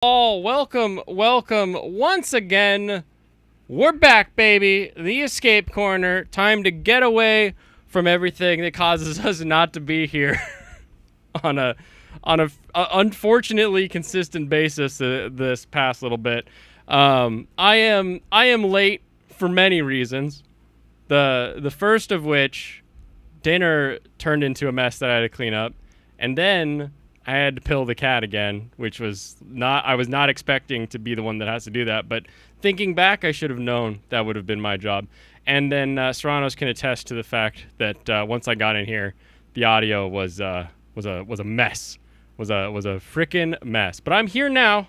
all, welcome once again. We're back, baby. The escape corner. Time to get away from everything that causes us not to be here on a unfortunately consistent basis this past little bit. I am late for many reasons. The first of which, dinner turned into a mess that I had to clean up, and then I had to pill the cat again, which was not. I was not expecting to be the one that has to do that, but thinking back, I should have known that would have been my job. And then Serranos can attest to the fact that once I got in here, the audio was a mess, was a freaking mess. But I'm here now.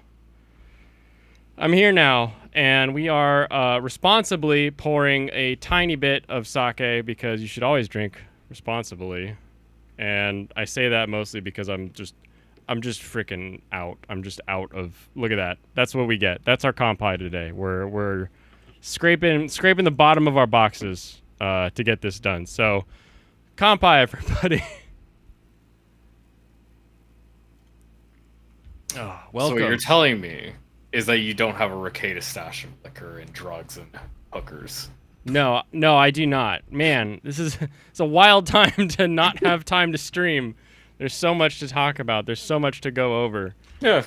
And we are responsibly pouring a tiny bit of sake because you should always drink responsibly. And I say that mostly because I'm just freaking out. I'm just out of. Look at that. That's what we get. That's our compie today. We're scraping the bottom of our boxes to get this done. So, compie, everybody. Oh, welcome. So what you're telling me is that you don't have a Ricada stash of liquor and drugs and hookers. No, I do not. Man, it's a wild time to not have time to stream. There's so much to talk about. There's so much to go over. Yeah,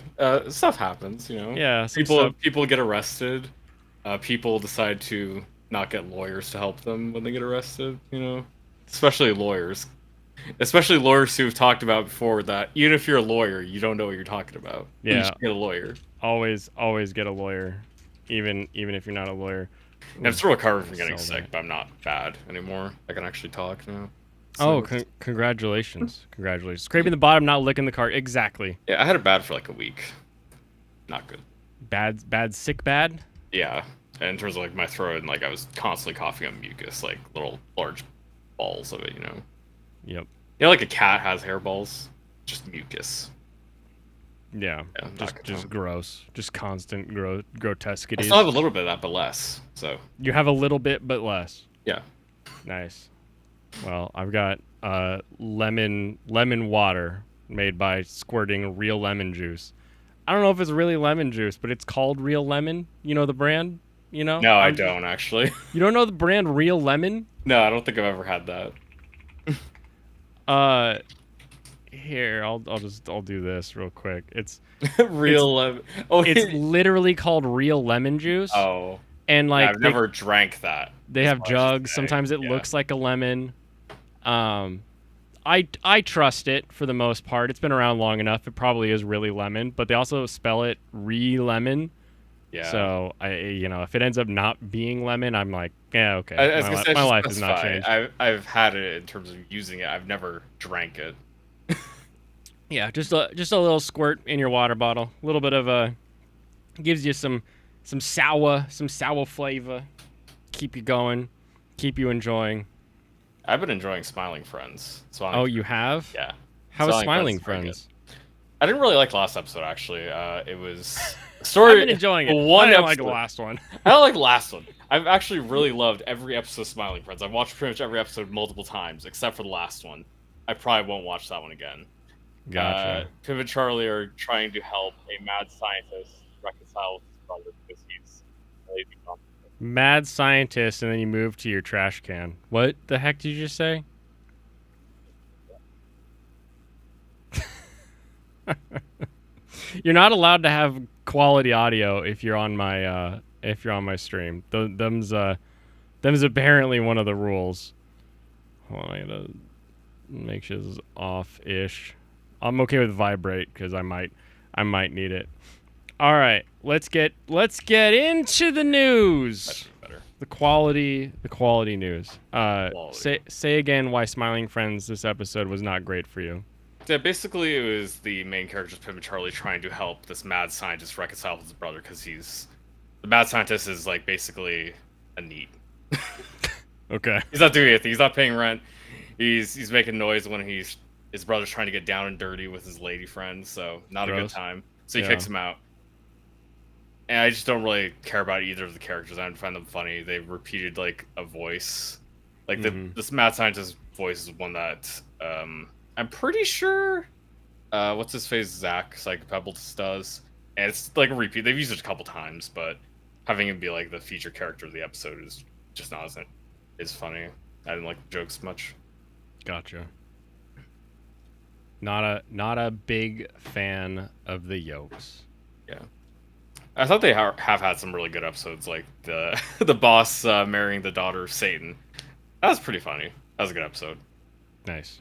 stuff happens, you know. Yeah, people get arrested. People decide to not get lawyers to help them when they get arrested. You know, especially lawyers who've talked about before that even if you're a lawyer, you don't know what you're talking about. Yeah, you should get a lawyer. Always get a lawyer, even if you're not a lawyer. And I'm still recovering from getting sick, but I'm not bad anymore. I can actually talk now. So congratulations. Scraping the bottom, not licking the cart. Exactly. Yeah, I had it bad for like a week. Not good. Bad, sick bad? Yeah. And in terms of like my throat, and like I was constantly coughing up mucus, like little large balls of it, you know? Yep. You know, like a cat has hairballs? Just mucus. Yeah, just gross. Just constant grotesquity. I still have a little bit of that, but less. So you have a little bit, but less. Yeah. Nice. Well, I've got lemon water made by squirting real lemon juice. I don't know if it's really lemon juice, but it's called Real Lemon. You know the brand? You know? No, I don't actually. You don't know the brand Real Lemon? No, I don't think I've ever had that. Here, I'll do this real quick. It's Real Lemon. Oh, it's literally called Real Lemon juice. Oh. And like I've never drank that. They have jugs. Sometimes it looks like a lemon. I trust it for the most part. It's been around long enough. It probably is really lemon, but they also spell it re-lemon. Yeah. So if it ends up not being lemon, I'm like, yeah, okay. My life has not changed. I've had it in terms of using it. I've never drank it. Yeah, just a little squirt in your water bottle. A little bit of gives you some sour flavor. Keep you going, keep you enjoying. I've been enjoying Smiling Friends. You have? Yeah. How is Smiling Friends? I didn't really like last episode actually. It was story. I've been enjoying it. I didn't like the last one. I don't like the last one. I've actually really loved every episode of Smiling Friends. I've watched pretty much every episode multiple times, except for the last one. I probably won't watch that one again. Gotcha. Pim and Charlie are trying to help a mad scientist reconcile with his brother because he's lazy. Mad scientist, and then you move to your trash can. What the heck did you just say? You're not allowed to have quality audio if you're on my stream. Them's apparently one of the rules. Hold on, I gotta make sure this is off-ish. I'm okay with vibrate because I might need it. All right, let's get into the news. Better. The quality news. Say again why Smiling Friends this episode was not great for you. Yeah, basically it was the main characters, Pim and Charlie, trying to help this mad scientist reconcile with his brother because the mad scientist is like basically a NEET. Okay. He's not doing anything. He's not paying rent. He's making noise when his brother's trying to get down and dirty with his lady friend, so not Gross. a good time. So he kicks him out. And I just don't really care about either of the characters. I don't find them funny. They've repeated like a voice. Like this mad scientist voice is one that I'm pretty sure what's his face Zach Psychopebbles does. And it's like a repeat. They've used it a couple times, but having him be like the feature character of the episode is just not as funny. I didn't like the jokes much. Gotcha. Not a big fan of the yokes. Yeah. I thought they have had some really good episodes, like the the boss marrying the daughter of Satan. That was pretty funny. That was a good episode. Nice.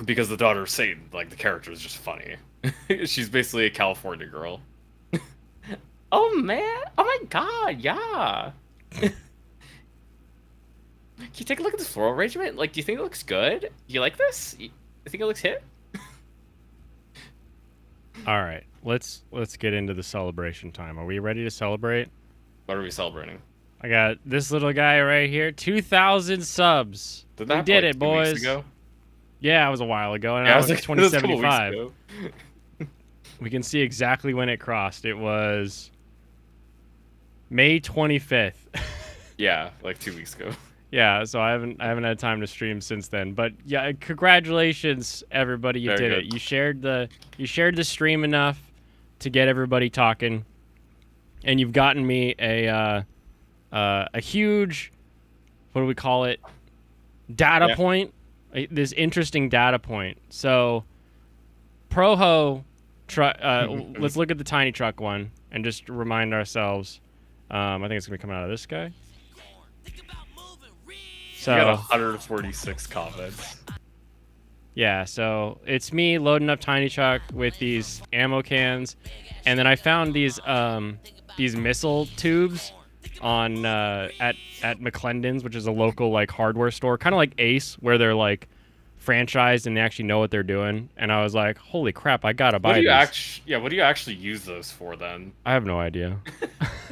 Because the daughter of Satan, like the character is just funny. She's basically a California girl. Oh man! Oh my god! Yeah. Can you take a look at this floral arrangement? Like, do you think it looks good? Do you like this? You think it looks hit? All right, let's get into the celebration time. Are we ready to celebrate? What are we celebrating? I got this little guy right here, 2,000 subs. Did We that did like it, 2 weeks boys. ago? Yeah, it was a while ago, and Yeah, I it was was like like it was a couple weeks 2075. ago. We can see exactly when it crossed. It was May 25th. Yeah, like 2 weeks ago. Yeah, so I haven't had time to stream since then. But yeah, congratulations everybody, you Very did good. it. You shared the stream enough to get everybody talking. And you've gotten me a huge, what do we call it? Data point. This interesting data point. So Proho let's look at the tiny truck one and just remind ourselves. I think it's gonna be coming out of this guy. So You got 146 comments. yeah, so it's me loading up Tiny Truck with these ammo cans, and then I found these missile tubes on at McClendon's, which is a local like hardware store, kind of like Ace, where they're like franchised and they actually know what they're doing. And I was like, holy crap, I gotta buy these. What do you actually use those for then? I have no idea.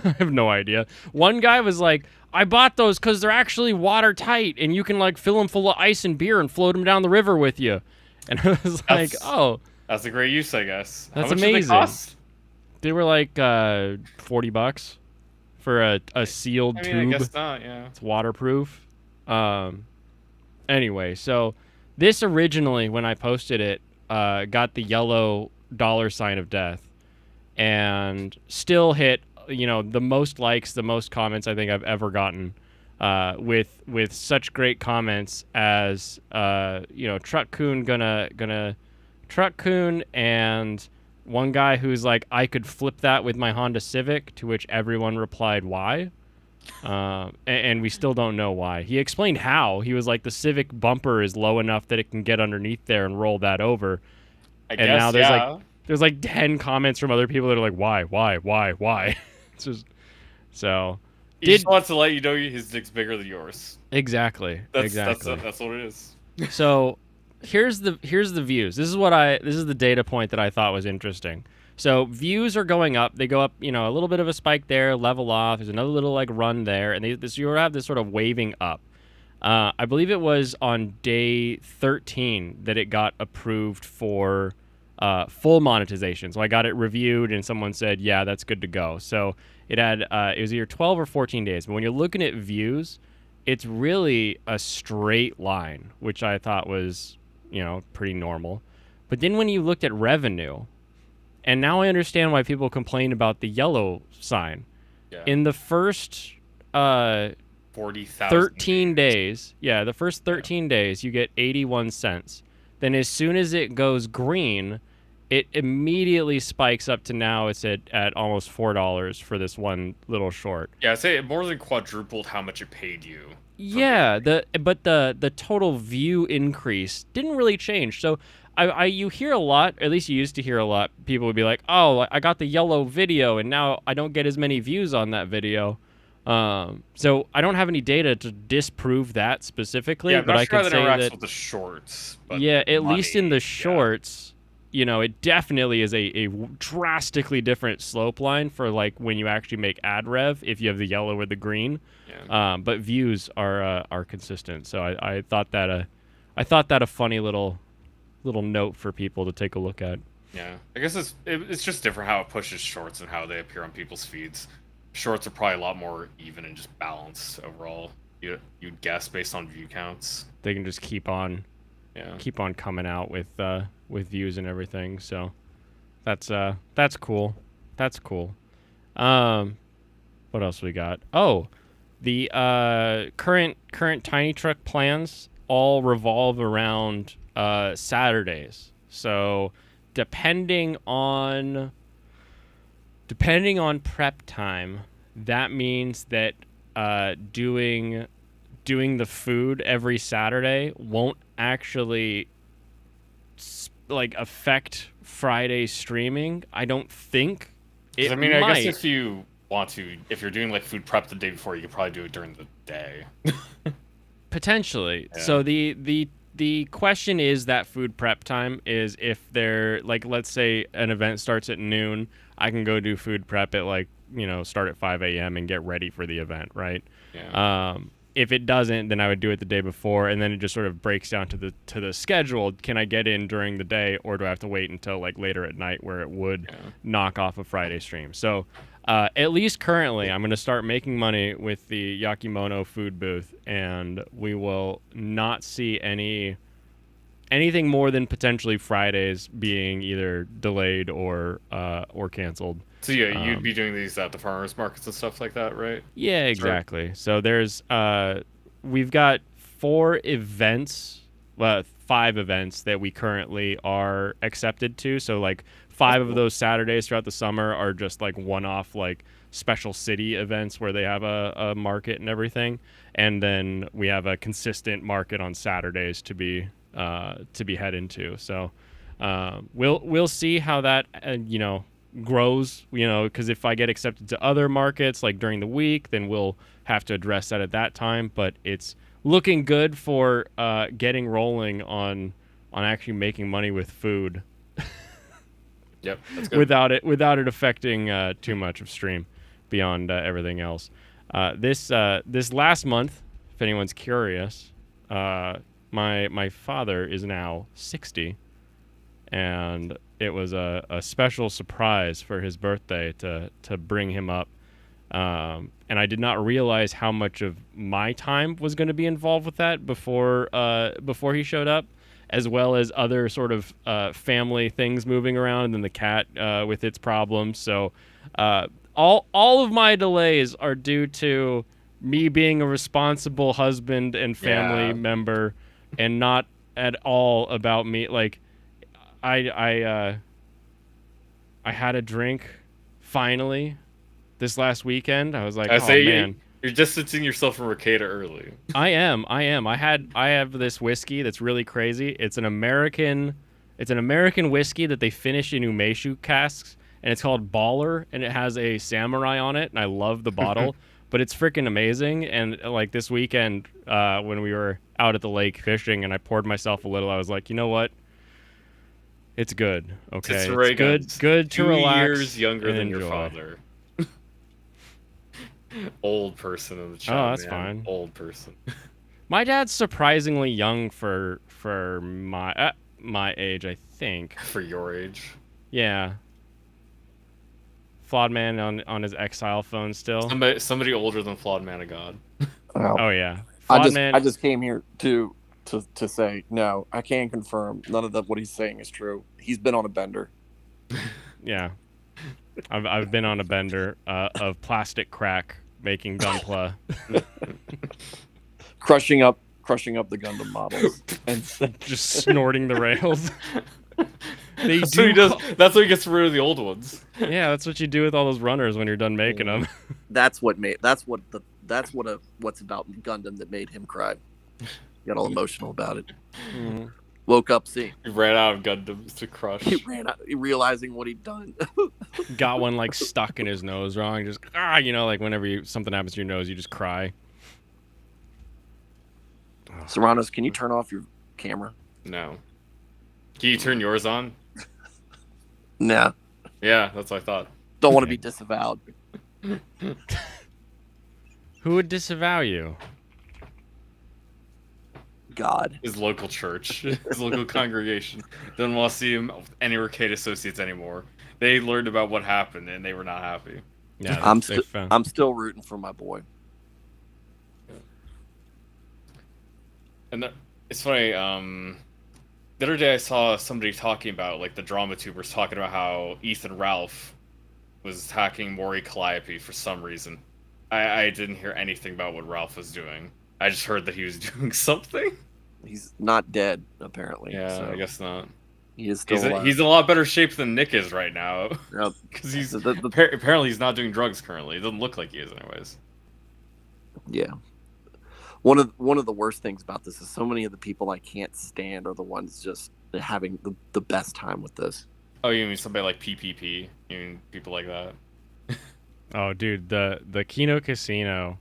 I have no idea. One guy was like, I bought those because they're actually watertight and you can like fill them full of ice and beer and float them down the river with you. And I was like, oh, That's a great use, I guess. That's How much did amazing. they cost? they were like $40 for a sealed I mean, tube. I guess not. Yeah. It's waterproof. Anyway, so this originally, when I posted it, got the yellow $ of death, and still hit the most likes, the most comments I think I've ever gotten, with such great comments as Truck Coon gonna Truck Coon, and one guy who's like, I could flip that with my Honda Civic, to which everyone replied, why? And we still don't know why. He explained how. He was like, the Civic bumper is low enough that it can get underneath there and roll that over. I And guess, now there's yeah. There's like 10 comments from other people that are like, why? It's just so. He just wants to let you know his dick's bigger than yours. Exactly. That's what it is. So here's the views. This is the data point that I thought was interesting. So views are going up. They go up, a little bit of a spike there, level off. There's another little like run there, and you have this sort of waving up. I believe it was on day 13 that it got approved for full monetization. So I got it reviewed, and someone said, yeah, that's good to go. So it had it was either 12 or 14 days. But when you're looking at views, it's really a straight line, which I thought was pretty normal. But then when you looked at revenue, and now I understand why people complain about the yellow sign. Yeah. In the first 40,000 13 days, the first 13 days, you get 81 cents. Then as soon as it goes green, it immediately spikes up to now it's at almost $4 for this one little short. Yeah, I'd say it more than quadrupled how much it paid you. Yeah, but the total view increase didn't really change. So you hear a lot, or at least you used to hear a lot, people would be like, oh, I got the yellow video and now I don't get as many views on that video. So I don't have any data to disprove that specifically, Yeah, I'm but not I sure could how that say interacts that with the shorts. But yeah, at least in the money, shorts, it definitely is a drastically different slope line for like when you actually make ad rev if you have the yellow or the green. Yeah. But views are consistent. So I thought that a funny little note for people to take a look at. Yeah, I guess it's just different how it pushes shorts and how they appear on people's feeds. Shorts are probably a lot more even and just balanced overall. You'd guess based on view counts. They can just keep on coming out with views and everything. So that's cool. That's cool. What else we got? Oh, the current Tiny Truck plans all revolve around Saturdays. So depending on prep time, that means that doing the food every Saturday won't actually like affect Friday streaming. I don't think 'Cause, it I mean, I guess might. if you want to, if you're doing like food prep the day before, you could probably do it during the day. Potentially. Yeah. So the question is that food prep time is if they're like, let's say an event starts at noon, I can go do food prep at like, start at 5 a.m. and get ready for the event, right? Yeah. If it doesn't, then I would do it the day before, and then it just sort of breaks down to the schedule. Can I get in during the day, or do I have to wait until like later at night where it would knock off a Friday stream? So at least currently, I'm going to start making money with the Yakimono food booth, and we will not see anything more than potentially Fridays being either delayed or canceled. So yeah, you'd be doing these at the farmers markets and stuff like that, right? Yeah, exactly. So there's we've got 5 events that we currently are accepted to. So like 5 of those Saturdays throughout the summer are just like one-off like special city events where they have a market and everything. And then we have a consistent market on Saturdays to be head into. So we'll see how that grows, because if I get accepted to other markets like during the week, then we'll have to address that at that time. But it's looking good for getting rolling on actually making money with food. Yep, that's good. without it affecting too much of stream beyond everything else. This last month, if anyone's curious, my father is now 60, and it was a special surprise for his birthday to bring him up. And I did not realize how much of my time was going to be involved with that before he showed up, as well as other sort of family things moving around, and then the cat with its problems. So all of my delays are due to me being a responsible husband and family member, and not at all about me. Like, I had a drink finally this last weekend. I was like, oh man, you're distancing yourself from Ricada early. I am. I have this whiskey that's really crazy. It's an American whiskey that they finish in umeshu casks, and it's called Baller, and it has a samurai on it, and I love the bottle. But it's freaking amazing. And like this weekend, when we were out at the lake fishing, and I poured myself a little, I was like, you know what? It's good. Okay, it's good to relax. 2 years younger than enjoy. Your father. Old person in the chat. Oh, that's fine. Old person. My dad's surprisingly young for my age, I think. For your age. Yeah. Flawed Man on his Exile phone still. Somebody older than Flawed Man of God. Oh yeah. I just came here to say no. I can confirm none of what he's saying is true. He's been on a bender. Yeah. I've been on a bender of plastic crack making Gunpla. crushing up the Gundam models and just snorting the rails. That's what he does. That's what he gets rid of the old ones. Yeah, that's what you do with all those runners when you're done making them. That's what's about Gundam that made him cry. Got all emotional about it. Mm-hmm. Woke up seeing. He ran out of Gundams to crush. He ran out, realizing what he'd done. Got one like stuck in his nose wrong. Just like whenever something happens to your nose, you just cry. Serranos, can you turn off your camera? No. Can you turn yours on? Nah. Yeah, that's what I thought. Don't want to be disavowed. Who would disavow you? God. His local church, his local congregation. Doesn't want to see him with any Arcade Associates anymore. They learned about what happened and they were not happy. Yeah, I'm still rooting for my boy. And it's funny. The other day I saw somebody talking about, like, the drama tubers talking about how Ethan Ralph was attacking Maury Calliope for some reason. I didn't hear anything about what Ralph was doing. I just heard that he was doing something. He's not dead, apparently. Yeah, so I guess not. he is still alive. He's in a lot better shape than Nick is right now. Yep. Because he's The- apparently he's not doing drugs currently. It doesn't look like he is, anyways. Yeah. One of the worst things about this is so many of the people I can't stand are the ones just having the best time with this. Oh, you mean somebody like PPP? You mean people like that? Oh, dude, the Kino Casino.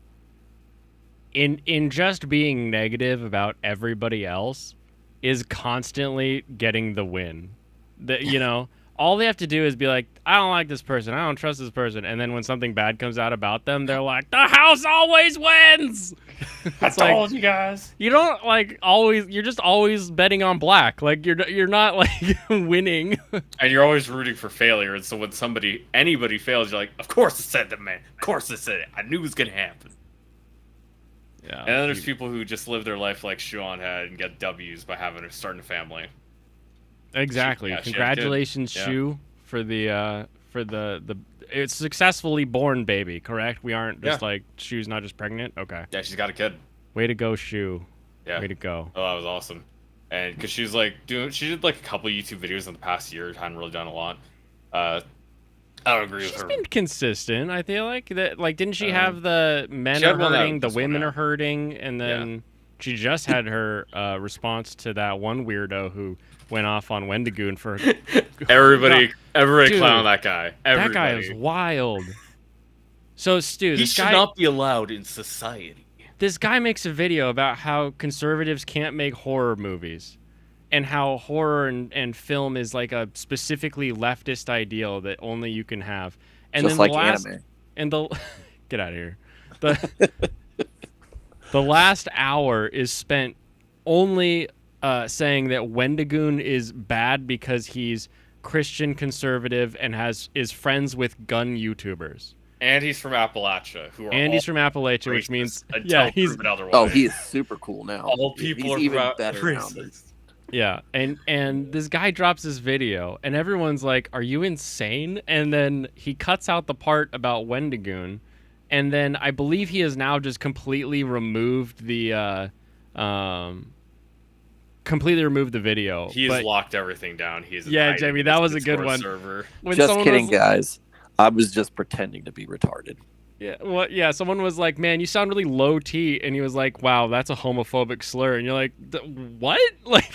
In just being negative about everybody else, is constantly getting the win. All they have to do is be like, I don't like this person, I don't trust this person, and then when something bad comes out about them, they're like, the house always wins. I It's like, told you guys. you don't like always. You're just always betting on black. Like you're not like winning. And you're always rooting for failure. And so when anybody fails, you're like, of course it said that, man. Of course it said it. I knew it was gonna happen. Yeah. And then there's people who just live their life like Shuon had and get W's by starting a family. Exactly. Yeah, she had a kid. Congratulations, Yeah. Shu, for the it's successfully born baby. Correct? We aren't just like Shu's not just pregnant. Okay. Yeah, she's got a kid. Way to go, Shu. Yeah. Way to go. Oh, that was awesome. And because she was like she did like a couple YouTube videos in the past year. Hadn't really done a lot. I don't agree with She's her. been consistent. I feel like that. Like, didn't she have the men she are had one hurting, out, the this one women out. are hurting, and then she just had her response to that one weirdo who went off on Wendigoon for. Everybody Dude, clown that guy. Everybody. That guy is wild. So, Stu, He this should guy, not be allowed in society. this guy makes a video about how conservatives can't make horror movies, and how horror and film is like a specifically leftist ideal that only you can have. And Just then like the last, anime. and the get out of here. The last hour is spent only saying that Wendigoon is bad because he's Christian conservative and is friends with gun YouTubers. And he's from Appalachia, who are And all he's from Appalachia, which racist means until proven otherwise. Oh, he is super cool now. all people He's are even from better now. racist. yeah. And this guy drops this video, and everyone's like, "Are you insane?" And then he cuts out the part about Wendigoon, and then I believe he has now just completely removed the video. He's But locked everything down. He's Yeah, hiding Jamie, in that his was a good Discord one. server. when Just someone kidding, was, guys. I was just pretending to be retarded. Yeah, someone was like, "Man, you sound really low T," and he was like, "Wow, that's a homophobic slur," and you're like, "What?" Like,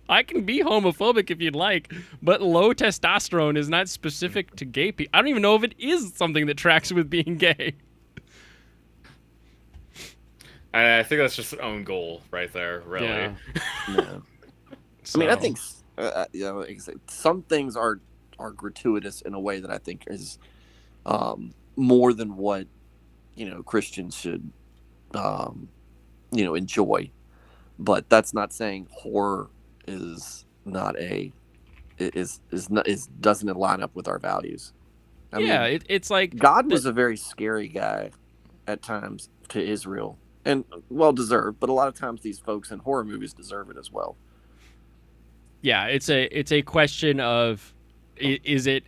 I can be homophobic if you'd like, but low testosterone is not specific to gay people. I don't even know if it is something that tracks with being gay. And I think that's just their own goal right there, really. Yeah. Yeah. I mean, I So- think like I said, some things are gratuitous in a way that I think is more than what Christians should enjoy. But that's not saying horror is not doesn't line up with our values. I mean, it's like God was a very scary guy at times to Israel, and well deserved. But a lot of times these folks in horror movies deserve it as well. Yeah, it's a question of is it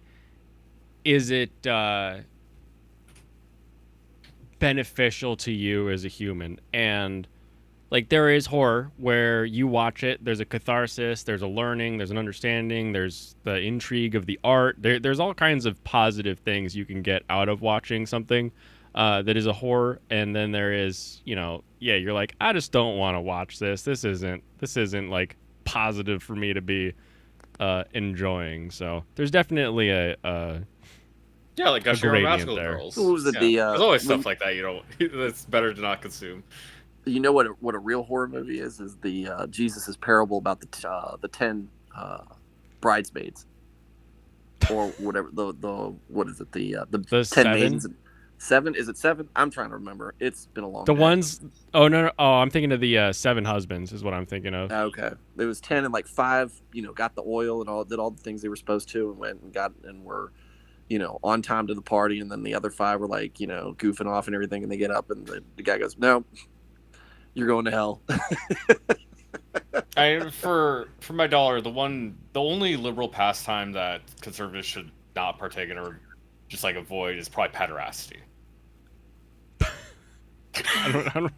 beneficial to you as a human? And like, there is horror where you watch it, there's a catharsis, there's a learning, there's an understanding, there's the intrigue of the art. There's all kinds of positive things you can get out of watching something that is a horror. And then there is, you're like, I just don't want to watch this. This isn't like positive for me to be enjoying. So there's definitely a Yeah, like Gushing gradient Rascal there. Girls. What was it, There's always when- stuff like that you don't. That's better to not consume. You know what a real horror movie is the Jesus's parable about the 10 bridesmaids, or whatever the what is it the 10 7? maidens. 7, is it 7? I'm trying to remember. It's been a long The day. ones, oh no, I'm thinking of the 7 husbands is what I'm thinking of. Okay, it was 10 and like 5 got the oil and did all the things they were supposed to, and went and were on time to the party, and then the other 5 were like goofing off and everything, and they get up and the guy goes, no, you're going to hell. For my dollar, the only liberal pastime that conservatives should not partake in, or just like avoid is probably pederasty. I don't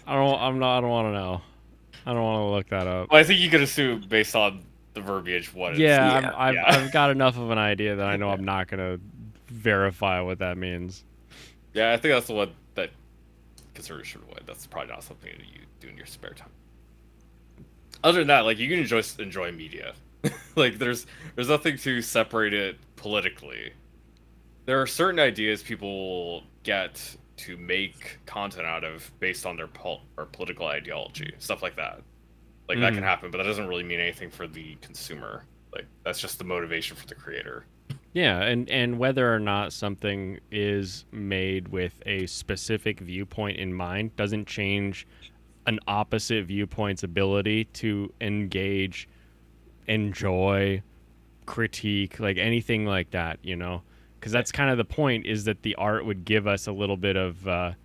I don't want to know. I don't want to look that up. Well, I think you could assume based on the verbiage what it's. Yeah, Yeah. I've got enough of an idea that I know I'm not gonna verify what that means. Yeah, I think that's the one that conservatives should avoid. That's probably not something that you do in your spare time. Other than that, like you can enjoy media. Like there's nothing to separate it politically. There are certain ideas people get to make content out of based on their or political ideology, stuff like that. Like that can happen, but that doesn't really mean anything for the consumer. Like that's just the motivation for the creator. Yeah, and whether or not something is made with a specific viewpoint in mind doesn't change an opposite viewpoint's ability to engage, enjoy, critique, like anything like that, you know? Because that's kind of the point, is that the art would give us a little bit of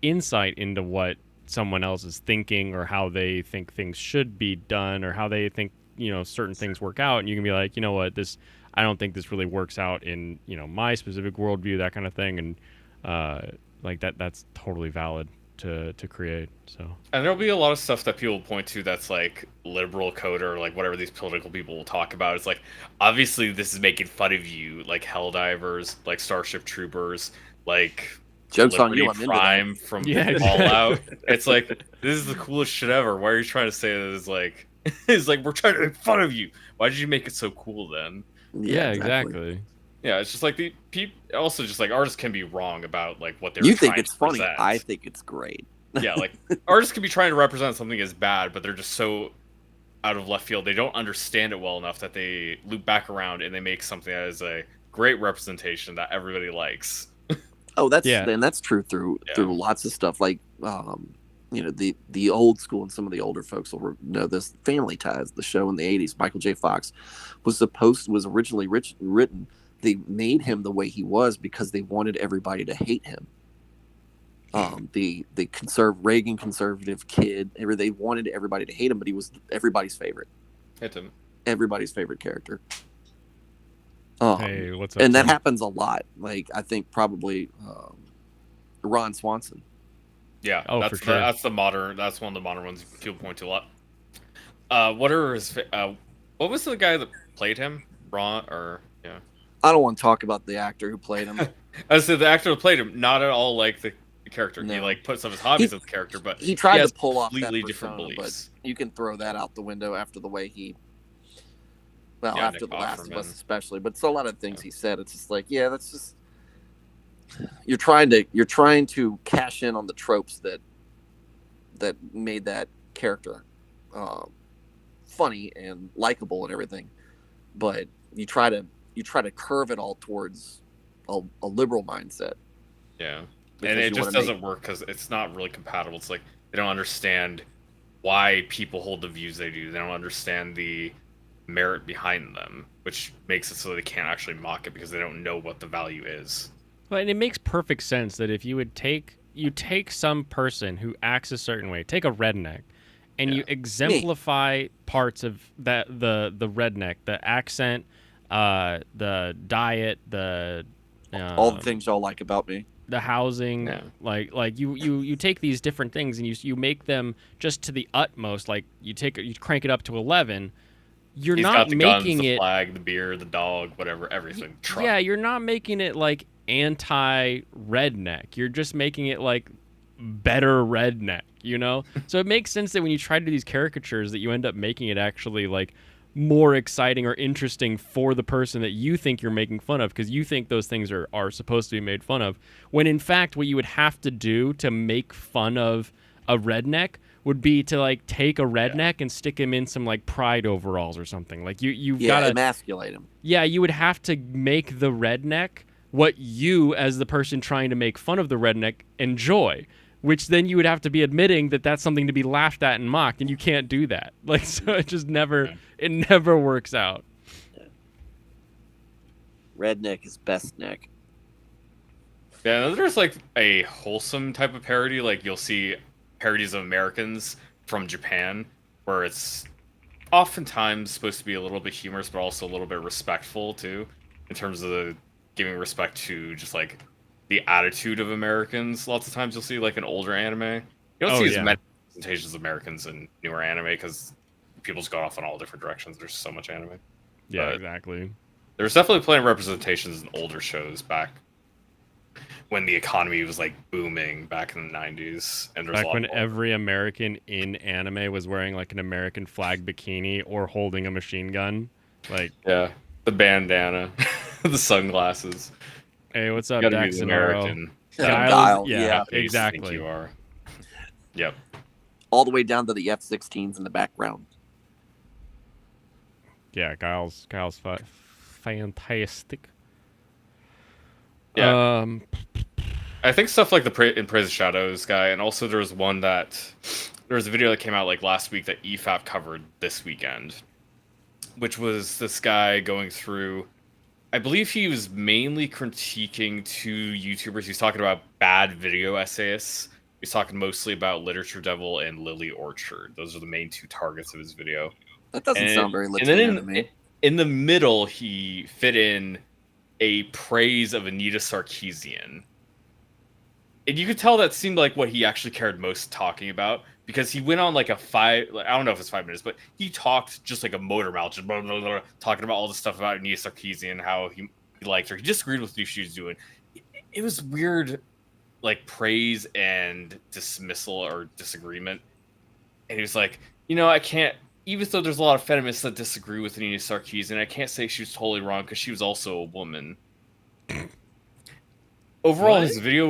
insight into what someone else is thinking, or how they think things should be done, or how they think, you know, certain things work out. And you can be like, you know what, I don't think this really works out in, you know, my specific worldview, that kind of thing. And like that's totally valid to create. So, and there'll be a lot of stuff that people point to that's like liberal code or like whatever these political people will talk about. It's like, obviously this is making fun of you, like Helldivers, like Starship Troopers, like Joke's on Liberty you. I'm into Prime from Yeah, exactly. Fallout. It's like, this is the coolest shit ever. Why are you trying to say that it's like it's like we're trying to make fun of you? Why did you make it so cool then? that. yeah, exactly. Yeah, it's just like the people. Also, just like artists can be wrong about like what they're. You think trying it's to funny? present. I think it's great. Yeah, like artists can be trying to represent something as bad, but they're just so out of left field. They don't understand it well enough that they loop back around and they make something that is a great representation that everybody likes. Oh, Yeah. and that's true through Yeah. through lots of stuff. Like, you know, the old school and some of the older folks will know this. Family Ties, the show in the '80s, Michael J. Fox was originally written. They made him the way he was because they wanted everybody to hate him. The Reagan conservative kid, they wanted everybody to hate him, but he was everybody's favorite. Hit him. Everybody's favorite character. Hey, what's up? And that Tim? happens a lot. Like, I think probably Ron Swanson. Yeah, Oh, that's for sure. That's the modern. That's one of the modern ones people point to a lot. What are his? What was the guy that played him? Ron or yeah? I don't want to talk about the actor who played him. I said the actor who played him, not at all like the character. He No. like put some of his hobbies as the character, but He tried has to pull off that completely different persona, but beliefs. you can throw that out the window after the way he. Well, Yeah, after Nick The Last of Offerman. Us, especially, but so a lot of things he said, it's just like, yeah, that's just you're trying to cash in on the tropes that made that character funny and likable and everything, but you try to curve it all towards a liberal mindset. Yeah, because and it you just wanna doesn't work because it's not really compatible. It's like they don't understand why people hold the views they do. They don't understand the merit behind them, which makes it so they can't actually mock it because they don't know what the value is. Well, and it makes perfect sense that if you would take some person who acts a certain way, take a redneck, and you exemplify parts of that the redneck, the accent, the diet, the All the things y'all like about me. the housing, Yeah. like you take these different things and you make them just to the utmost. Like you crank it up to 11. You're He's not got the guns, making the it. flag, the beer, the dog, whatever, everything. Truck. Yeah, you're not making it like anti-redneck. You're just making it like better redneck, you know? So it makes sense that when you try to do these caricatures that you end up making it actually like more exciting or interesting for the person that you think you're making fun of, because you think those things are supposed to be made fun of, when in fact what you would have to do to make fun of a redneck would be to like take a redneck and stick him in some like Pride overalls or something. Like you've Yeah, got to emasculate him. yeah, you would have to make the redneck what you, as the person trying to make fun of the redneck, enjoy. Which then you would have to be admitting that that's something to be laughed at and mocked, and you can't do that. Like, so it just never works out. Redneck is best neck. Yeah, there's like a wholesome type of parody. Like you'll see parodies of Americans from Japan, where it's oftentimes supposed to be a little bit humorous, but also a little bit respectful too. in terms of giving respect to just like the attitude of Americans. Lots of times you'll see like an older anime. You don't Oh, see as yeah. many representations of Americans in newer anime because people just go off in all different directions. There's so much anime. Yeah, But exactly. there's definitely plenty of representations in older shows back when the economy was like booming back in the 90s, and there's a Back lot when more. every American in anime was wearing like an American flag bikini or holding a machine gun. Like, Yeah, the bandana, the sunglasses. hey, what's You up, gotta be Dax the and Oro? American. Guile, Guile, yeah, yeah. Japanese exactly. Think you are. Yep. All the way down to the F-16s in the background. Yeah, Guile's fantastic. Yeah. I think stuff like the in Praise of Shadows guy, and also there was one that there was a video that came out like last week that EFAP covered this weekend, which was this guy going through. I believe he was mainly critiquing two YouTubers. He's talking about bad video essayists. He's talking mostly about Literature Devil and Lily Orchard. Those are the main two targets of his video. That doesn't sound very And Latino then to me. in the middle, he fit in a praise of Anita Sarkeesian. And you could tell that seemed like what he actually cared most talking about, because he went on like I don't know if it's 5 minutes, but he talked just like a motor mouth, just blah, blah, blah, talking about all the stuff about Anita Sarkeesian, how he liked her. He disagreed with what she was doing. It was weird, like praise and dismissal or disagreement. And he was like, I can't, even though there's a lot of feminists that disagree with Anita Sarkeesian, I can't say she was totally wrong because she was also a woman. Overall, What? his video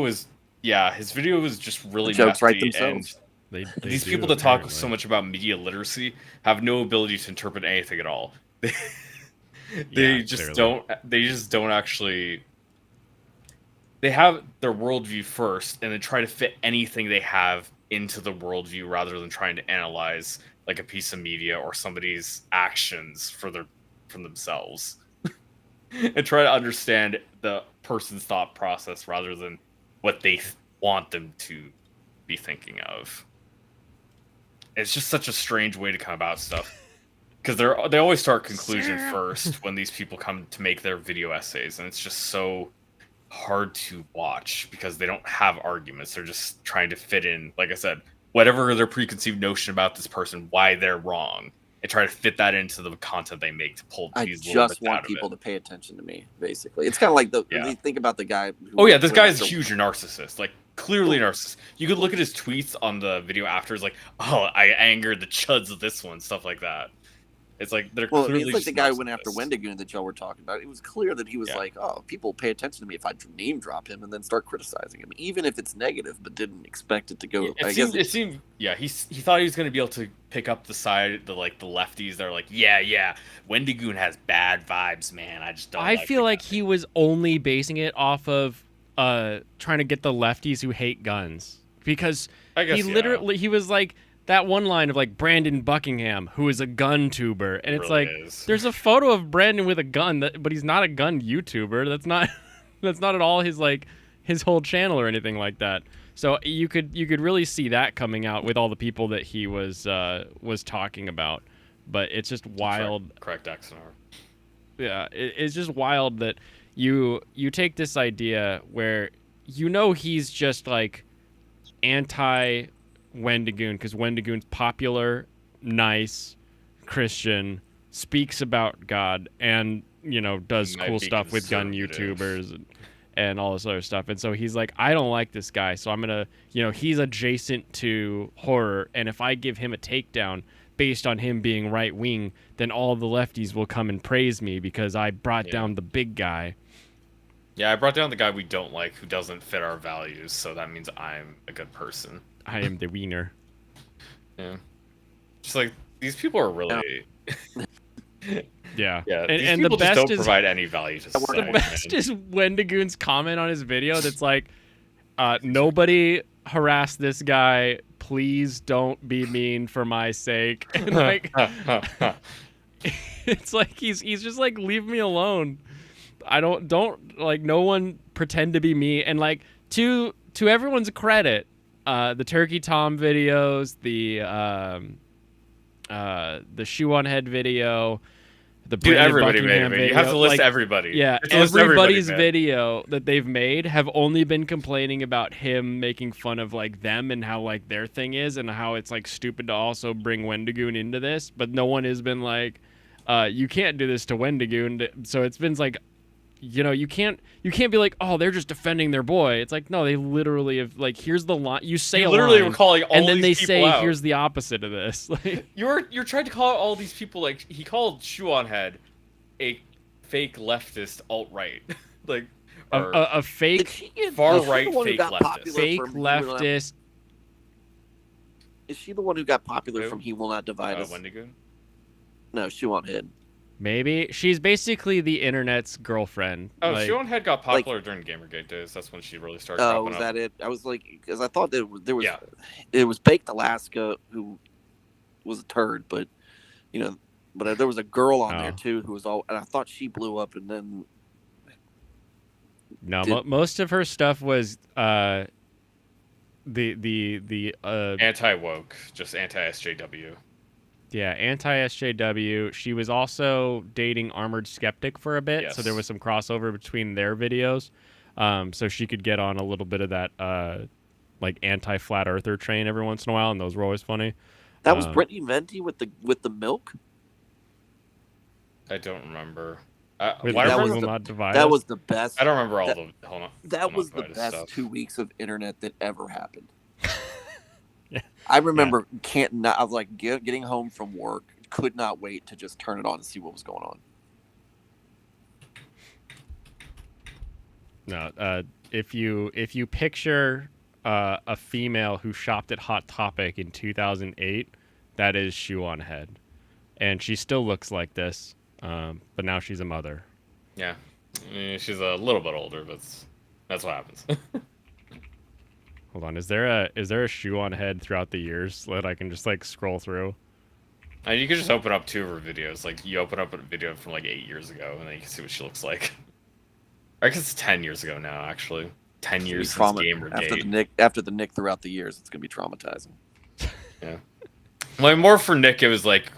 was just really The jokes write messy, themselves. They these do, people that talk apparently. so much about media literacy have no ability to interpret anything at all. They Yeah, just clearly. don't actually. They have their worldview first, and then try to fit anything they have into the worldview rather than trying to analyze like a piece of media or somebody's actions from themselves, and try to understand the person's thought process rather than what they want them to be thinking of. It's just such a strange way to come about stuff, because they always start conclusion first when these people come to make their video essays, and it's just so hard to watch because they don't have arguments. They're just trying to fit in, like I said, whatever their preconceived notion about this person, why they're wrong, and try to fit that into the content they make to pull I these little just bits out want of people it. to pay attention to me, basically. It's kind of like Yeah. you think about the guy who Oh yeah, this went guy's a after- huge narcissist. Like clearly a narcissist. You could look at his tweets on the video after. It's like, oh, I angered the chuds of this one, stuff like that. It's like they're Well, clearly it's like just the guy who went after narcissists. Wendigoon that y'all were talking about. It was clear that he was Yeah. like, oh, people pay attention to me if I name drop him and then start criticizing him, even if it's negative, but didn't expect it to go. It seemed, yeah. He thought he was gonna be able to pick up the lefties that are like, yeah, Wendigoon has bad vibes, man. I just don't. I feel the like guy." he was only basing it off of trying to get the lefties who hate guns, because I guess, he was like that one line of like Brandon Buckingham, who is a gun tuber, and it's really like is. there's a photo of Brandon with a gun, but he's not a gun YouTuber. That's not that's not at all his whole channel or anything like that. So you could really see that coming out with all the people that he was talking about. But it's just wild. Correct, Daxonar. Yeah, it's just wild that you take this idea where he's just like anti Wendigoon because Wendigoon's popular, nice, Christian, speaks about God, and does Might cool be stuff with gun conservative. YouTubers and all this other stuff. And so he's like, I don't like this guy, so I'm gonna, he's adjacent to horror, and if I give him a takedown based on him being right wing, then all the lefties will come and praise me because I brought down the big guy. Yeah, I brought down the guy we don't like who doesn't fit our values, so that means I'm a good person. I am the wiener. Yeah. Just like these people are really Yeah. yeah. And, These and the people just best don't is provide any value to society. the best man. is Wendigoon's comment on his video that's like, nobody harass this guy. Please don't be mean for my sake. And like, it's like he's just like, leave me alone. I don't like, no one pretend to be me. And like, to everyone's credit, the Turkey Tom videos, the Shoe on Head video, the Dude, Brandon everybody made Buckingham it. You video. have to list Like, everybody. yeah, You have to list everybody, everybody's man. video that they've made have only been complaining about him making fun of like them and how like their thing is and how it's like stupid to also bring Wendigoon into this, but no one has been like, you can't do this to Wendigoon. So it's been like, you know, you can't be like, oh, they're just defending their boy. It's like, no, they literally have like, here's the line. You say You a literally line, were calling all and then they these people say, out. here's the opposite of this. Like, You're trying to call out all these people, like he called Shuonhead a fake leftist alt-right. Like or a Did fake she get, far is she right the one who fake got leftist. popular fake from He Will Not- leftist. Is she the one who got popular Who? from He Will Not Divide Us? Wendigoon? No, she won't hit. Maybe she's basically the internet's girlfriend. Oh, Like, Shuonhead got popular during Gamergate days. That's when she really started Oh, popping was up. that it? I was like, because I thought that there was, Yeah. it was Baked Alaska who was a turd, but you know, but there was a girl on there Oh. too who was all, and I thought she blew up, and then no, did- most of her stuff was the Anti-woke, just anti-SJW. yeah, anti-SJW. She was also dating Armored Skeptic for a bit, so there Yes. was some crossover between their videos. So she could get on a little bit of that like anti-flat earther train every once in a while, and those were always funny. that was Um, Brittany Venti with the milk. I don't remember. With Why that remember was He Will the- Not Divide That Us. was the best. I don't remember all that- the. Hold on. That hold on, was the Vitus best stuff. 2 weeks of internet that ever happened. Yeah. I remember I was like getting home from work, could not wait to just turn it on and see what was going on. No, if you picture a female who shopped at Hot Topic in 2008, that is Shuonhead, and she still looks like this, but now she's a mother. Yeah, she's a little bit older, but that's what happens. Hold on, is there a Shuonhead throughout the years that I can just like scroll through? And you can just open up 2 of her videos. Like you open up a video from like 8 years ago, and then you can see what she looks like. I guess it's 10 years ago now, actually. 10 years since Gamergate. After the Nick throughout the years, it's gonna be traumatizing. Yeah. Like more for Nick, it was like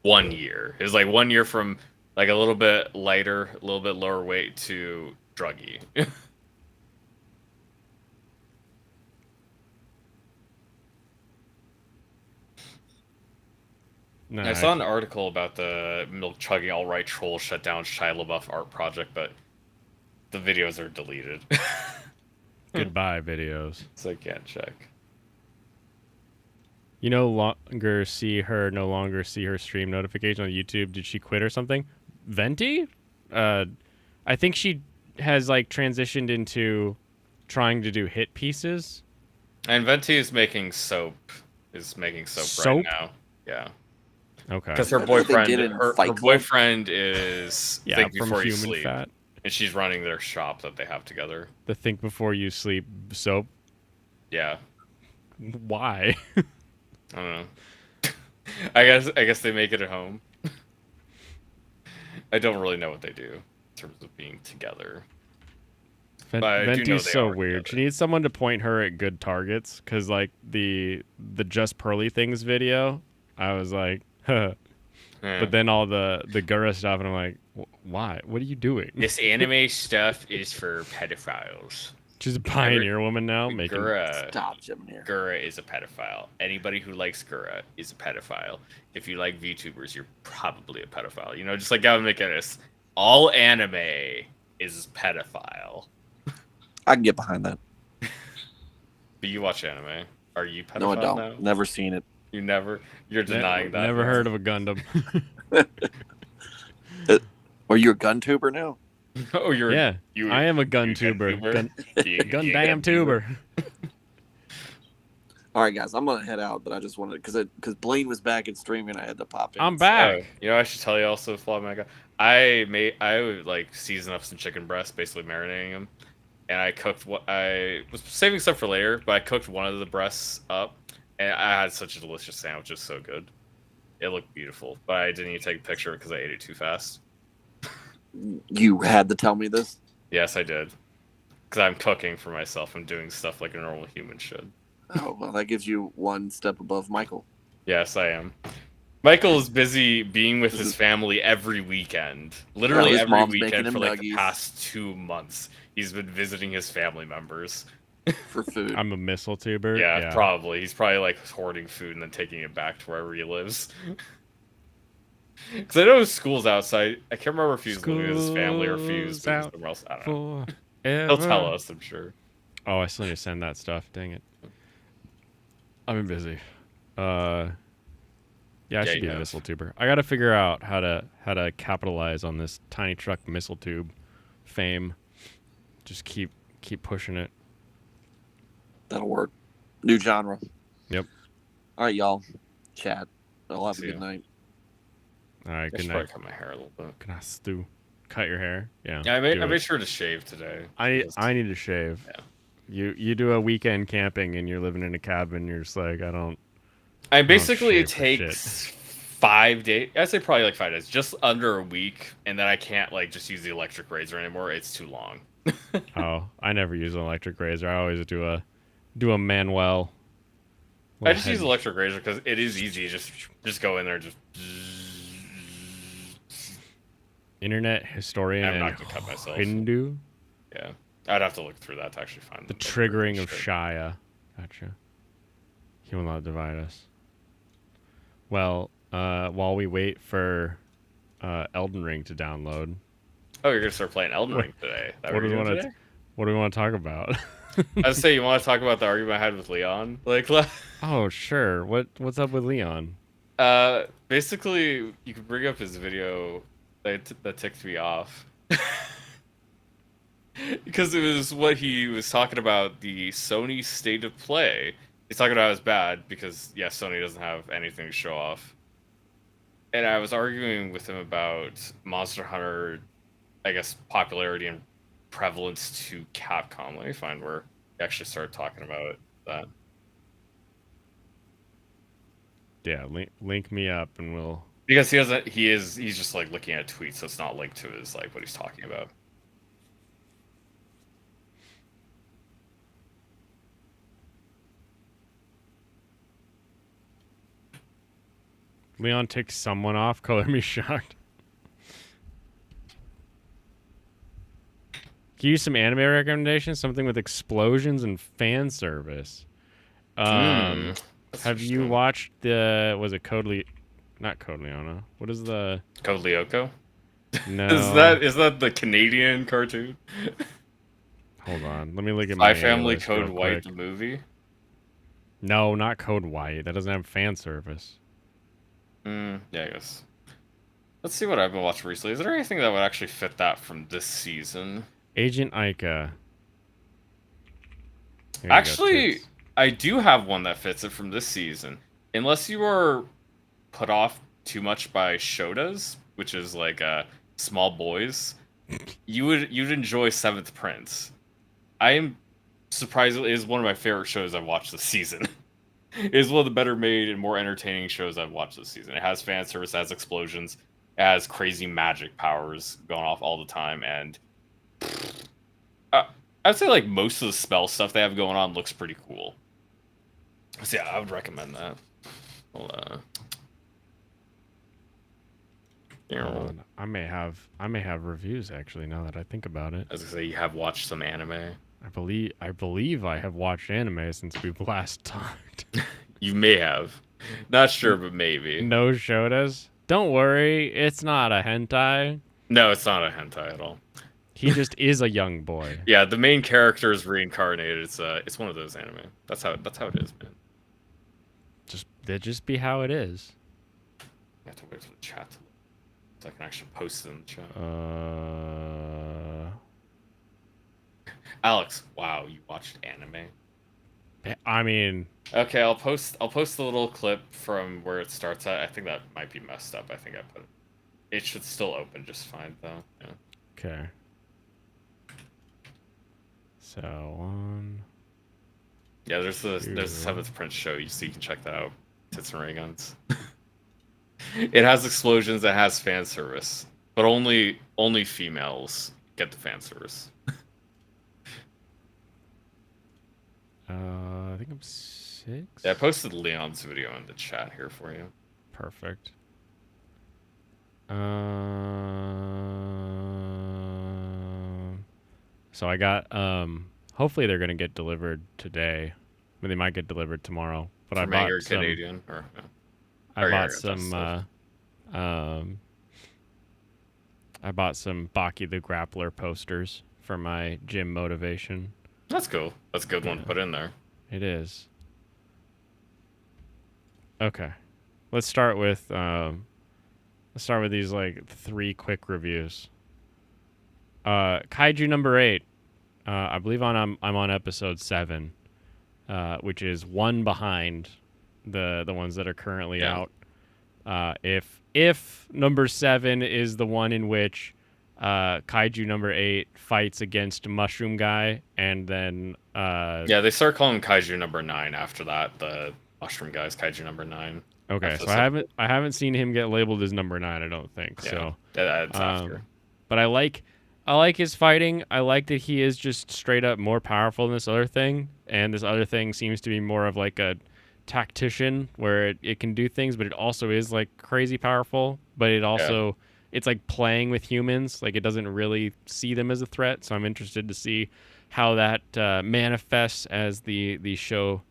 1 year. It was like 1 year from like a little bit lighter, a little bit lower weight to druggy. No, I saw an article about the milk chugging all right troll shut down Shia LaBeouf art project, but the videos are deleted. goodbye videos. So I can't check. You no longer see her stream notification on YouTube. Did she quit or something? Venti? I think she has like transitioned into trying to do hit pieces. And Venti is making soap. Soap? Right now. Yeah. Okay. Because her That's what they boyfriend, did in her Fight Club. boyfriend is Yeah, Think from Before You Human Sleep, Fat. and she's running their shop that they have together. The Think Before You Sleep soap. Yeah, Why? I don't know. I guess they make it at home. I don't really know what they do in terms of being together. But I do know Venti's they so are weird. She together. needs someone to point her at good targets, because like the Just Pearly Things video, I was like, huh. Yeah. But then all the Gura stuff, and I'm like, why? What are you doing? This anime stuff is for pedophiles. She's a pioneer woman now, making. Stop, Jim. Here. Gura is a pedophile. Anybody who likes Gura is a pedophile. If you like VTubers, you're probably a pedophile. You know, just like Gavin McInnes. All anime is pedophile. I can get behind that. But you watch anime. Are you pedophile No, I don't. now? Never seen it. You're denying that. Never heard of a Gundam. Are you a gun tuber now? Oh, Yeah, I am a gun you tuber. gun Gun damn tuber. All right, guys, I'm gonna head out, but I just wanted because Blaine was back in streaming, I had to pop in. I'm back. Oh, you know, I should tell you also, Flawmega. I would like season up some chicken breasts, basically marinating them, and I cooked what I was saving stuff for later, but I cooked one of the breasts up, and I had such a delicious sandwich. It was so good. It looked beautiful, but I didn't even take a picture because I ate it too fast. You had to tell me this. Yes, I did, because I'm cooking for myself. I'm doing stuff like a normal human should. Oh well, that gives you one step above Michael. Yes, I am. Michael is busy being with his family every weekend. Literally his every mom's making weekend him for like the nuggies. past 2 months. He's been visiting his family members. for food. I'm a missile tuber. Yeah, probably. He's probably like hoarding food and then taking it back to wherever he lives. Because I know his school's outside. I can't remember if he was living with his family or if he was School's moving out somewhere else. I don't know. forever. He'll tell us, I'm sure. Oh, I still need to send that stuff. Dang it. I've been busy. Yeah, I should be a missile tuber. I got to figure out how to capitalize on this tiny truck missile tube fame. Just keep pushing it. That'll work. New genre. Yep. All right, y'all. Chat. I'll have a See good ya. night. All right, I good should night. probably cut my hair a little bit. Can I stew? Cut your hair? Yeah. Yeah, I do it. made sure to shave today. I need to shave. Yeah. You do a weekend camping and you're living in a cabin. You're just like, I don't. Basically it shave for takes 5 days. I'd say probably like 5 days, just under a week, and then I can't like just use the electric razor anymore. It's too long. Oh, I never use an electric razor. I always do a manual. I just use electric razor because it is easy. Just go in there, and just. Internet historian I'm and not gonna cut myself. Hindu. Yeah, I'd have to look through that to actually find The them. triggering of Shia. Gotcha. He will not divide us. Well, while we wait for Elden Ring to download. Oh, you're gonna start playing Elden Ring today. What do we want to talk about? I was saying, you want to talk about the argument I had with Leon? Like, oh sure. What's up with Leon? basically, you could bring up his video that ticked me off. Because it was what he was talking about, the Sony State of Play. He's talking about it was bad because, yeah, Sony doesn't have anything to show off. And I was arguing with him about Monster Hunter, I guess, popularity and prevalence to Capcom. Let me find where he actually started talking about that. Yeah, link me up and we'll. Because he's just like looking at tweets, so it's not linked to his like what he's talking about. Leon ticked someone off, color me shocked. Can you use some anime recommendations? Something with explosions and fan service. Have you watched was it not Code Leona? What is the Code Lyoko? No. Is that the Canadian cartoon? Hold on. Let me look at my Spy Family list Code real White quick. the movie? No, not Code White. That doesn't have fan service. Yeah, I guess. Let's see what I've been watching recently. Is there anything that would actually fit that from this season? Agent Ica. Here you go, Actually, tits. I do have one that fits it from this season. Unless you are put off too much by shotas, which is like small boys, you'd enjoy Seventh Prince. I am surprisingly, it is one of my favorite shows I've watched this season. It is one of the better made and more entertaining shows I've watched this season. It has fan service, it has explosions, it has crazy magic powers going off all the time, and I'd say like most of the spell stuff they have going on looks pretty cool. So yeah, I would recommend that. Well, I may have reviews actually now that I think about it. as I say, you have watched some anime. I believe I have watched anime since we've last talked. You may have. Not sure, but maybe. No shotas. Don't worry, it's not a hentai. No, it's not a hentai at all. He just is a young boy. Yeah, the main character is reincarnated. It's one of those anime. That's how it is, man. That just be how it is. You have to wait for the chat to load, so I can actually post it in the chat. Alex, wow, you watched anime? I mean, Okay, I'll post the little clip from where it starts at. I think that might be messed up. I think I put it. It should still open just fine though. Yeah. okay. So on. Yeah, there's the Seventh Prince show. So you can check that out. Tits and ray guns. It has explosions. It has fan service, but only females get the fan service. I think I'm 6. Yeah, I posted Leon's video in the chat here for you. Perfect. So I got hopefully they're gonna get delivered today. I mean, they might get delivered tomorrow. But I From bought Anger some. Canadian or I Oh, yeah, bought yeah, some. that's I bought some Baki the Grappler posters for my gym motivation. that's cool. That's a good one to Yeah. put in there. It is. Okay, let's start with these like 3 quick reviews. Kaiju number 8. I believe I'm on episode 7, which is one behind the ones that are currently Yeah. out. If number 7 is the one in which Kaiju number 8 fights against Mushroom Guy, and then Yeah, they start calling Kaiju number 9 after that. The Mushroom Guy's Kaiju number 9. okay, After so I haven't seen him get labeled as number 9. I don't think Yeah, so. that's after. But I like his fighting. I like that he is just straight up more powerful than this other thing, and this other thing seems to be more of like a tactician where it can do things, but it also is like crazy powerful. But it also it's like playing with humans. Like it doesn't really see them as a threat. So I'm interested to see how that manifests as the show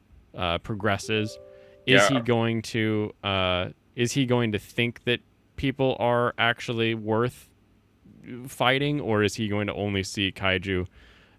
progresses. Is he going to think that people are actually worth fighting, or is he going to only see Kaiju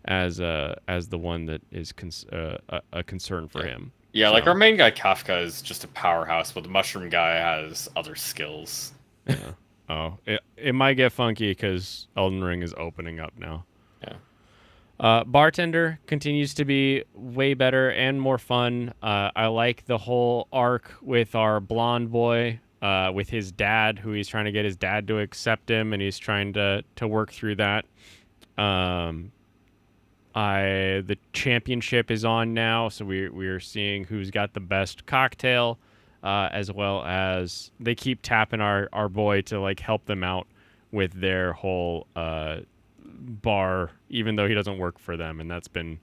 as the one that is a concern for him? Yeah, So- like our main guy Kafka is just a powerhouse, but the Mushroom Guy has other skills. Yeah. Oh, it might get funky because Elden Ring is opening up now. Yeah. Bartender continues to be way better and more fun. I like the whole arc with our blonde boy, with his dad, who he's trying to get his dad to accept him, and he's trying to work through that. The championship is on now, so we're seeing who's got the best cocktail, as well as they keep tapping our boy to like help them out with their whole bar, even though he doesn't work for them, and that's been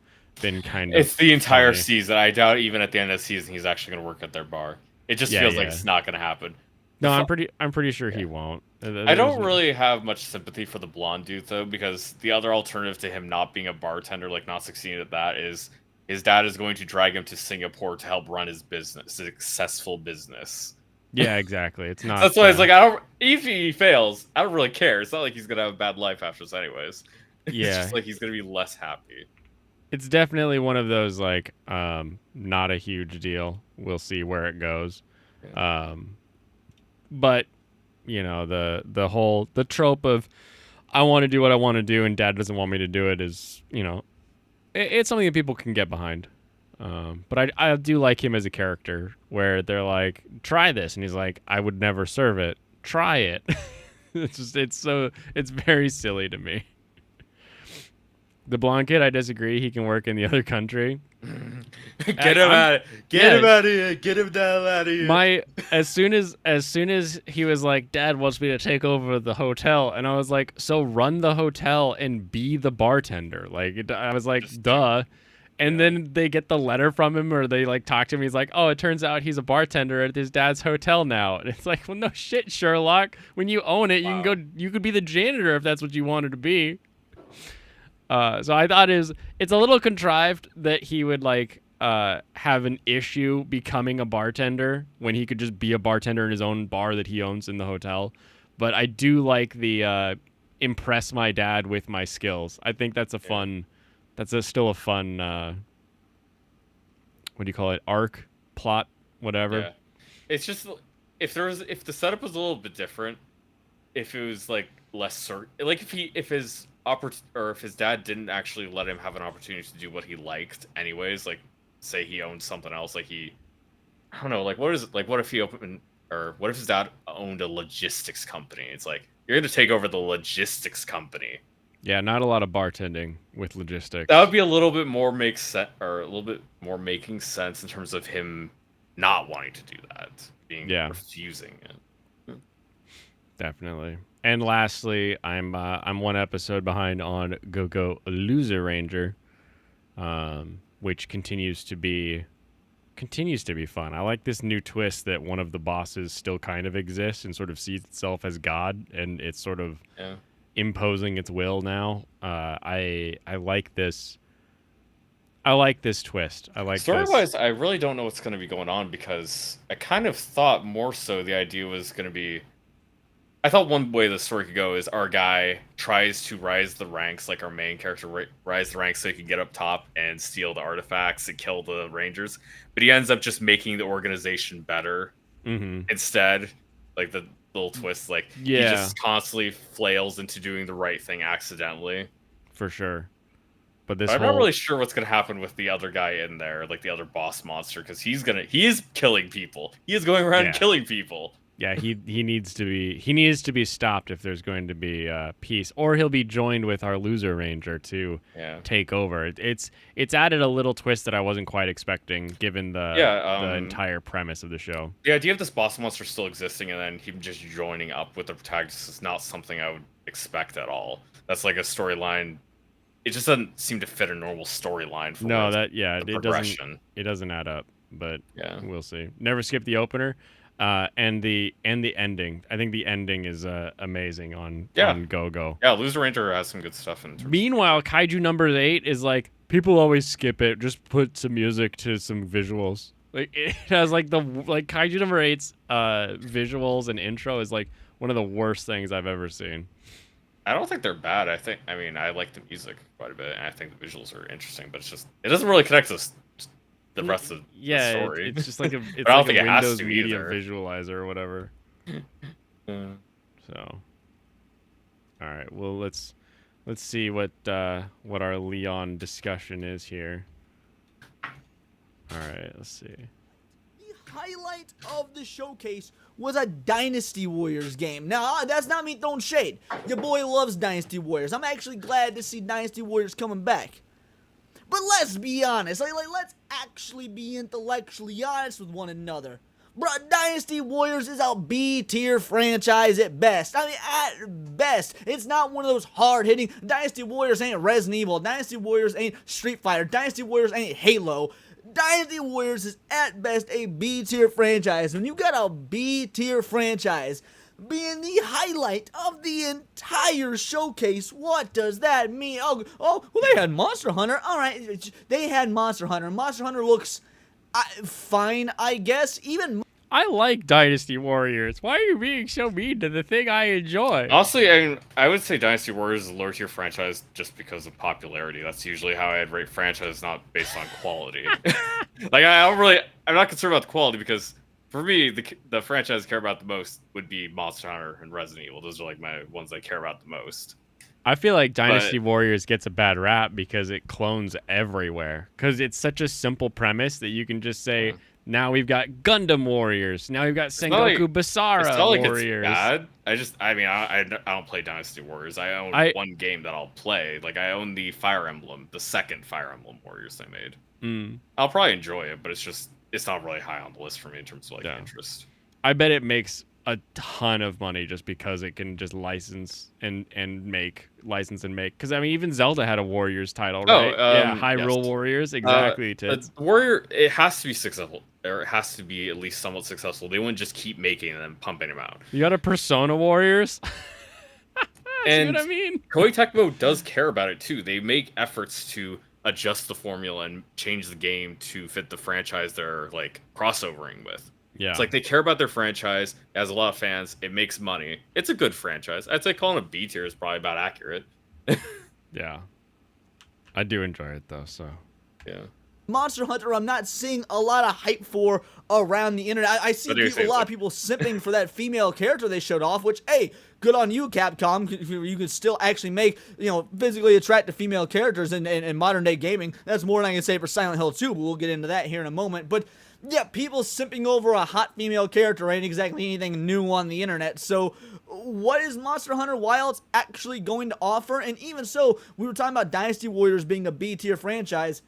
kind of It's the entire funny. season. I doubt even at the end of the season he's actually going to work at their bar. It just feels like it's not going to happen. No, I'm pretty sure he won't. I don't really have much sympathy for the blonde dude though, because the other alternative to him not being a bartender, like not succeeding at that, is his dad is going to drag him to Singapore to help run his business, successful business. Yeah, exactly. It's not. That's why it's like, I don't. If he fails, I don't really care. It's not like he's gonna have a bad life after this, anyways. It's Yeah. just like he's gonna be less happy. It's definitely one of those like not a huge deal. We'll see where it goes. But you know, the trope of I want to do what I want to do and dad doesn't want me to do it is, you know, it's something that people can get behind. But I do like him as a character where they're like, try this, and he's like, I would never serve it. Try it. It's very silly to me. The blonde kid, I disagree. He can work in the other country. Get him out! Get him out of here! Get him the hell out of here! As soon as he was like, Dad wants me to take over the hotel, and I was like, so run the hotel and be the bartender. Like I was like, duh. And then they get the letter from him, or they like talk to him. He's like, oh, it turns out he's a bartender at his dad's hotel now. And it's like, well, no shit, Sherlock. When you own it, you could be the janitor if that's what you wanted to be. So I thought it's a little contrived that he would like have an issue becoming a bartender when he could just be a bartender in his own bar that he owns in the hotel. But I do like the impress my dad with my skills. I think that's still a fun what do you call it? Arc, plot, whatever. Yeah. It's just if the setup was a little bit different, if it was like less certain, like if his dad didn't actually let him have an opportunity to do what he liked anyways, like say he owned something else, like I don't know, like what if he opened, or what if his dad owned a logistics company? It's like, you're going to take over the logistics company. Yeah, not a lot of bartending with logistics. That would be a little bit more making sense in terms of him not wanting to do that, refusing it. Definitely. And lastly, I'm one episode behind on Go Loser Ranger, which continues to be continues to be fun. I like this new twist that one of the bosses still kind of exists and sort of sees itself as God, and it's sort of imposing its will now. I like this. I like this twist. I like story-wise, I really don't know what's going to be going on, because I kind of thought more so the idea was going to be... I thought one way the story could go is our guy tries to rise the ranks, like our main character rise the ranks so he can get up top and steal the artifacts and kill the Rangers, but he ends up just making the organization better instead. Like the little twist, like he just constantly flails into doing the right thing accidentally. For sure. But I'm not really sure what's going to happen with the other guy in there, like the other boss monster, because he is killing people. He is going around killing people. Yeah, he needs to be stopped if there's going to be peace, or he'll be joined with our loser ranger to take over. It's added a little twist that I wasn't quite expecting, given the entire premise of the show. The idea of this boss monster still existing and then him just joining up with the protagonist is not something I would expect at all. That's like a storyline. It just doesn't seem to fit a normal storyline. It doesn't add up. But we'll see. Never skip the opener. And the ending. I think the ending is amazing on Go-Go. Yeah, Loser Ranger has some good stuff in terms. Meanwhile, Kaiju number 8 is like, people always skip it. Just put some music to some visuals. Like, it has like Kaiju number 8's visuals and intro is like one of the worst things I've ever seen. I don't think they're bad. I like the music quite a bit, and I think the visuals are interesting, but it doesn't really connect to the rest of the story. It's just like a Windows Media visualizer or whatever. So, all right. Well, let's see what our Leon discussion is here. All right. Let's see. The highlight of the showcase was a Dynasty Warriors game. Now, that's not me throwing shade. Your boy loves Dynasty Warriors. I'm actually glad to see Dynasty Warriors coming back. But let's be honest. Let's actually be intellectually honest with one another. Bruh, Dynasty Warriors is a B-tier franchise at best. I mean, at best. It's not one of those hard-hitting... Dynasty Warriors ain't Resident Evil. Dynasty Warriors ain't Street Fighter. Dynasty Warriors ain't Halo. Dynasty Warriors is at best a B-tier franchise. When you got a B-tier franchise being the highlight of the entire showcase, what does that mean? Well, they had Monster Hunter. All right, they had Monster Hunter. Monster Hunter looks fine, I guess. I like Dynasty Warriors. Why are you being so mean to the thing I enjoy? Honestly, I would say Dynasty Warriors is a lower tier franchise just because of popularity. That's usually how I'd rate franchise, not based on quality. I'm not concerned about the quality, because for me, the franchise I care about the most would be Monster Hunter and Resident Evil. Those are like my ones I care about the most. I feel like Dynasty Warriors gets a bad rap because it clones everywhere. Because it's such a simple premise that you can just say, now we've got Gundam Warriors. Now we've got Sengoku Basara Warriors. It's bad. I don't play Dynasty Warriors. I own one game that I'll play. Like, I own the Fire Emblem, the second Fire Emblem Warriors they made. I'll probably enjoy it, but it's not really high on the list for me in terms of interest. I bet it makes a ton of money just because it can just license and make. Because I mean, even Zelda had a Warriors title, right? Hyrule Warriors, exactly. Warrior, it has to be successful, or it has to be at least somewhat successful. They wouldn't just keep making them and pumping them out. You got a Persona Warriors. And see what I mean? Koei Tecmo does care about it too. They make efforts to adjust the formula and change the game to fit the franchise they're like crossovering with. Yeah. It's like they care about their franchise. It has a lot of fans. It makes money. It's a good franchise. I'd say calling it B tier is probably about accurate. Yeah. I do enjoy it though, so. Yeah. Monster Hunter, I'm not seeing a lot of hype for around the internet. I see a lot of people simping for that female character they showed off, which, hey, good on you, Capcom. You can still actually make, physically attractive female characters in modern day gaming. That's more than I can say for Silent Hill 2, but we'll get into that here in a moment. But yeah, people simping over a hot female character ain't exactly anything new on the internet. So what is Monster Hunter Wilds actually going to offer? And even so, we were talking about Dynasty Warriors being a B-tier franchise.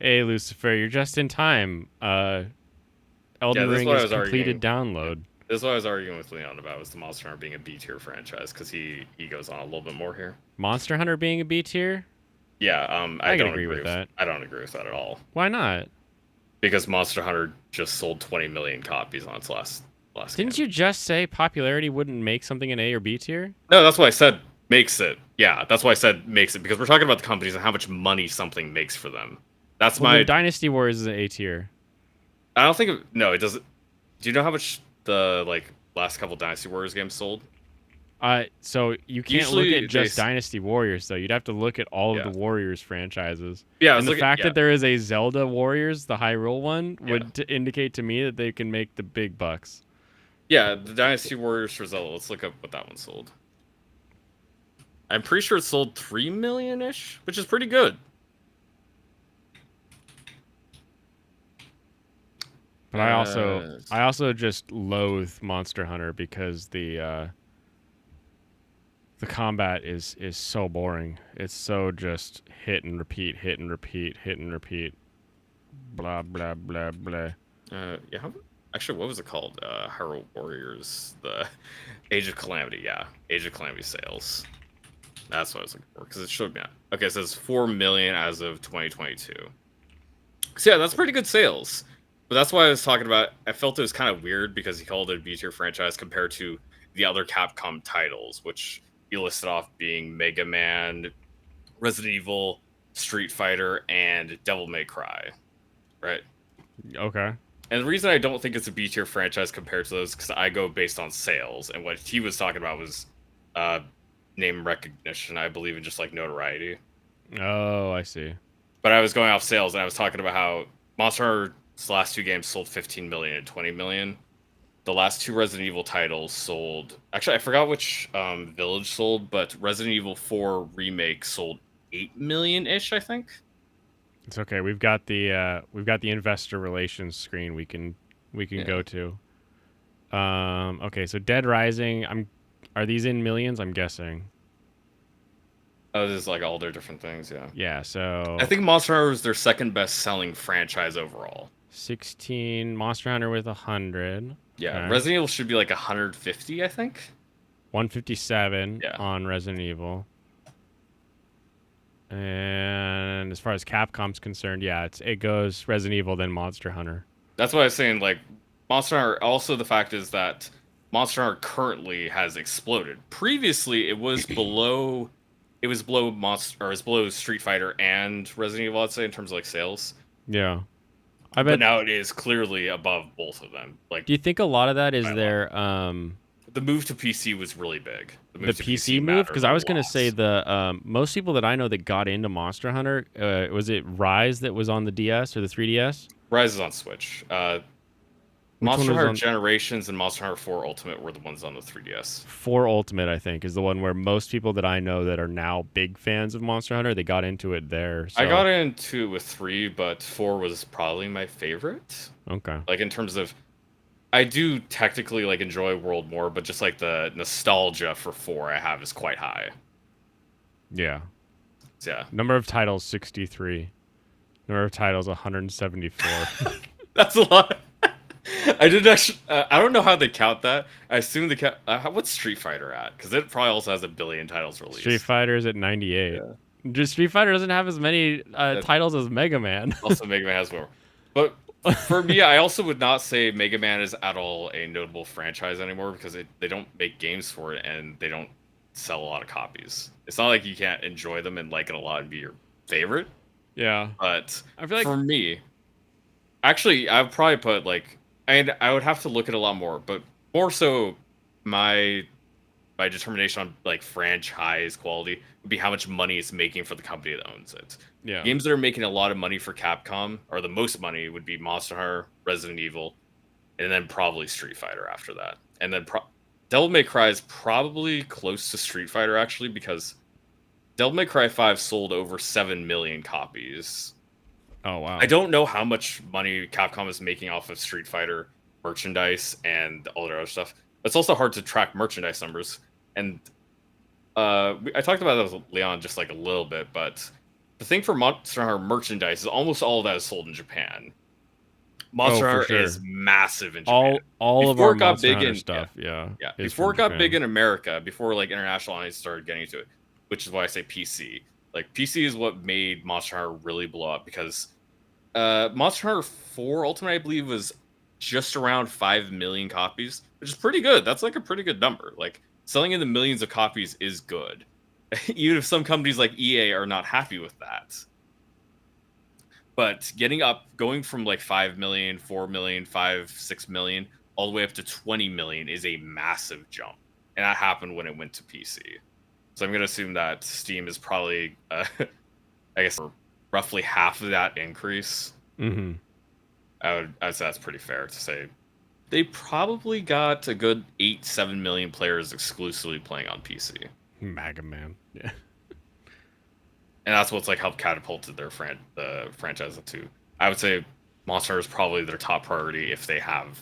Hey, Lucifer, you're just in time. Elden Ring is completed download. This is what I was arguing with Leon about, was the Monster Hunter being a B-tier franchise, because he goes on a little bit more here. Monster Hunter being a B-tier? Yeah, I don't agree with that. I don't agree with that at all. Why not? because Monster Hunter just sold 20 million copies on its last Didn't game. you just say popularity wouldn't make something an A or B tier? No, that's why I said makes it. Yeah, that's why I said makes it, because we're talking about the companies and how much money something makes for them. That's Well, my. then Dynasty Warriors is an A tier. I don't think. No, it doesn't. Do you know how much the last couple Dynasty Warriors games sold? So you can't Usually look at just they Dynasty Warriors, though. You'd have to look at all Yeah. of the Warriors franchises. Yeah, I And was the looking- fact yeah. that there is a Zelda Warriors, the Hyrule one, Yeah. would indicate to me that they can make the big bucks. Yeah, the Dynasty Warriors for Zelda. Let's look up what that one sold. I'm pretty sure it sold 3 million-ish, which is pretty good. But I also just loathe Monster Hunter because the combat is so boring. It's so just hit and repeat, hit and repeat, hit and repeat. Blah blah blah blah. Yeah. Actually, what was it called? Hyrule Warriors, the Age of Calamity. Yeah, Age of Calamity sales. That's what I was looking for because it showed me. Okay, it says 4 million as of 2022. So yeah, that's pretty good sales. But that's why I was talking about. I felt it was kind of weird because he called it a B-tier franchise compared to the other Capcom titles, which he listed off being Mega Man, Resident Evil, Street Fighter, and Devil May Cry. Right? Okay. And the reason I don't think it's a B-tier franchise compared to those, because I go based on sales, and what he was talking about was name recognition, I believe, in just notoriety. Oh, I see. But I was going off sales, and I was talking about how Monster Hunter's last two games sold 15 million and 20 million. The last two Resident Evil titles sold... Actually, I forgot which Village sold, but Resident Evil 4 Remake sold 8 million-ish, I think. It's okay. We've got the investor relations screen we can go to. Okay, so Dead Rising, are these in millions? I'm guessing. Oh, this is all their different things, yeah. Yeah, so I think Monster Hunter is their second best-selling franchise overall. 16 Monster Hunter with 100. Yeah, Okay. Resident Evil should be 150, I think. 157 Yeah. on Resident Evil. And as far as Capcom's concerned, yeah, it goes Resident Evil then Monster Hunter. That's why I was saying, Monster Hunter. Also, the fact is that Monster Hunter currently has exploded. Previously, it was below. It was below below Street Fighter and Resident Evil, I'd say, in terms of sales. Yeah. I But bet. now it is clearly above both of them. Do you think a lot of that is By a lot. their The move to PC was really big. the move to PC move? mattered Because I a was gonna lot. say the most people that I know that got into Monster Hunter, was it Rise that was on the DS or the 3DS? Rise is on Switch. Which one Monster was Hunter on- Generations and Monster Hunter 4 Ultimate were the ones on the 3DS. 4 Ultimate, I think, is the one where most people that I know that are now big fans of Monster Hunter, they got into it there. So. I got into it with 3, but 4 was probably my favorite. Okay. In terms of, I do technically enjoy World more, but just the nostalgia for 4 I have is quite high. Yeah. So, yeah, Number of titles 63. Number of titles 174. that's a lot. I did actually. I don't know how they count that. I assume they count. What's Street Fighter at? Because it probably also has 1 billion titles released. Street Fighter is at 98. Yeah. Just Street Fighter doesn't have as many titles as Mega Man. Also, Mega Man has more. But for me, I also would not say Mega Man is at all a notable franchise anymore because they don't make games for it and they don't sell a lot of copies. It's not like you can't enjoy them and like it a lot and be your favorite. Yeah. But I feel like for me, actually, I would probably put I would have to look at a lot more, but more so my determination on franchise quality would be how much money it's making for the company that owns it. yeah. Games that are making a lot of money for Capcom, or the most money, would be Monster Hunter, Resident Evil, and then probably Street Fighter after that. And then Devil May Cry is probably close to Street Fighter, actually, because Devil May Cry 5 sold over 7 million copies. Oh wow. I don't know how much money Capcom is making off of Street Fighter merchandise and all their other stuff. It's also hard to track merchandise numbers. And I talked about that with Leon just a little bit, but the thing for Monster Hunter merchandise is almost all of that is sold in Japan. Monster for Hunter sure. is massive in Japan. All of Before our it got Monster big Hunter in- stuff, yeah. Yeah, is before from it got Japan. big in America, before international audience started getting into it, which is why I say PC. PC is what made Monster Hunter really blow up because Monster Hunter 4 Ultimate, I believe, was just around 5 million copies, which is pretty good. That's like a pretty good number. Like selling in the millions of copies is good, even if some companies like EA are not happy with that. But going from like 5 million, 4 million, 5, 6 million, all the way up to 20 million is a massive jump. And that happened when it went to PC. So I'm going to assume that Steam is probably, I guess, roughly half of that increase. Mm-hmm. I'd say that's pretty fair to say. They probably got a good 7 million players exclusively playing on PC. Mega Man. Yeah. And that's what's like helped catapulted the franchise into. I would say Monster Hunter is probably their top priority if they have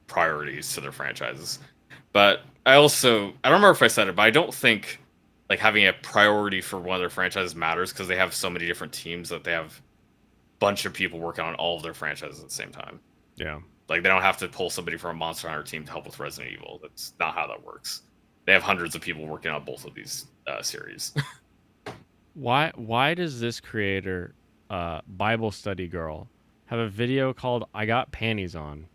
priorities to their franchises. But I don't remember if I said it, but I don't think like having a priority for one of their franchises matters because they have so many different teams that they have a bunch of people working on all of their franchises at the same time. Yeah. Like they don't have to pull somebody from a Monster Hunter team to help with Resident Evil. That's not how that works. They have hundreds of people working on both of these series. Why does this creator, Bible Study Girl, have a video called "I Got Panties On"?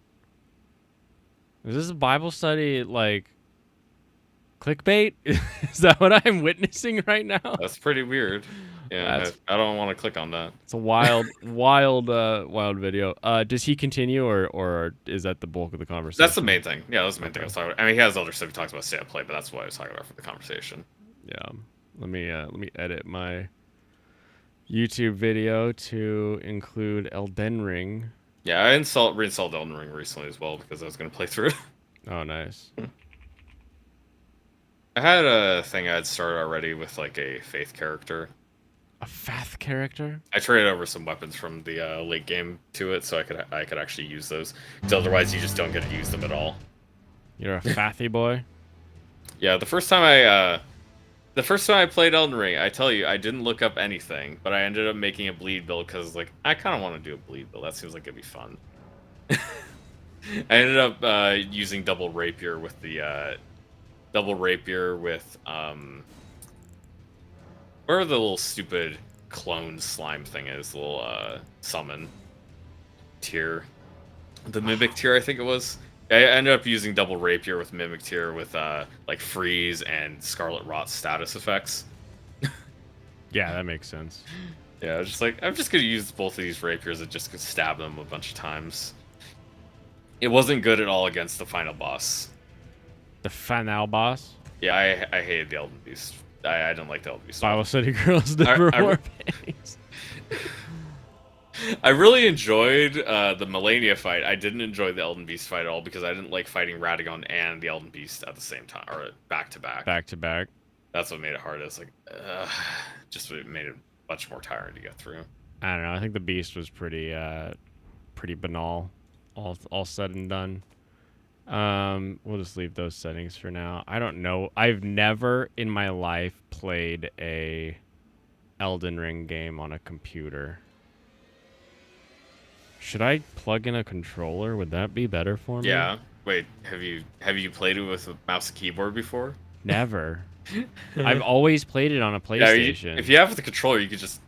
Is this a Bible study like clickbait? Is that what I'm witnessing right now? That's pretty weird. Yeah, I don't want to click on that. It's a wild video. Does he continue, or is that the bulk of the conversation? That's the main thing. Yeah, that's the main thing I was talking about. I mean, he has other stuff he talks about state of play, but that's what I was talking about for the conversation. Yeah. Let me edit my YouTube video to include Elden Ring. Yeah, I reinstalled Elden Ring recently as well because I was going to play through it. Oh, nice. I had a thing I had started already with like a faith character. A Fath character? I traded over some weapons from the late game to it, so I could actually use those. Because otherwise, you just don't get to use them at all. You're a Fathy boy. Yeah, the first time I played Elden Ring, I tell you, I didn't look up anything, but I ended up making a bleed build because like I kind of want to do a bleed build. That seems like it'd be fun. I ended up using double rapier with whatever the little stupid clone slime thing is, the little summon tier, the mimic tier, I think it was. I ended up using double rapier with mimic tier with like freeze and scarlet rot status effects. Yeah, that makes sense. Yeah, I was just like, I'm just gonna use both of these rapiers and just stab them a bunch of times. It wasn't good at all against the final boss. The final boss? Yeah, I hated the Elden Beast. I didn't like the Elden Beast. Bible Study Girls never wore panties. I really enjoyed the Melania fight. I didn't enjoy the Elden Beast fight at all because I didn't like fighting Radagon and the Elden Beast at the same time, or back to back. Back to back. That's what made it hard. It's like, just made it much more tiring to get through. I don't know. I think the Beast was pretty banal, all said and done. We'll just leave those settings for now. I don't know. I've never in my life played a Elden Ring game on a computer. Should I plug in a controller? Would that be better for me? Yeah. Wait, have you played it with a mouse and keyboard before? Never. I've always played it on a PlayStation. Yeah, if you have the controller, you could just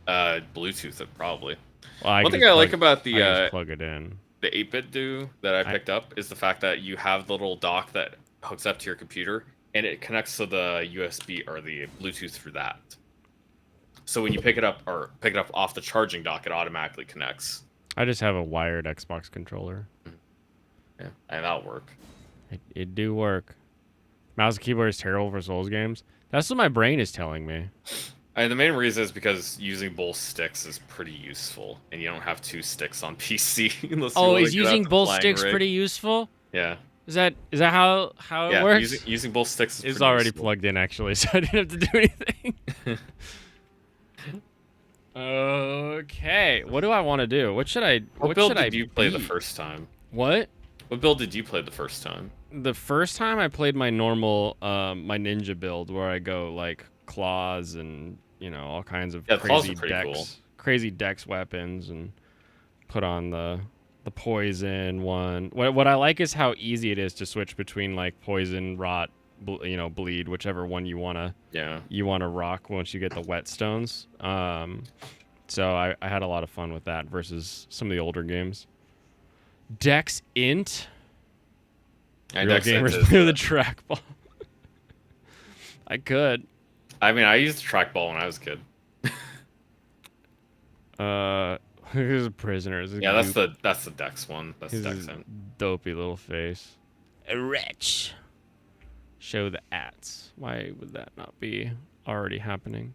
Bluetooth it probably. Well, One thing I like about the just plug it in. The 8-bit do that I picked up is the fact that you have the little dock that hooks up to your computer and it connects to the USB or the Bluetooth through that. So when you pick it up off the charging dock, it automatically connects. I just have a wired Xbox controller. Yeah, and that'll work. It do work. Mouse and keyboard is terrible for Souls games. That's what my brain is telling me. The main reason is because using both sticks is pretty useful, and you don't have two sticks on PC. Is using both sticks pretty useful? Yeah. Is that how it works? Using both sticks is already useful. Plugged in actually, so I didn't have to do anything. Okay, what do I want to do? What build did you play the first time? What build did you play the first time? The first time I played my normal, my ninja build, where I go like claws and all kinds of crazy dex weapons, and put on the poison one. What I like is how easy it is to switch between like poison, rot, bleed, whichever one you wanna rock once you get the whetstones. So I had a lot of fun with that versus some of the older games. Dex Int. Real Dex Int gamers is play with a good. trackball. I could. I mean, I used trackball when I was a kid. Here's a prisoner. This is Yeah, that's goop. the Dex one. That's His Dex Int. dopey little face. A wretch. Show the ats. Why would that not be already happening?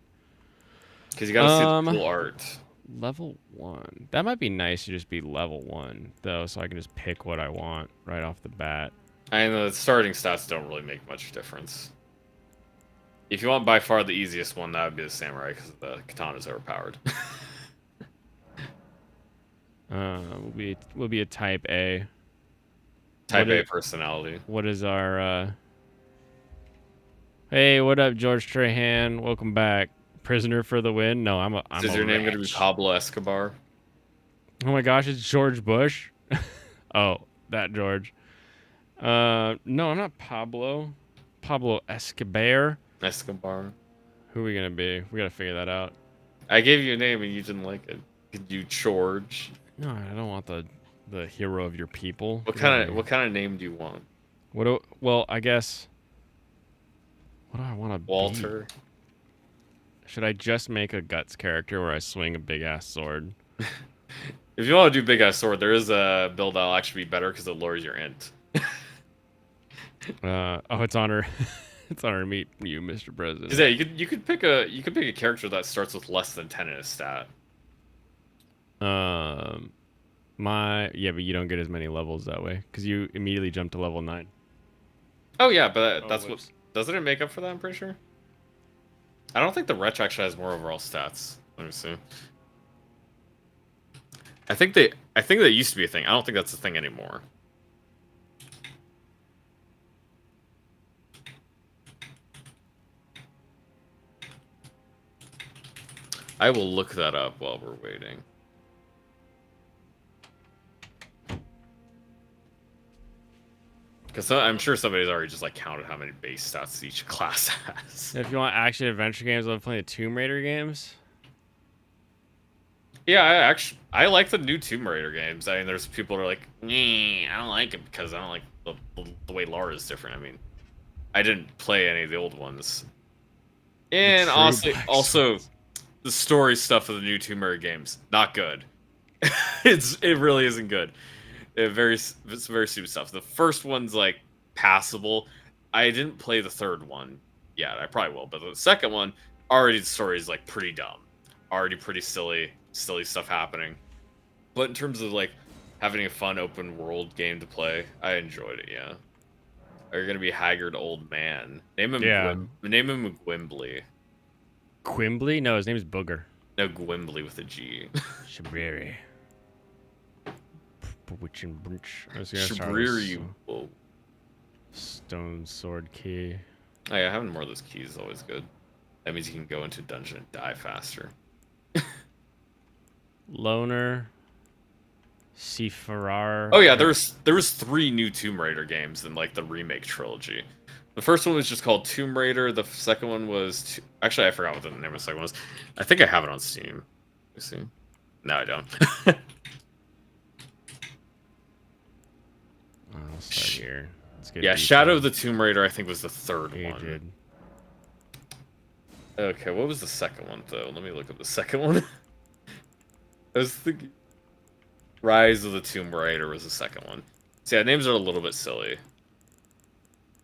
Because you gotta see the cool art. Level 1. That might be nice to just be level 1, though, so I can just pick what I want right off the bat. And the starting stats don't really make much difference. If you want by far the easiest one, that would be the samurai, because the katana's overpowered. We'll be a type A. Type What A is- personality. What is our Hey, what up, George Trahan? Welcome back. Prisoner for the win? No, I'm Is a your name going to be wretch. Pablo Escobar? Oh my gosh, it's George Bush. Oh, that George. No, I'm not Pablo. Pablo Escobar. Escobar. Who are we gonna be? We gotta figure that out. I gave you a name and you didn't like it. Could you George? No, I don't want the hero of your people. What Get out kind here. of name do you want? Well, I guess. What do I want to be? Walter. Should I just make a guts character where I swing a big ass sword? If you want to do big ass sword, there is a build that'll actually be better because it lowers your int. It's honor. It's honor to meet you, Mr. President. 'Cause, yeah, you could pick a character that starts with less than 10 in his stat. But you don't get as many levels that way because you immediately jump to level 9. Oh yeah, but Oh, that's whoops. what doesn't it make up for that? I'm pretty sure. I don't think the Wretch actually has more overall stats. Let me see. I think that used to be a thing. I don't think that's a thing anymore. I will look that up while we're waiting. Because I'm sure somebody's already just like counted how many base stats each class has. If you want action adventure games, I love playing the Tomb Raider games. Yeah, I like the new Tomb Raider games. I mean, there's people that are like, I don't like it because I don't like the way Lara is different. I mean, I didn't play any of the old ones. And true honestly, Black also, Souls. the story stuff of the new Tomb Raider games, not good. It really isn't good. It's very stupid stuff. The first one's like passable. I didn't play the third one yet. I probably will, but the second one, already the story is like pretty dumb, already pretty silly stuff happening. But in terms of like having a fun open world game to play, I enjoyed it. Yeah. Are you gonna be a haggard old man? Name him. Yeah. Name him Gwimbly. Quimbley? No, his name is Booger. No, Gwimbly with a G. Shabriri. Bewitching Brunch. I was gonna start with Shabriri. Whoa. Stone Sword Key. Oh yeah, having more of those keys is always good. That means you can go into a dungeon and die faster. Loner. Sifarar. Oh yeah, there was 3 new Tomb Raider games in like the remake trilogy. The first one was just called Tomb Raider. The second one was actually I forgot what the name of the second one was. I think I have it on Steam. Let me see. No, I don't. I'll start here. Let's get Yeah, details. Shadow of the Tomb Raider I think was the third You one. did. Okay, what was the second one though? Let me look up the second one. I was thinking Rise of the Tomb Raider was the second one. So yeah, names are a little bit silly.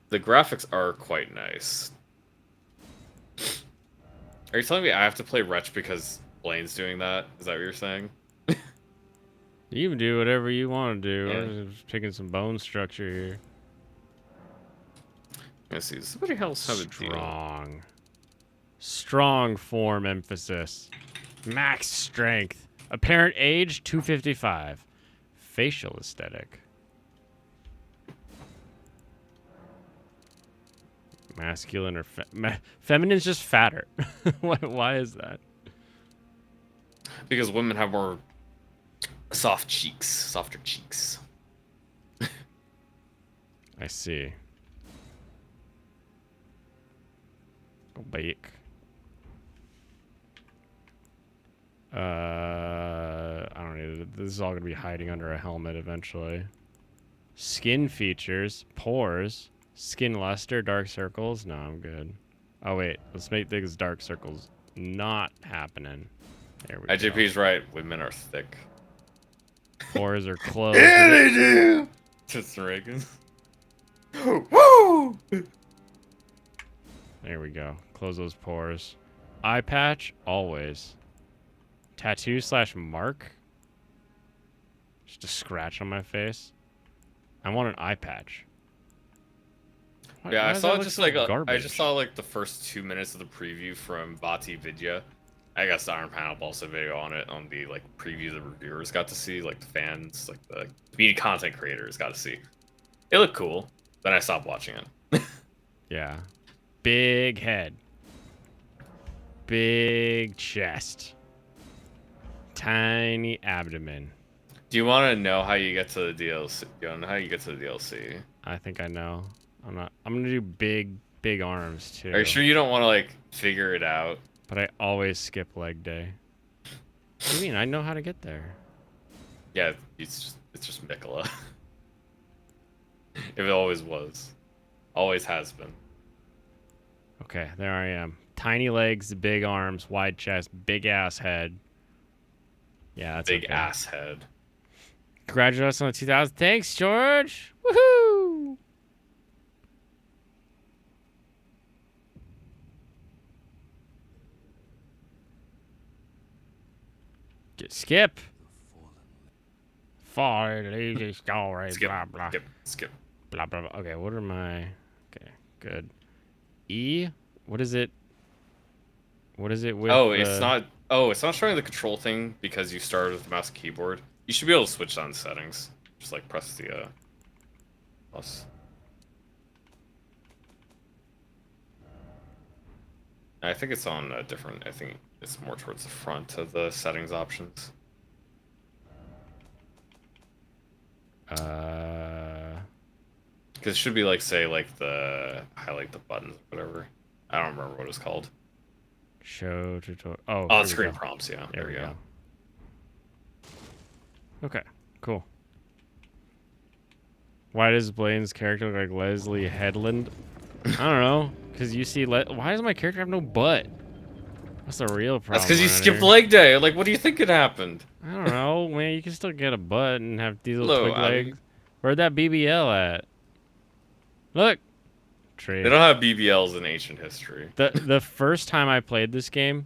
The graphics are quite nice. Are you telling me I have to play Wretch because Blaine's doing that? Is that what you're saying? You can do whatever you want to do. Yeah. I'm just picking some bone structure here. Let's see. Does somebody else have a deal? Strong. Strong form emphasis. Max strength. Apparent age 255. Facial aesthetic. Masculine or feminine's just fatter. Why is that? Because women have more soft cheeks, softer cheeks. I see. Go back. this is all gonna be hiding under a helmet eventually. Skin features, pores, skin luster, dark circles. No, I'm good. Oh wait, let's make these dark circles not happening. There we go. IJP's right. Women are thick. Pores are closed. Yeah, they do. Just Reagan. Woo! There we go. Close those pores. Eye patch, always. Tattoo / mark. Just a scratch on my face. I want an eye patch. Why- Yeah, why I does saw that look just so like I garbage? just saw like the first 2 minutes of the preview from Vati Vidya. I guess the Iron Panel posted a video on it on the like preview the reviewers got to see, like the fans, like the community content creators got to see. It looked cool. Then I stopped watching it. Yeah. Big head. Big chest. Tiny abdomen. Do you want to know how you get to the DLC? Do you want to know how you get to the DLC? I think I know. I'm gonna do big arms too. Are you sure you don't want to like figure it out? But I always skip leg day. What do you mean? I know how to get there. Yeah, it's just Mikola. It always was. Always has been. Okay, there I am. Tiny legs, big arms, wide chest, big ass head. Yeah, that's Big okay. ass head. Congratulations on the 2000. Thanks, George. Woohoo! Skip. Fallen lazy story. Skip. Blah blah. Skip. Blah blah blah. Okay, what are my? Okay, good. E. What is it? What is it with? Oh, it's not. Oh, it's not showing the control thing because you started with the mouse and keyboard. You should be able to switch on settings. Just like press the plus. I think it's on a different. I think it's more towards the front of the settings options. Because it should be like, say, like the highlight the buttons, whatever. I don't remember what it's called. Show tutorial. Oh, Oh, here we screen go. prompts. Yeah, There we go. go. Okay, cool. Why does Blaine's character look like Leslie Headland? I don't know. Because you see, why does my character have no butt? What's the real problem? That's because you around skipped here? leg day. Like, what do you think it happened? I don't know, man. You can still get a butt and have these little Hello, twig Abby. legs. Where'd that BBL at? Look. Tree. They don't have BBLs in ancient history. The first time I played this game,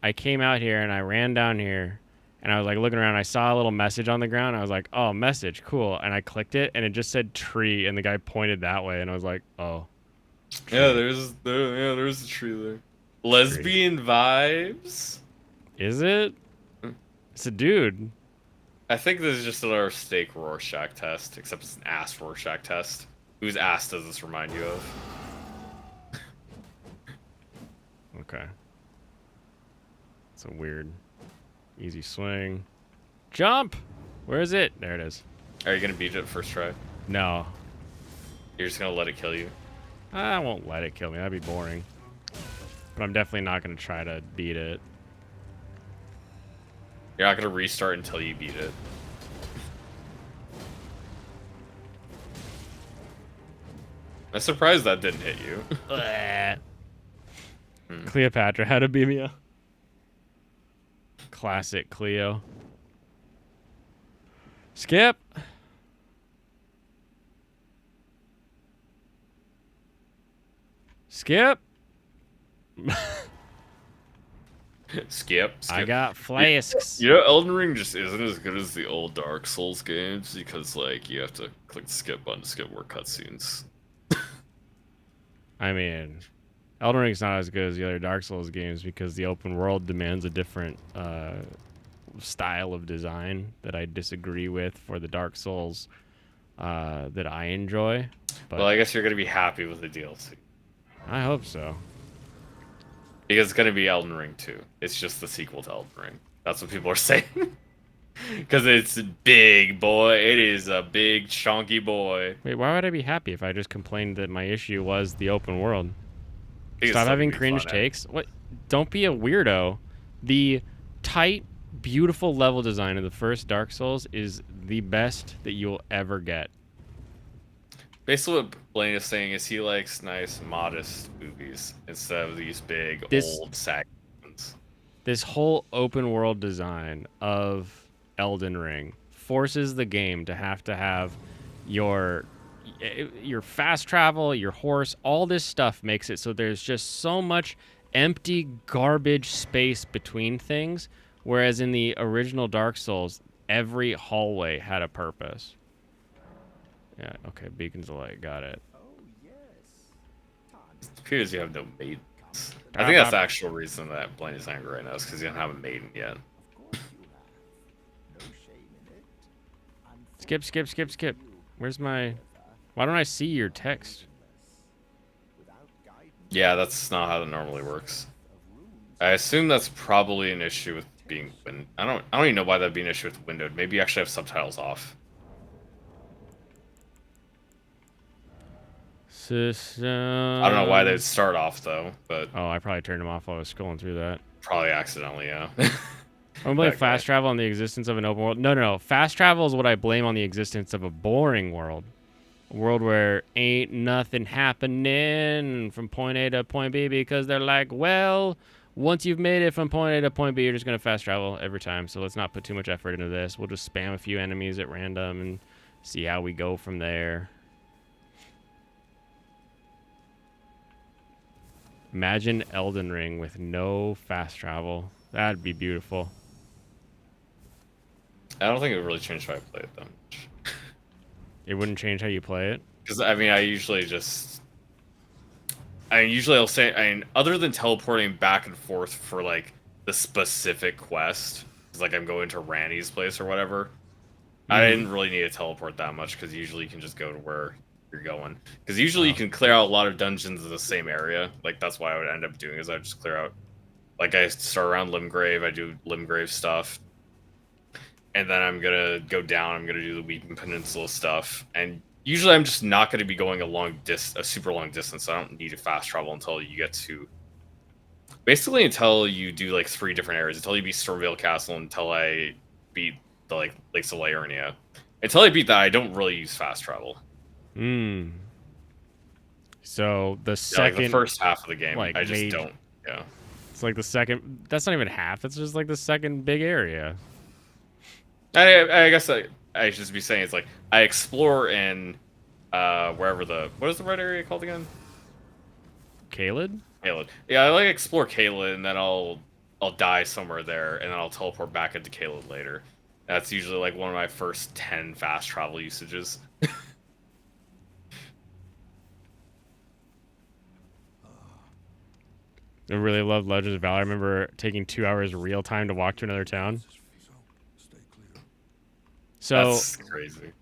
I came out here and I ran down here and I was like looking around. I saw a little message on the ground. I was like, oh, message, cool. And I clicked it and it just said tree and the guy pointed that way and I was like, oh. Yeah, there's a tree there. Lesbian vibes. Is it? It's a dude. I think this is just another steak Rorschach test, except it's an ass Rorschach test. Whose ass does this remind you of? Okay. It's a weird, easy swing. Jump! Where is it? There it is. Are you gonna beat it first try? No. You're just gonna let it kill you? I won't let it kill me. That'd be boring. But I'm definitely not going to try to beat it. You're not gonna restart until you beat it. I'm surprised that didn't hit you. Cleopatra had a BBL. Classic Cleo. Skip. Skip. Skip. I got flasks. You know, Elden Ring just isn't as good as the old Dark Souls games because, like, you have to click the skip button to skip more cutscenes. I mean, Elden Ring's not as good as the other Dark Souls games because the open world demands a different style of design that I disagree with for the Dark Souls that I enjoy. But Well, I guess you're gonna be happy with the DLC I hope so. because it's gonna be Elden Ring 2. It's just the sequel to Elden Ring. That's what people are saying. Because it's big, boy. It is a big, chunky boy. Wait, why would I be happy if I just complained that my issue was the open world? I think it's Stop still having gonna be cringe fun, takes. What? Don't be a weirdo. The tight beautiful level design of the first Dark Souls is the best that you'll ever get. Basically, what Blaine is saying is he likes nice, modest movies instead of these big, old, saggy ones. This whole open world design of Elden Ring forces the game to have your fast travel, your horse, all this stuff makes it so there's just so much empty garbage space between things, whereas in the original Dark Souls, every hallway had a purpose. Yeah, okay, Beacons of Light, got it. It appears you have no maidens. I think that's the actual reason that Blaine is angry right now, is because you don't have a maiden yet. Skip. Where's my... Why don't I see your text? Yeah, that's not how it normally works. I assume that's probably an issue with being I don't even know why that'd be an issue with windowed. Maybe you actually have subtitles off. System... I don't know why they'd start off though, but Oh, I probably turned them off while I was scrolling through that. probably accidentally, yeah. I'm blaming fast travel on the existence of an open world. No. Fast travel is what I blame on the existence of a boring world. A world where ain't nothing happening from point A to point B because they're like, well, once you've made it from point A to point B, you're just going to fast travel every time. So let's not put too much effort into this. We'll just spam a few enemies at random and see how we go from there. Imagine Elden Ring with no fast travel. That'd be beautiful. I don't think it would really change how I play it that much. It wouldn't change how you play it? Because, I mean, usually I'll say, other than teleporting back and forth for, like, the specific quest, like I'm going to Randy's place or whatever, I didn't really need to teleport that much, because usually you can just go to where you're going. Because usually you can clear out a lot of dungeons in the same area. Like, that's what I would end up doing, is I just clear out, like, I start around Limgrave, I do Limgrave stuff, and then I'm gonna go down, I'm gonna do the Weeping Peninsula stuff, and usually I'm just not gonna be going a super long distance, so I don't need to fast travel until you get to, basically until you do, like, 3 different areas, until you beat Stormveil Castle, until I beat the, like, Lakes of Liurnia. Until I beat that, I don't really use fast travel. So the second, like the first half of the game, like, I just don't. Yeah. It's like the second. That's not even half. It's just like the second big area. I guess I should just be saying it's like I explore in wherever what is the red area called again? Caelid? Caelid. Yeah, I like explore Caelid, and then I'll die somewhere there, and then I'll teleport back into Caelid later. That's usually like one of my first 10 fast travel usages. I really love Legends of Valor. I remember taking 2 hours real time to walk to another town. So that's crazy.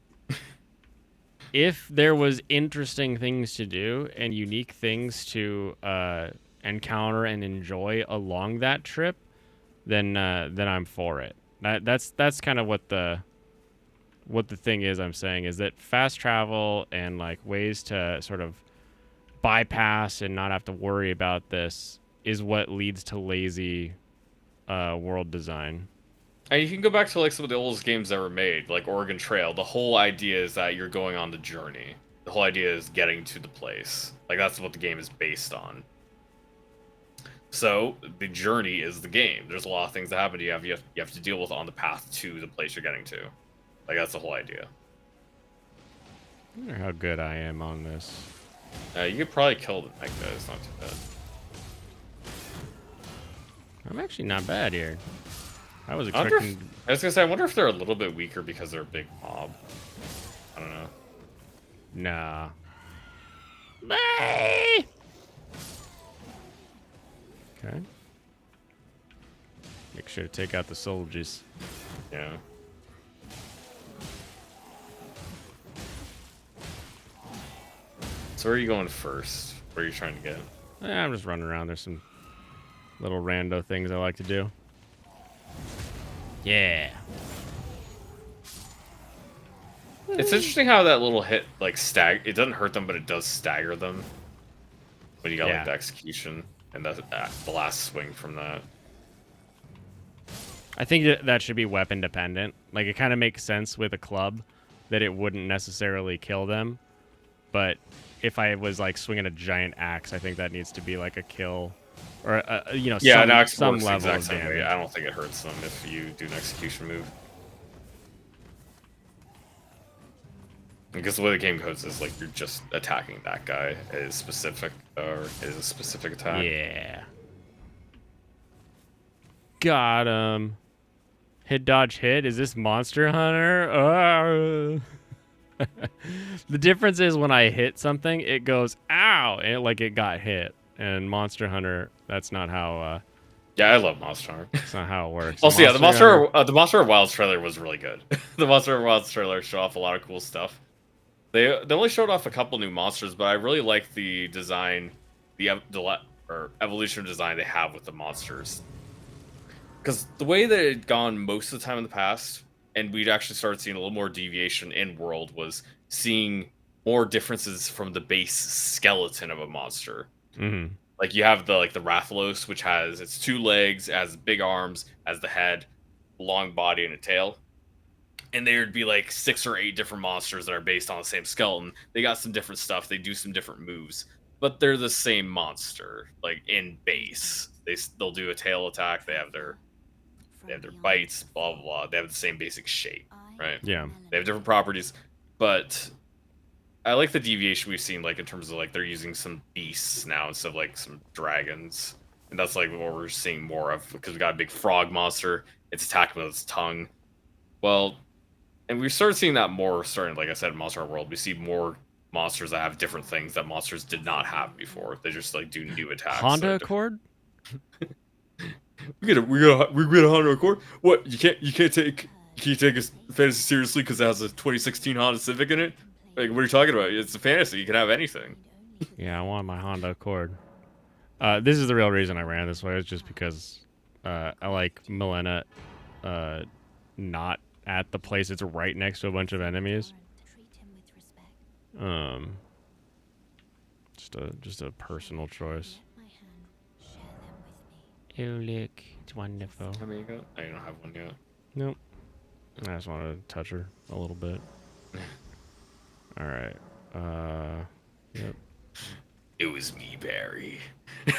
If there was interesting things to do and unique things to encounter and enjoy along that trip, then I'm for it. That's kind of what the thing is. I'm saying is that fast travel and like ways to sort of bypass and not have to worry about this is what leads to lazy world design. And you can go back to like some of the oldest games that were made, like Oregon Trail. The whole idea is that you're going on the journey. The whole idea is getting to the place. Like that's what the game is based on. So the journey is the game. There's a lot of things that happen to you. You have to deal with on the path to the place you're getting to. Like that's the whole idea. I wonder how good I am on this. You could probably kill the neck guy. It's not too bad. I'm actually not bad here. I was I expecting. was gonna say, I wonder if they're a little bit weaker because they're a big mob. I don't know. Nah. Bye! Okay. Make sure to take out the soldiers. Yeah. So where are you going first? Where are you trying to get? I'm just running around. There's some little rando things I like to do. Yeah. It's interesting how that little hit, like, it doesn't hurt them, but it does stagger them. When you got, like, the execution and the last swing from that. I think that should be weapon dependent. Like, it kind of makes sense with a club that it wouldn't necessarily kill them. But if I was, like, swinging a giant axe, I think that needs to be, like, a kill. Or, Yeah, an some, axe some works the level exact of same way. damage. I don't think it hurts them if you do an execution move. Because the way the game goes is, like, you're just attacking that guy is specific, or is a specific attack. Yeah. Got him. Hit, dodge, hit. Is this Monster Hunter? The difference is when I hit something, it goes, ow, and like it got hit. And Monster Hunter, that's not how, Yeah, I love Monster Hunter. that's not how it works. Also, yeah, the Hunter- the Monster Hunter Wilds trailer was really good. The Monster Hunter Wilds trailer showed off a lot of cool stuff. They only showed off a couple new monsters, but I really like the design, or evolution design they have with the monsters. Because the way that it had gone most of the time in the past, and we'd actually started seeing a little more deviation in world, was seeing more differences from the base skeleton of a monster. Mhm. Like you have the Rathalos, which has its 2 legs, has big arms, has the head, long body, and a tail. And there'd be like 6 or 8 different monsters that are based on the same skeleton. They got some different stuff. They do some different moves, but they're the same monster, like in base. They'll do a tail attack. They have their bites, blah blah blah. They have the same basic shape, right? Yeah. They have different properties, but I like the deviation we've seen, like in terms of like they're using some beasts now instead of like some dragons, and that's like what we're seeing more of because we got a big frog monster. It's attacking with its tongue. Well, and we started seeing that more starting, like I said, in Monster Hunter World. We see more monsters that have different things that monsters did not have before. They just like do new attacks. Honda that Accord? we get a Honda Accord. What you can't take a fantasy seriously because it has a 2016 Honda Civic in it. Like what are you talking about? It's a fantasy. You can have anything. Yeah, I want my Honda Accord. This is the real reason I ran this way. It's just because I like Milena not at the place it's right next to a bunch of enemies. Just a personal choice. Oh look, it's wonderful. How many you got? I don't have one yet. Nope. I just want to touch her a little bit. All right. Yep. It was me, Barry. Let's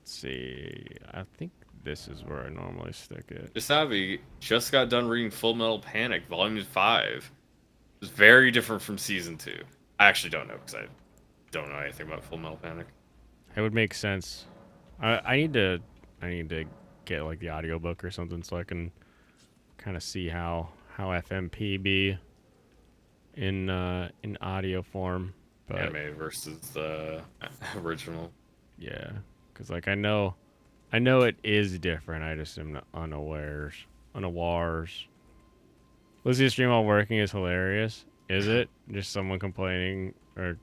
see. I think this is where I normally stick it. Jasabi just got done reading Full Metal Panic, Volume 5. It's very different from Season 2. I actually don't know because I don't know anything about Full Metal Panic. It would make sense. I need to get like the audiobook or something so I can kind of see how FMP be in audio form. But Anime versus the original. yeah, because like I know it is different. I just am unawares. Listening to stream while working is hilarious. Is it? Just someone complaining or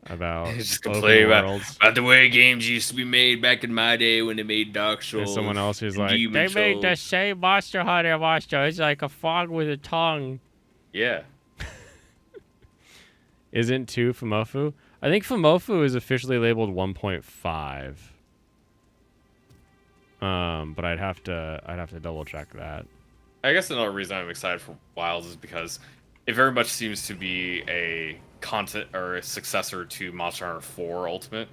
about Just open complain worlds. about the way games used to be made back in my day when they made Dark Souls. There's someone else who's and like, Demon they made the Souls." same Monster Hunter monster. It's like a frog with a tongue. Yeah. Isn't 2 Fumofu? I think Fumofu is officially labeled 1.5. But I'd have to double check that. I guess another reason I'm excited for Wilds is because it very much seems to be a content or a successor to Monster Hunter 4 Ultimate.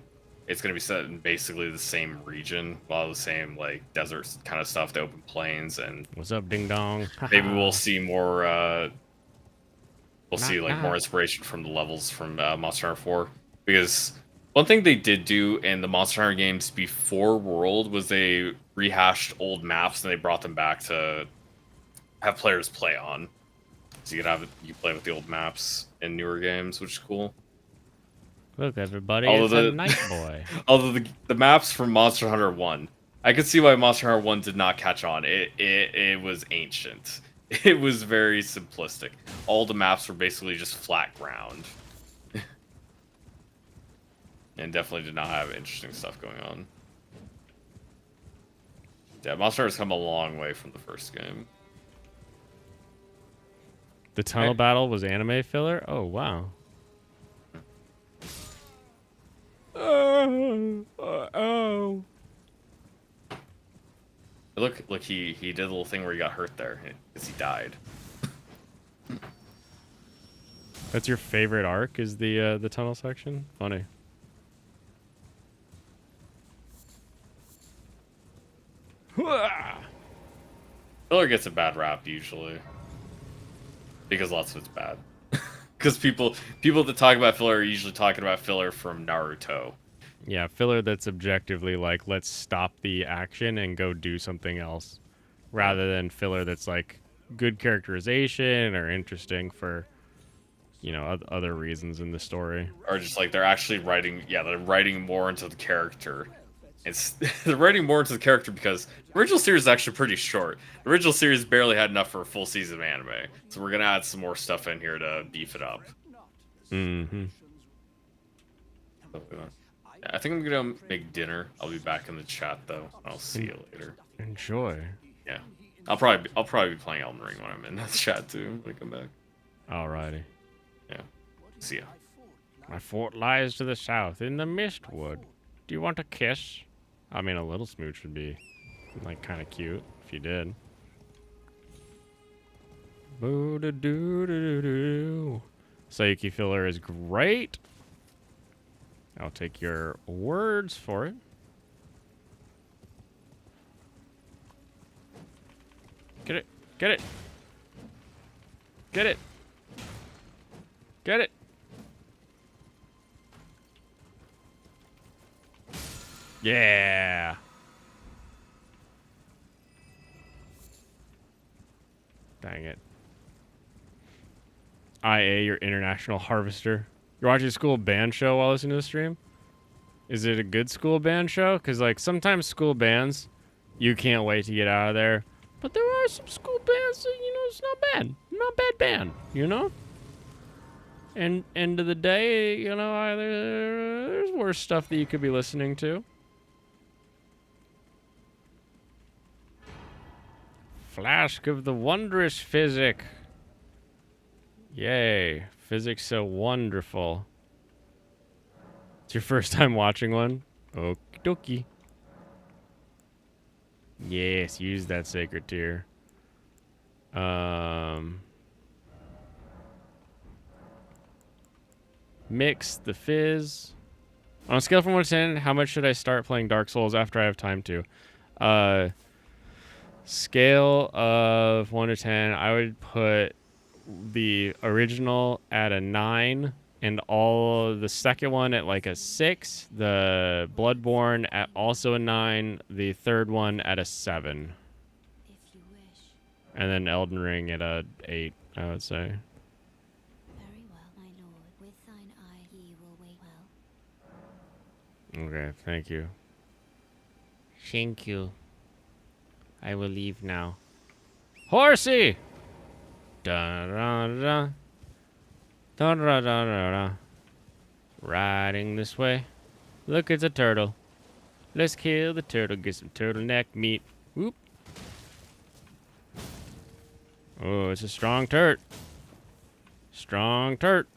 It's going to be set in basically the same region, a lot of the same like desert kind of stuff, the open plains, and What's up, ding dong? maybe we'll see more. We'll see like Knock, more knock. inspiration from the levels from Monster Hunter 4, because one thing they did do in the Monster Hunter games before World was they rehashed old maps and they brought them back to have players play on. So you play with the old maps in newer games, which is cool. Look, everybody, Although it's a the- night boy. Although the maps from Monster Hunter 1, I could see why Monster Hunter 1 did not catch on. It was ancient. It was very simplistic. All the maps were basically just flat ground. And definitely did not have interesting stuff going on. Yeah, Monster Hunter's come a long way from the first game. The tunnel battle was anime filler? Oh, wow. Oh. Look, he did a little thing where he got hurt there because he died. That's your favorite arc, is the tunnel section? Funny. Filler gets a bad rap usually because lots of it's bad. Because people that talk about filler are usually talking about filler from Naruto. Yeah, filler that's objectively like, let's stop the action and go do something else, rather than filler that's like good characterization or interesting for, other reasons in the story. Or just like they're actually they're writing more into the character. They're writing more into the character because the original series is actually pretty short. The original series barely had enough for a full season of anime, so we're gonna add some more stuff in here to beef it up. Mm-hmm. Yeah, I think I'm gonna make dinner. I'll be back in the chat though. I'll see you later. Enjoy. Yeah, I'll probably be playing Elden Ring when I'm in the chat too when I come back. Alrighty. Yeah, see ya. My fort lies to the south in the Mistwood. Do you want a kiss? I mean, a little smooch would be, like, kind of cute if you did. Boo-da-doo-doo-doo-doo. Sayuki filler is great. I'll take your words for it. Get it. Get it. Get it. Get it. Yeah. Dang it. IA, your international harvester. You're watching a school band show while listening to the stream? Is it a good school band show? Because, like, sometimes school bands, you can't wait to get out of there. But there are some school bands that, it's not bad. Not bad band, And end of the day, there's worse stuff that you could be listening to. Flask of the wondrous physic. Yay. Physics so wonderful. It's your first time watching one? Okie dokie. Yes, use that sacred tear. Mix the fizz. On a scale from 1 to 10, how much should I start playing Dark Souls after I have time to? Scale of 1 to 10, I would put the original at a 9 and all the second one at like a 6, the Bloodborne at also a 9, the third one at a 7. If you wish. And then Elden Ring at a 8, I would say. Very well, my lord. With thine eye he will wait well. Okay, thank you. Thank you. I will leave now. Horsey! Da da da. Da da da da da. Riding this way. Look, it's a turtle. Let's kill the turtle, get some turtleneck meat. Whoop. Oh, it's a strong turt. Strong turt.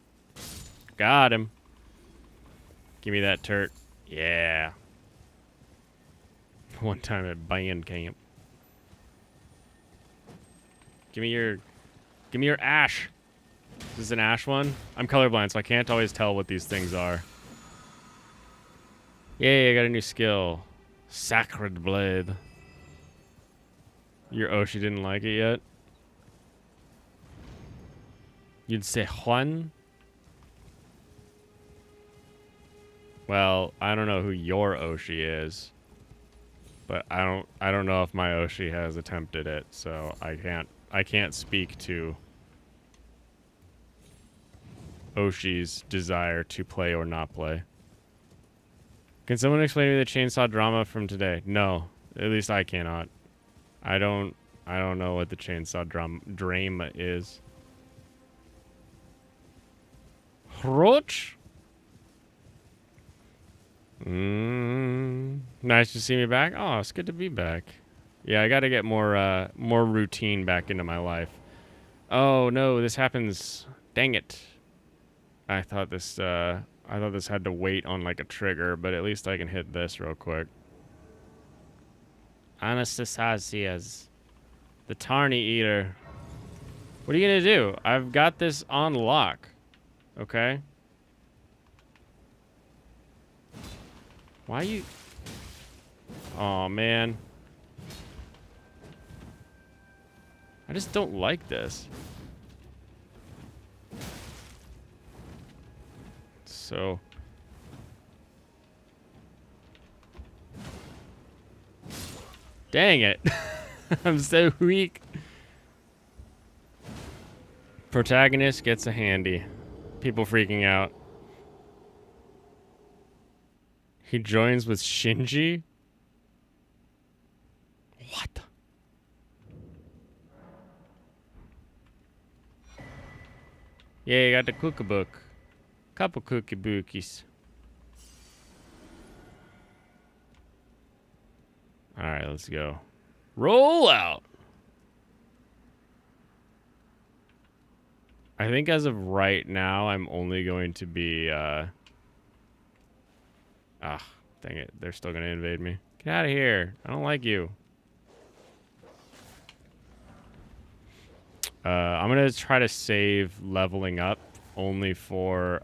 Got him. Give me that turt. Yeah. One time at band camp. Give me your ash. Is this an ash one? I'm colorblind, so I can't always tell what these things are. Yay, I got a new skill. Sacred Blade. Your Oshi didn't like it yet? You'd say Juan? Well, I don't know who your Oshi is. But I don't know if my Oshi has attempted it, so I can't speak to Oshi's desire to play or not play. Can someone explain to me the chainsaw drama from today? No, at least I cannot. I don't know what the chainsaw drama is. Roach? Nice to see me back. Oh, it's good to be back. Yeah, I got to get more routine back into my life. Oh no, this happens. Dang it. I thought this had to wait on like a trigger, but at least I can hit this real quick. Anastasia's. The Tarny Eater. What are you gonna do? I've got this on lock. Okay? Why you... Aw, man. I just don't like this. So... Dang it. I'm so weak. Protagonist gets a handy. People freaking out. He joins with Shinji? What? Yeah, you got the cookbook. Couple cookie bookies. Alright, let's go. Roll out! I think as of right now, I'm only going to be, dang it. They're still going to invade me. Get out of here. I don't like you. I'm going to try to save leveling up only for,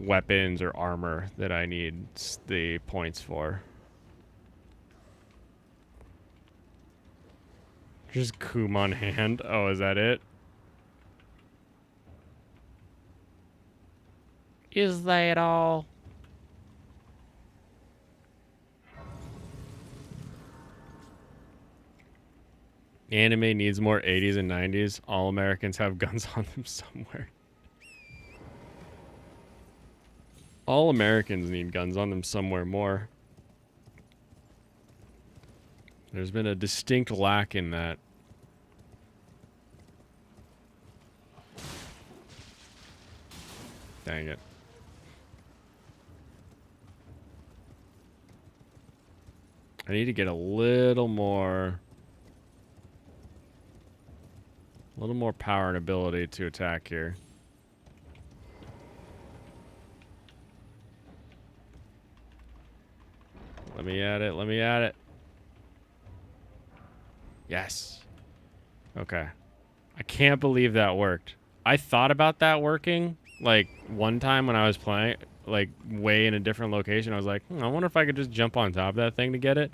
weapons or armor that I need the points for. Just Coom on hand. Oh, is that it? Is that all? Anime needs more 80s and 90s. All Americans have guns on them somewhere. All Americans need guns on them somewhere more. There's been a distinct lack in that. Dang it. I need to get a little more power and ability to attack here. Let me at it. Let me at it. Yes. Okay. I can't believe that worked. I thought about that working, like, one time when I was playing, like, way in a different location. I was like, I wonder if I could just jump on top of that thing to get it.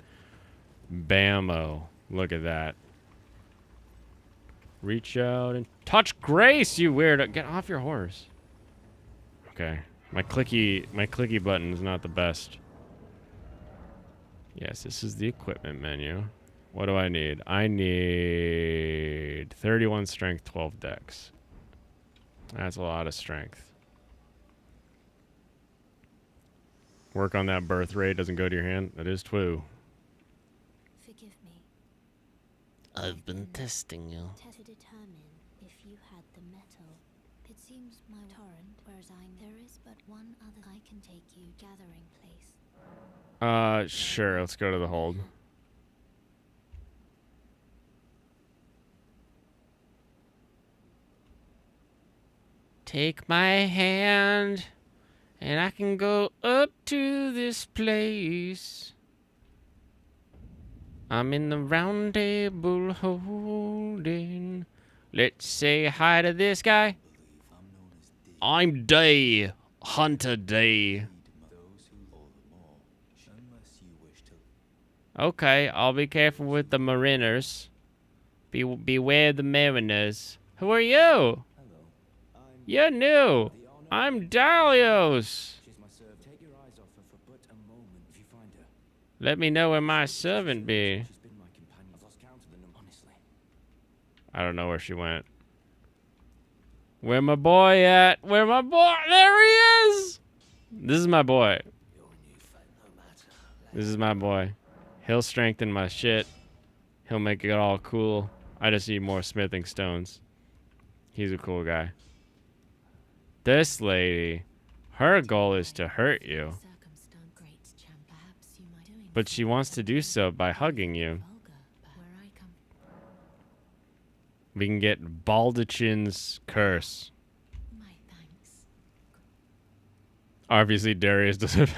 Bammo. Look at that. Reach out and touch Grace, you weirdo. Get off your horse. Okay. My clicky button is not the best. Yes, this is the equipment menu. What do I need? I need 31 strength, 12 dex. That's a lot of strength. Work on that birth rate. Doesn't go to your hand. That is true. Forgive me. I've been testing you. To determine if you had the metal. It seems my torrent, whereas there is but one other I can take you gathering place. Sure. Let's go to the hold. Take my hand, and I can go up to this place. I'm in the round table holding. Let's say hi to this guy. I'm Day, Hunter Day. Okay, I'll be careful with the mariners. Beware the mariners. Who are you? You're new. I'm Dalios. Let me know where my servant be. I don't know where she went. Where my boy at? Where my boy? There he is. This is my boy. This is my boy. He'll strengthen my shit. He'll make it all cool. I just need more smithing stones. He's a cool guy. This lady, her goal is to hurt you. But she wants to do so by hugging you. We can get Baldachin's curse. Obviously, Darius doesn't.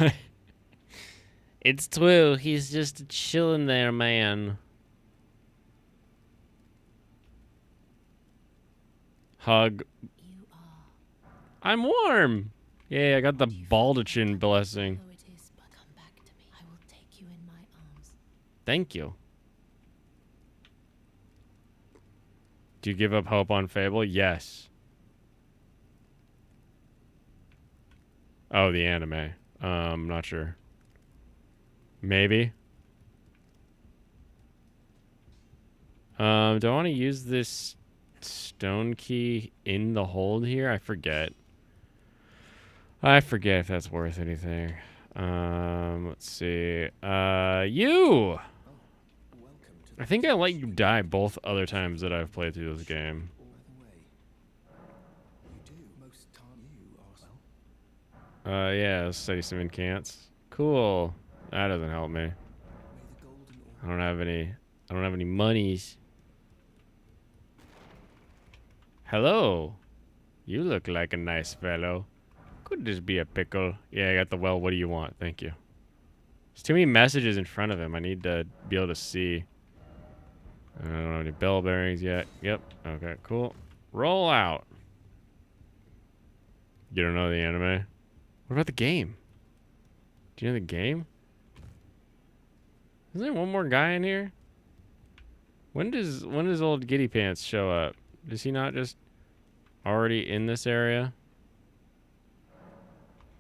It's true. He's just chilling there, man. Hug. You are. I'm warm. Yeah, I got the baldachin blessing. Though it is, but come back to me. I will take you in my arms. Thank you. Do you give up hope on Fable? Yes. Oh, the anime. Not sure. Maybe. Do I want to use this stone key in the hold here? I forget. I forget if that's worth anything. Let's see. You! I think I let you die both other times that I've played through this game. Yeah, study some incants. Cool. That doesn't help me. I don't have any monies. Hello. You look like a nice fellow. Could this be a pickle? Yeah, I got the well. What do you want? Thank you. There's too many messages in front of him. I need to be able to see. I don't have any bell bearings yet. Yep. Okay, cool. Roll out. You don't know the anime? What about the game? Do you know the game? Is there one more guy in here? When does old Giddy Pants show up? Is he not just already in this area?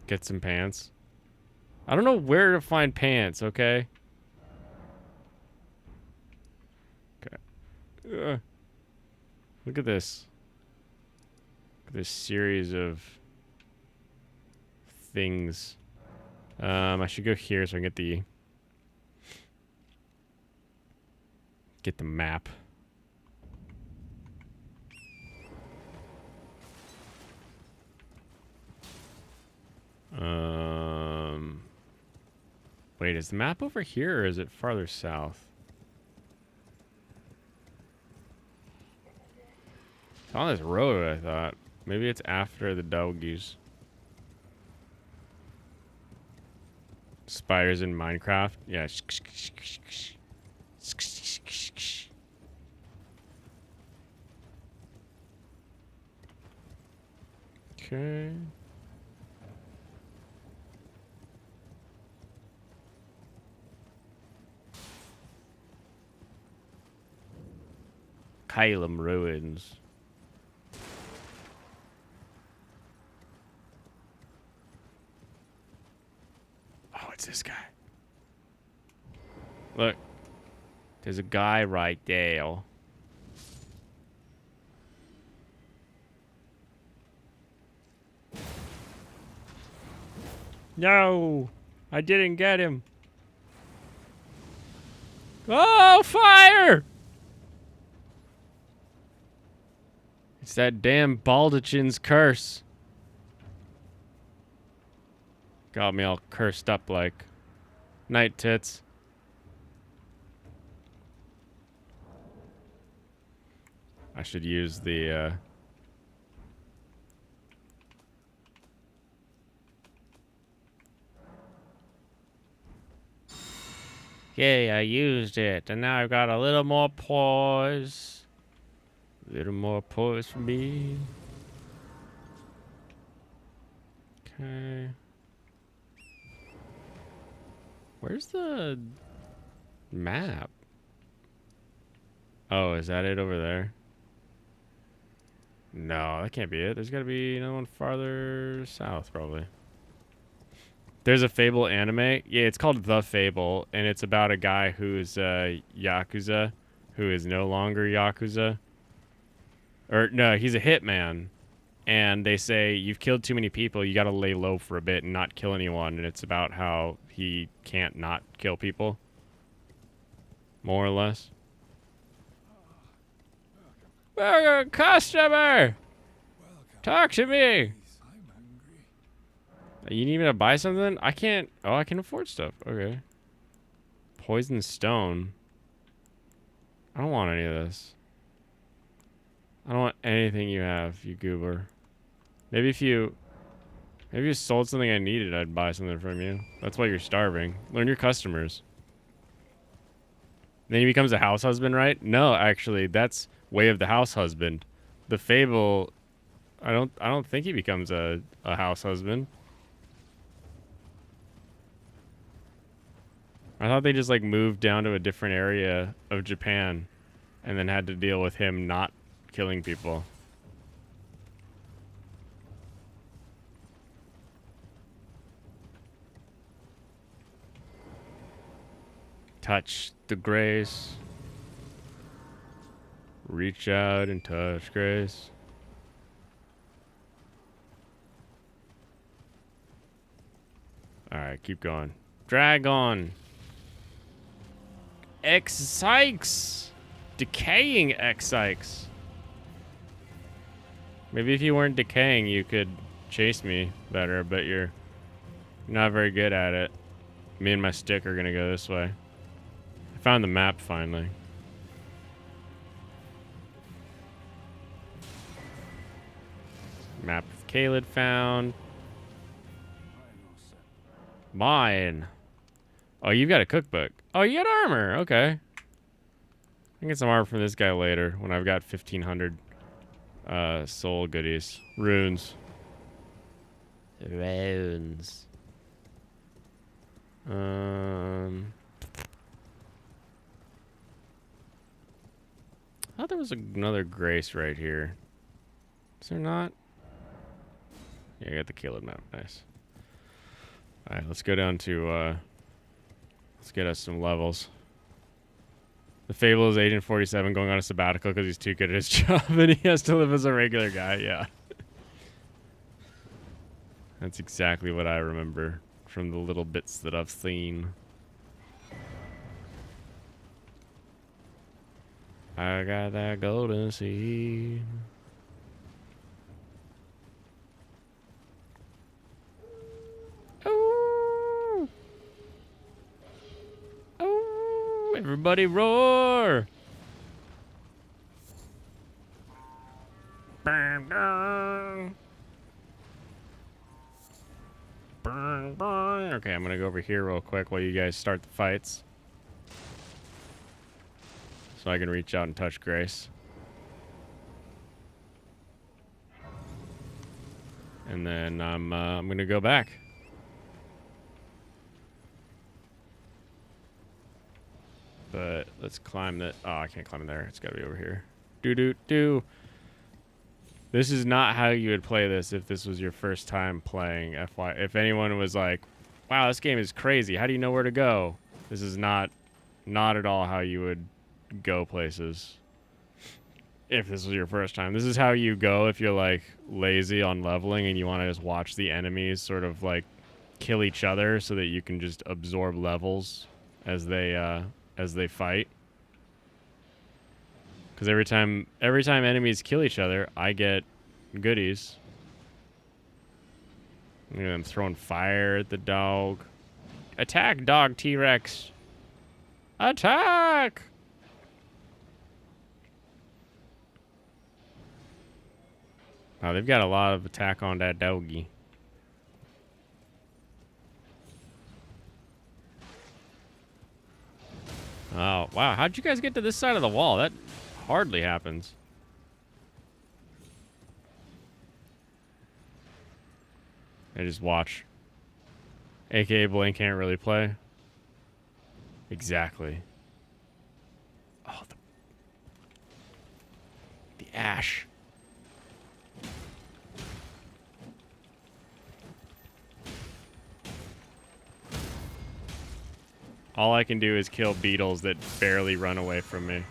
Get some pants. I don't know where to find pants, okay? Okay. Look at this. Look at this series of things. I should go here so I can get the map. Wait, is the map over here or is it farther south? It's on this road, I thought. Maybe it's after the doggies. Spiders in Minecraft? Yeah. Okay. Kylum Ruins. Oh, it's this guy. Look. There's a guy right there. No! I didn't get him. Oh, fire! It's that damn baldachin's curse. Got me all cursed up like. Night, tits. I should use the, Yay, I used it, and now I've got a little more poise. A little more poise for me. Okay. Where's the map? Oh, is that it over there? No, that can't be it. There's got to be another one farther south, probably. There's a Fable anime. Yeah, it's called The Fable, and it's about a guy who's Yakuza, who is no longer Yakuza. Or, no, he's a hitman. And they say, you've killed too many people, you got to lay low for a bit and not kill anyone. And it's about how he can't not kill people. More or less. Customer! Talk to me! You need me to buy something? I can't. Oh, I can afford stuff. Okay. Poison stone. I don't want any of this. I don't want anything you have, you goober. Maybe if you If you sold something I needed, I'd buy something from you. That's why you're starving. Learn your customers. Then he becomes a house husband, right? No, actually, that's Way of the House Husband. The Fable, I don't think he becomes a house husband. I thought they just like moved down to a different area of Japan and then had to deal with him not killing people. Touch the grace. Reach out and touch grace. Alright, keep going. Drag on. X Sykes. Decaying X Sykes. Maybe if you weren't decaying, you could chase me better, but you're not very good at it. Me and my stick are gonna go this way. I found the map finally. Map of Caelid found. Mine. Oh, you've got a cookbook. Oh, you got armor. Okay. I can get some armor from this guy later when I've got 1,500 soul goodies. Runes. Runes. I thought there was another grace right here. Is there not? Yeah, I got the Caelid map. Nice. Alright, let's go down to, let's get us some levels. The Fable is Agent 47 going on a sabbatical because he's too good at his job and he has to live as a regular guy, yeah. That's exactly what I remember from the little bits that I've seen. I got that golden seed. Oh! Oh! Everybody roar! Bang, bang. Bang, bang. Okay, I'm gonna go over here real quick while you guys start the fights. So I can reach out and touch Grace. And then I'm gonna go back. But let's climb that. Oh, I can't climb in there. It's gotta be over here. Do. This is not how you would play this if this was your first time playing FY. If anyone was like, wow, this game is crazy. How do you know where to go? This is not at all how you would go places if this was your first time. This is how you go if you're like lazy on leveling and you want to just watch the enemies sort of like kill each other so that you can just absorb levels as they fight. Because every time enemies kill each other, I get goodies. I'm throwing fire at the dog. Attack, dog T-Rex. Attack! Oh, they've got a lot of attack on that doggy. Oh, wow. How'd you guys get to this side of the wall? That hardly happens. I just watch. AKA Blaine can't really play. Exactly. Oh, the ash. All I can do is kill beetles that barely run away from me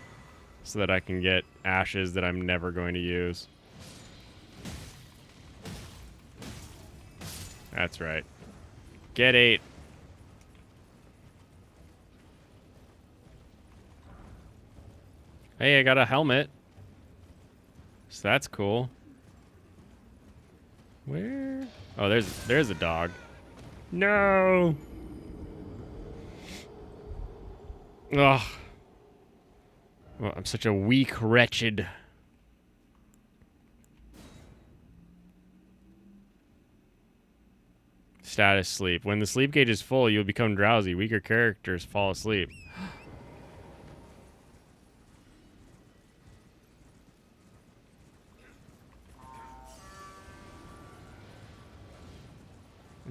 so that I can get ashes that I'm never going to use. That's right. Get 8. Hey, I got a helmet. So that's cool. Where? Oh, there's a dog. No. Ugh. Well, I'm such a weak, wretched. Status sleep. When the sleep gauge is full, you'll become drowsy. Weaker characters fall asleep.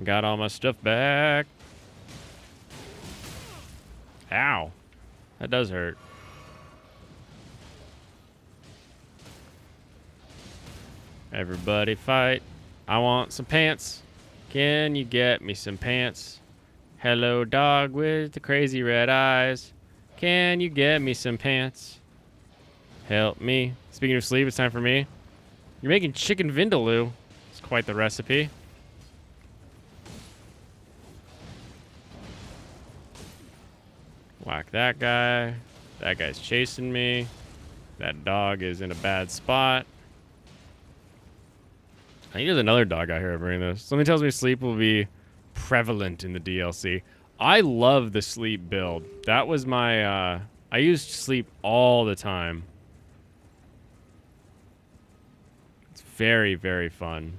Got all my stuff back. Ow. That does hurt. Everybody fight. I want some pants. Can you get me some pants? Hello, dog with the crazy red eyes. Can you get me some pants? Help me. Speaking of sleep, it's time for me. You're making chicken vindaloo. It's quite the recipe. Whack that guy. That guy's chasing me. That dog is in a bad spot. I think there's another dog out here over this. Something tells me sleep will be prevalent in the DLC. I love the sleep build. That was my, I used sleep all the time. It's very, very fun.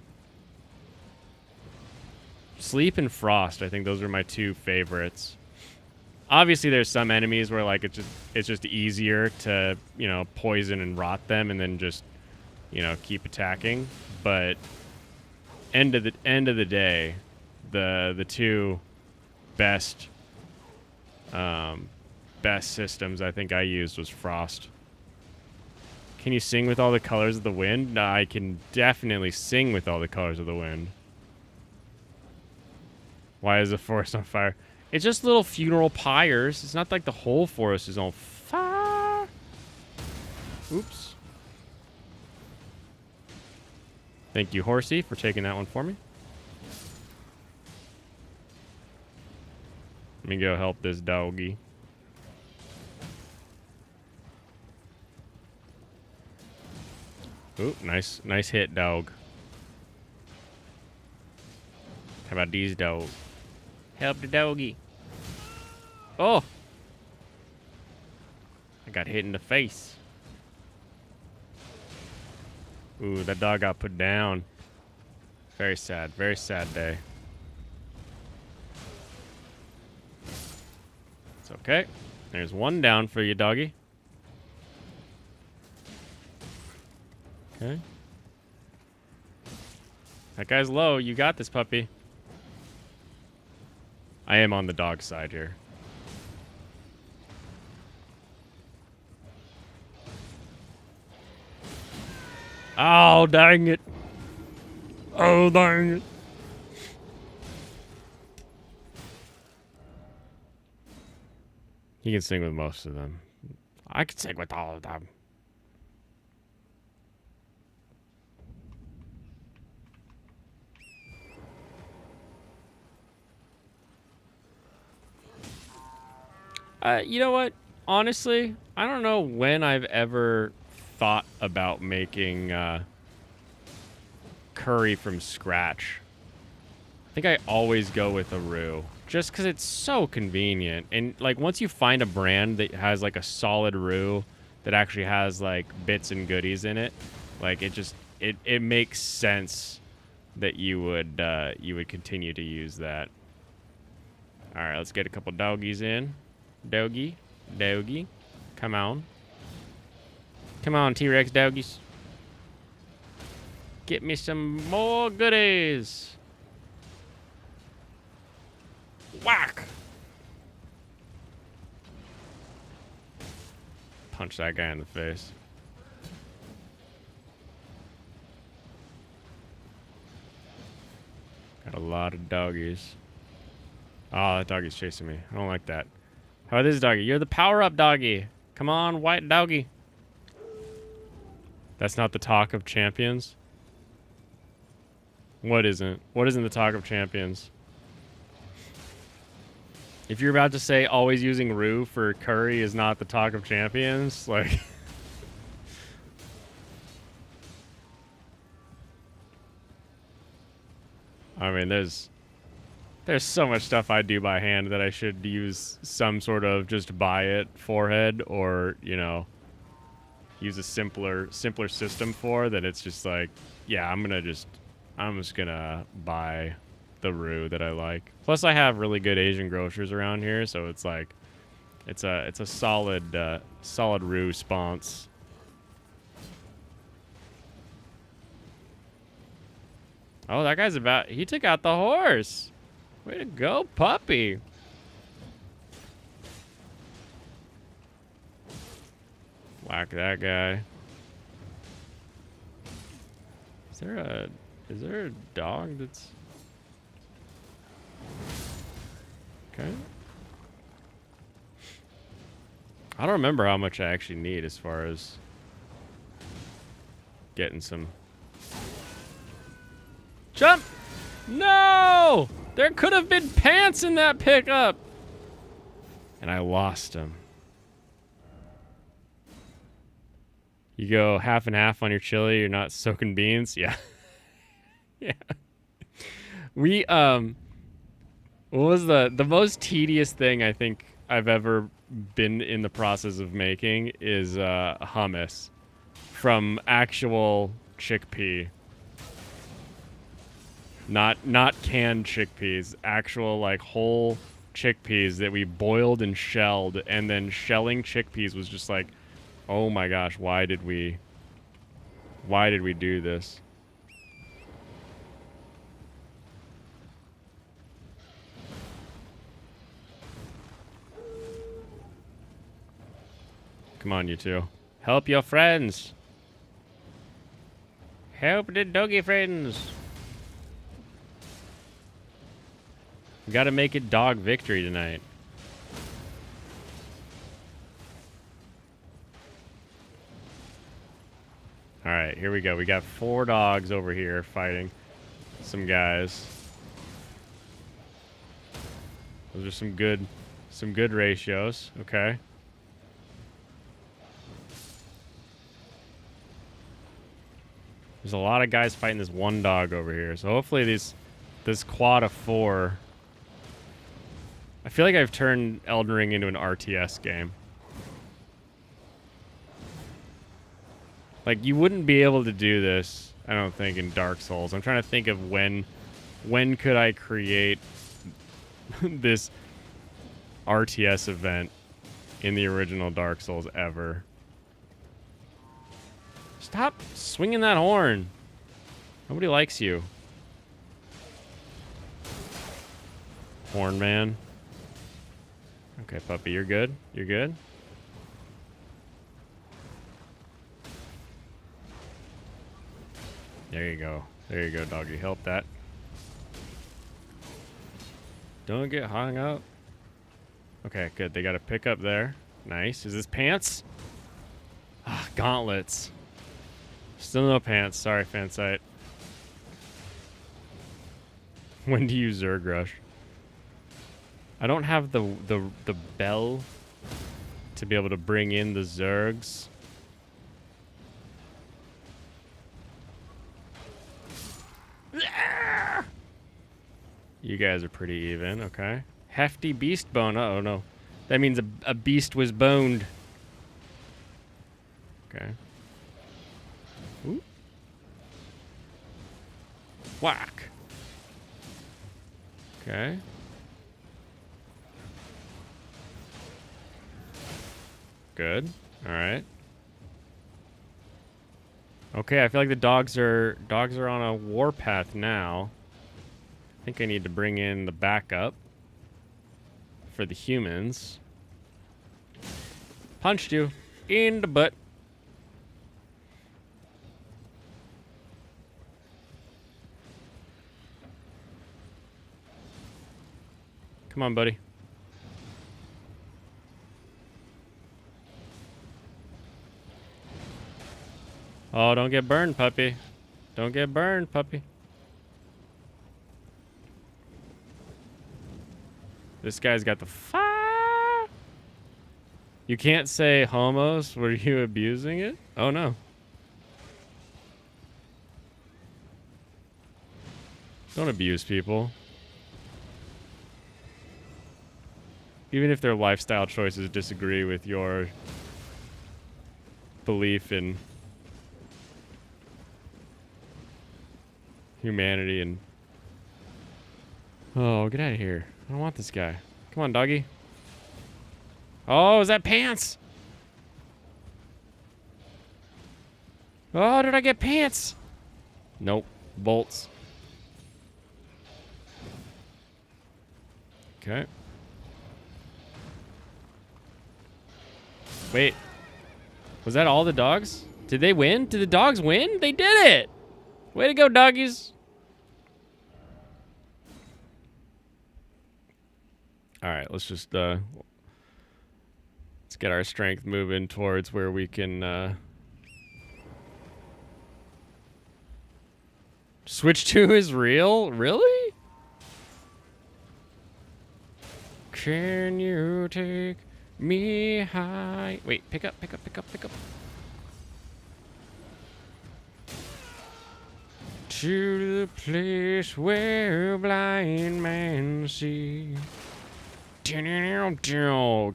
Sleep and Frost, I think those are my two favorites. Obviously, there's some enemies where like it's just easier to, you know, poison and rot them and then just, you know, keep attacking. But end of the day, the two best systems I think I used was Frost. Can you sing with all the colors of the wind? No, I can definitely sing with all the colors of the wind. Why is the forest on fire? It's just little funeral pyres. It's not like the whole forest is on fire. Oops. Thank you, Horsey, for taking that one for me. Let me go help this doggy. Ooh, nice hit, dog. How about these dogs? Help the doggy. Oh! I got hit in the face. Ooh, that dog got put down. Very sad day. It's okay. There's one down for you, doggy. Okay. That guy's low. You got this, puppy. I am on the dog side here. Oh, dang it. Oh, dang it. He can sing with most of them. I can sing with all of them. You know what? Honestly, I don't know when I've ever thought about making curry from scratch. I think I always go with a roux, just because it's so convenient. And like once you find a brand that has like a solid roux that actually has like bits and goodies in it, like it makes sense that you would continue to use that. All right, let's get a couple doggies in. Doggy. Come on. Come on, T-Rex doggies. Get me some more goodies. Whack! Punch that guy in the face. Got a lot of doggies. Oh, that doggy's chasing me. I don't like that. How about this doggy? You're the power-up doggy. Come on, white doggy. That's not the talk of champions? What isn't? What isn't the talk of champions? If you're about to say always using roux for curry is not the talk of champions, like... I mean, there's so much stuff I do by hand that I should use some sort of just buy it forehead or, you know, use a simpler system for that. It's just like, yeah, I'm just gonna buy the roux that I like. Plus, I have really good Asian grocers around here, so it's like, it's a solid solid roux sponse. Oh, that guy's he took out the horse. Way to go, puppy. Whack that guy. Is there a dog that's okay? I don't remember how much I actually need as far as getting some. Jump! No! There could have been pants in that pickup! And I lost them. You go half and half on your chili, you're not soaking beans? Yeah. Yeah. We, what was the most tedious thing I think I've ever been in the process of making is hummus from actual chickpea. Not canned chickpeas, actual like whole chickpeas that we boiled and shelled, and then shelling chickpeas was just like, oh my gosh, why did we do this? Come on, you two. Help your friends. Help the doggy friends. We gotta make it dog victory tonight. Alright, here we go. We got 4 dogs over here fighting some guys. Those are some good ratios. Okay. There's a lot of guys fighting this one dog over here. So hopefully this quad of 4. I feel like I've turned Elden Ring into an RTS game. Like, you wouldn't be able to do this, I don't think, in Dark Souls. I'm trying to think of when could I create this RTS event in the original Dark Souls ever. Stop swinging that horn. Nobody likes you. Horn man. Okay, puppy, you're good? You're good? There you go. There you go, doggy. Help that. Don't get hung up. Okay, good. They got a pickup there. Nice. Is this pants? Ah, gauntlets. Still no pants. Sorry, Fansite. When do you Zerg Rush? I don't have the bell to be able to bring in the Zergs. You guys are pretty even, okay. Hefty beast bone. Oh no. That means a beast was boned. Okay. Ooh. Whack. Okay. Good. All right. Okay, I feel like the dogs are on a warpath now. I think I need to bring in the backup for the humans. Punched you in the butt. Come on, buddy. Oh, don't get burned, puppy. Don't get burned, puppy. This guy's got the fire. You can't say homos. Were you abusing it? Oh, no. Don't abuse people. Even if their lifestyle choices disagree with your belief in humanity and Oh, get out of here. I don't want this guy. Come on, doggy. Oh, is that pants? Oh, did I get pants? Nope. Bolts. Okay. Wait. Was that all the dogs? Did they win? Did the dogs win? They did it! Way to go, doggies. Alright, let's just, let's get our strength moving towards where we can, switch to is real? Really? Can you take me high? Wait, pick up. To the place where blind man see.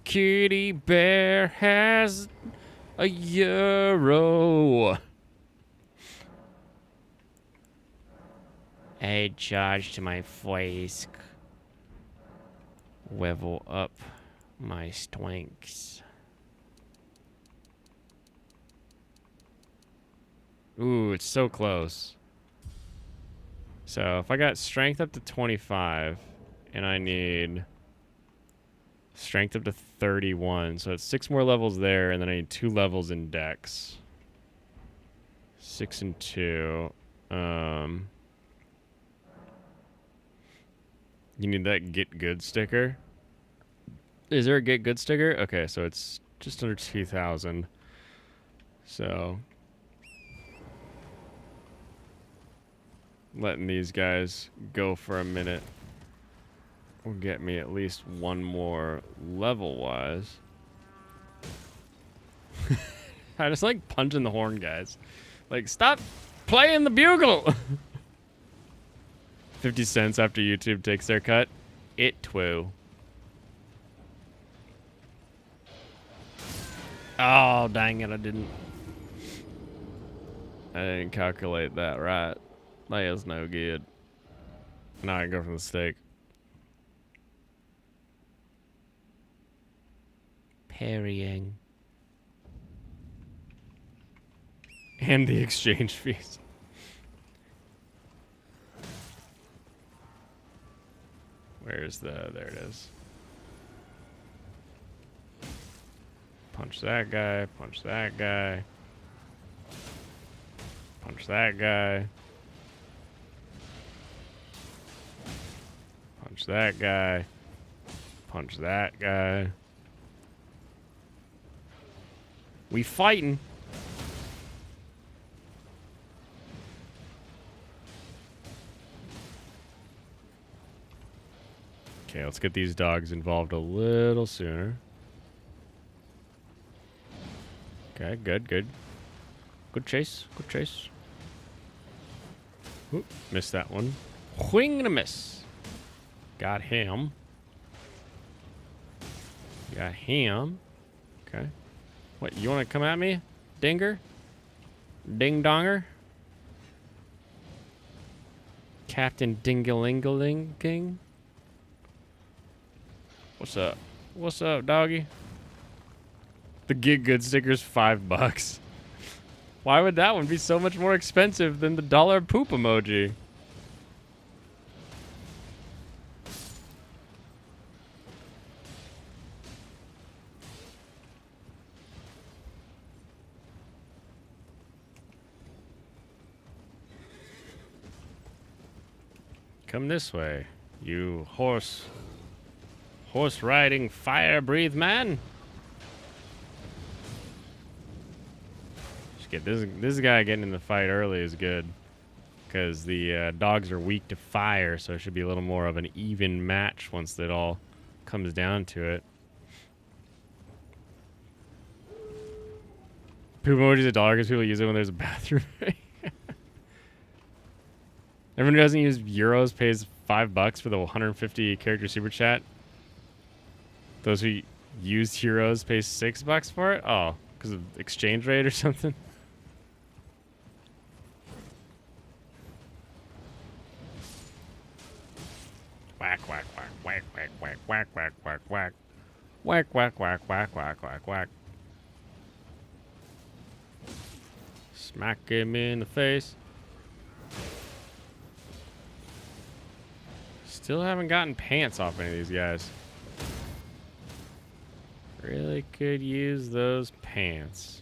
Kitty Bear has a euro. Add charge to my voice. Level up my strengths. Ooh, it's so close. So if I got strength up to 25 and I need strength up to 31, so it's 6 more levels there, and then I need 2 levels in dex. 6 and 2. You need that get good sticker. Is there a get good sticker? Okay, so it's just under 2,000. So letting these guys go for a minute will get me at least one more level wise. I just like punching the horn, guys. Like, stop playing the bugle. 50 cents after YouTube takes their cut. It too. Oh, dang it, I didn't calculate that right. That is no good. Now I can go for the steak. Parrying. And the exchange fees. Where's there it is. Punch that guy, punch that guy. Punch that guy. Punch that guy. Punch that guy. We fighting. Okay, let's get these dogs involved a little sooner. Okay, good. Good chase. Good chase. Oop, missed that one. Wing and a miss. Got him. Got him. Okay. What, you want to come at me? Dinger? Ding-donger? Captain Dingalingaling? What's up? What's up, doggy? The Get Good sticker's $5. Why would that one be so much more expensive than the dollar poop emoji? Come this way, you horse riding fire breathe man. Just get this guy getting in the fight early is good, because the dogs are weak to fire, so it should be a little more of an even match once it all comes down to it. Poop emoji's $1 because people use it when there's a bathroom. Everyone who doesn't use euros pays $5 for the 150 character super chat. Those who use euros pay $6 for it? Oh, because of exchange rate or something? Whack. whack, whack, whack, whack, whack, whack, whack, whack. Whack, whack, whack, whack, whack, whack, whack. Smack him in the face. Still haven't gotten pants off any of these guys. Really could use those pants.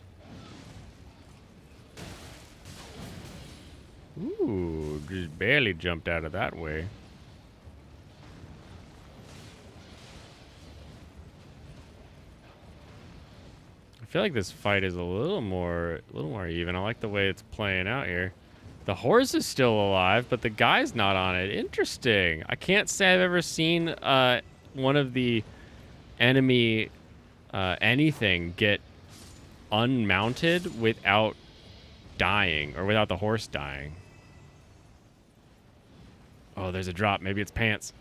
Ooh, just barely jumped out of that way. I feel like this fight is a little more even. I like the way it's playing out here. The horse is still alive, but the guy's not on it. Interesting. I can't say I've ever seen one of the enemy anything get unmounted without dying or without the horse dying. Oh, there's a drop. Maybe it's pants.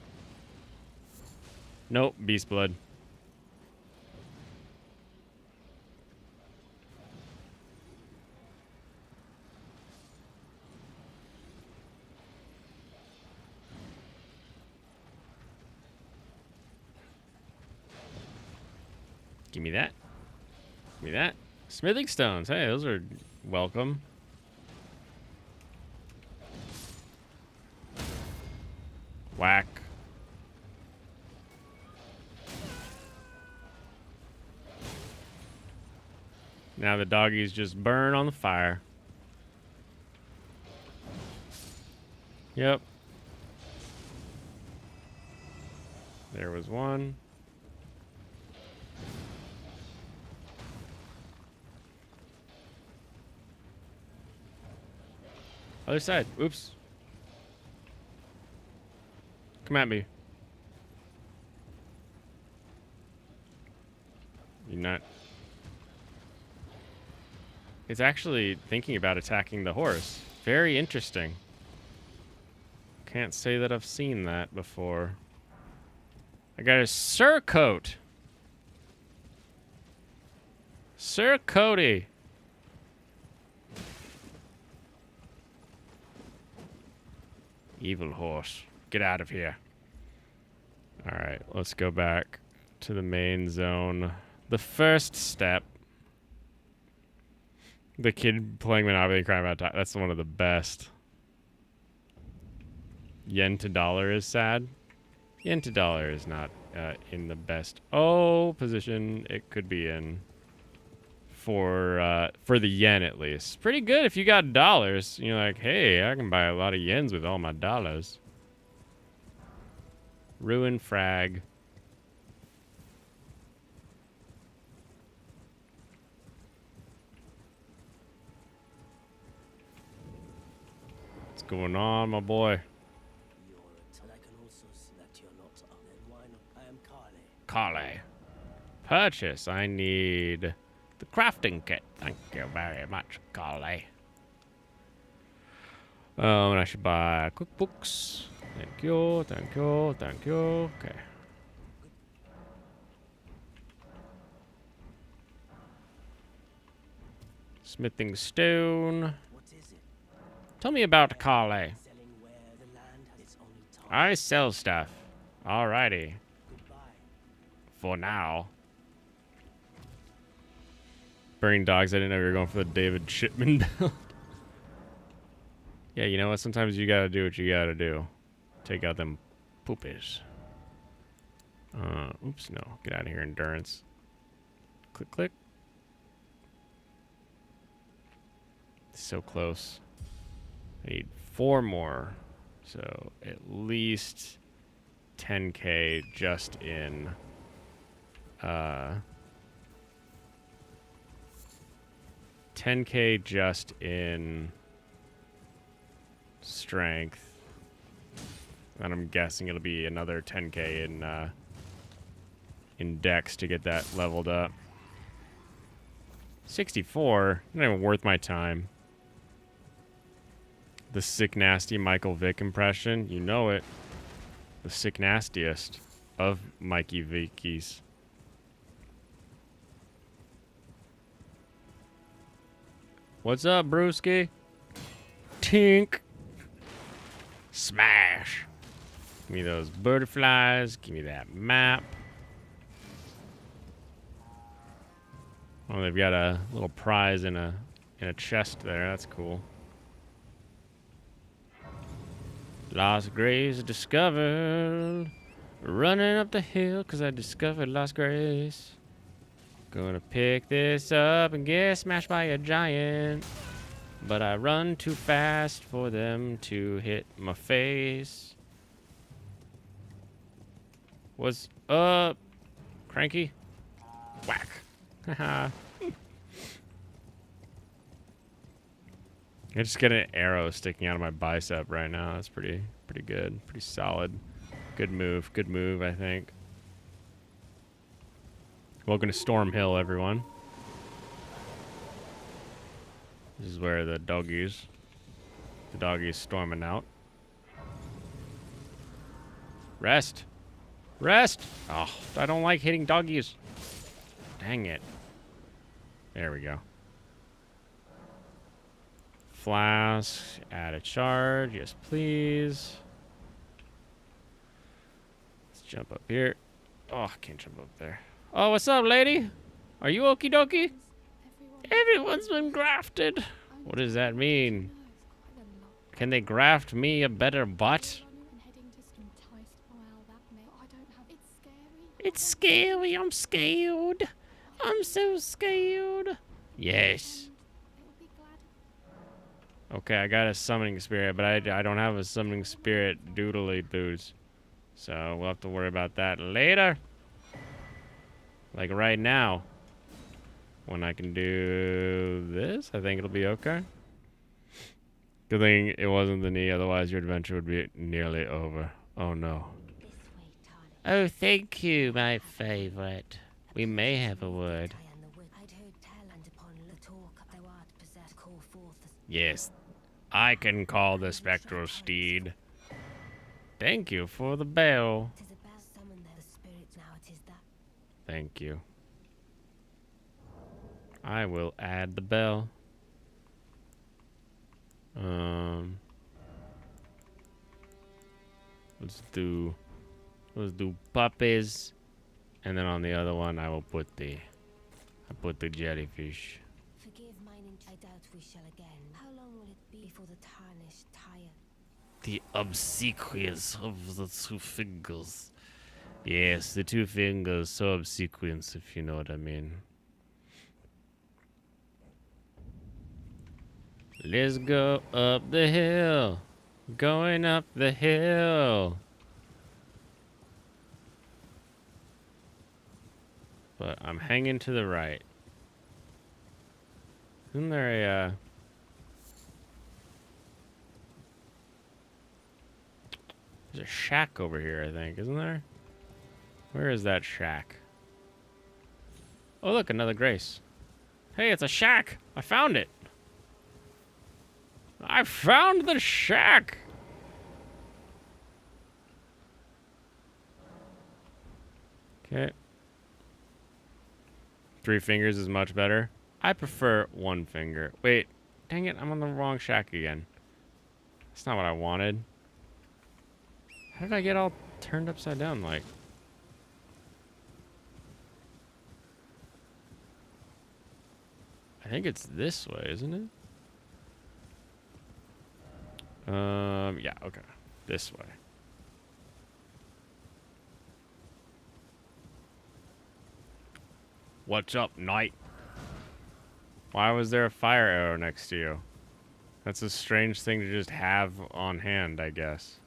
Nope, beast blood. Give me that. Give me that. Smithing stones. Hey, those are welcome. Whack. Now the doggies just burn on the fire. Yep. There was one. Other side. Oops. Come at me. You're not. It's actually thinking about attacking the horse. Very interesting. Can't say that I've seen that before. I got a surcoat. Sir Cody. Evil horse. Get out of here. Alright, let's go back to the main zone. The first step. The kid playing Monopoly and crying about time. That's one of the best. Yen to dollar is sad. Yen to dollar is not in the best position it could be in. For the yen at least. Pretty good if you got dollars. You're like, hey, I can buy a lot of yens with all my dollars. Ruin frag. What's going on, my boy? Carly. Purchase. I need the crafting kit. Thank you very much, Carly. And I should buy cookbooks. Thank you, thank you, thank you. Okay. Smithing stone. Tell me about Carly. I sell stuff. Alrighty. For now. Burning dogs. I didn't know you were going for the David Shipman build. Yeah, you know what? Sometimes you gotta do what you gotta do. Take out them poopies. Oops, no. Get out of here, endurance. Click, click. So close. I need 4 more. So at least 10k just in 10k just in strength. And I'm guessing it'll be another 10k in dex to get that leveled up. 64, not even worth my time. The sick nasty Michael Vick impression, you know it. The sick nastiest of Mikey Vickies. What's up, Brewski? Tink. Smash. Give me those butterflies. Give me that map. Oh, they've got a little prize in a chest there. That's cool. Lost Grace discovered. Running up the hill because I discovered Lost Grace. Gonna pick this up and get smashed by a giant. But I run too fast for them to hit my face. What's up, Cranky? Whack. Haha. I just get an arrow sticking out of my bicep right now. That's pretty good. Pretty solid. Good move, I think. Welcome to Storm Hill, everyone. This is where the doggies storming out. Rest. Rest! Oh, I don't like hitting doggies. Dang it. There we go. Flask, add a charge, yes please. Let's jump up here. Oh, I can't jump up there. Oh, what's up, lady? Are you okie dokie? Everyone's been grafted. What does that mean? Can they graft me a better butt? It's scary, I'm scared. I'm so scared. Yes. Okay, I got a summoning spirit, but I don't have a summoning spirit doodly doos. So we'll have to worry about that later. Like right now. When I can do this, I think it'll be okay. Good thing it wasn't the knee, otherwise your adventure would be nearly over. Oh no. Oh, thank you, my favorite. We may have a word. Yes, I can call the spectral steed. Thank you for the bell. Thank you. I will add the bell. Let's do puppies, and then on the other one I will put the jellyfish. Forgive mine, I doubt we shall again. How long will it be before the tarnished tire? The obsequious of the two fingers. Yes, the two fingers, so obsequious, if you know what I mean. Let's go up the hill. Going up the hill. But I'm hanging to the right. Isn't there a, there's a shack over here, I think, isn't there? Where is that shack? Oh, look, another Grace. Hey, it's a shack. I found it. I found the shack. Okay. 3 fingers is much better. I prefer 1 finger. Wait, dang it, I'm on the wrong shack again. That's not what I wanted. How did I get all turned upside down like? I think it's this way, isn't it? Yeah, okay. This way. What's up, knight? Why was there a fire arrow next to you? That's a strange thing to just have on hand, I guess.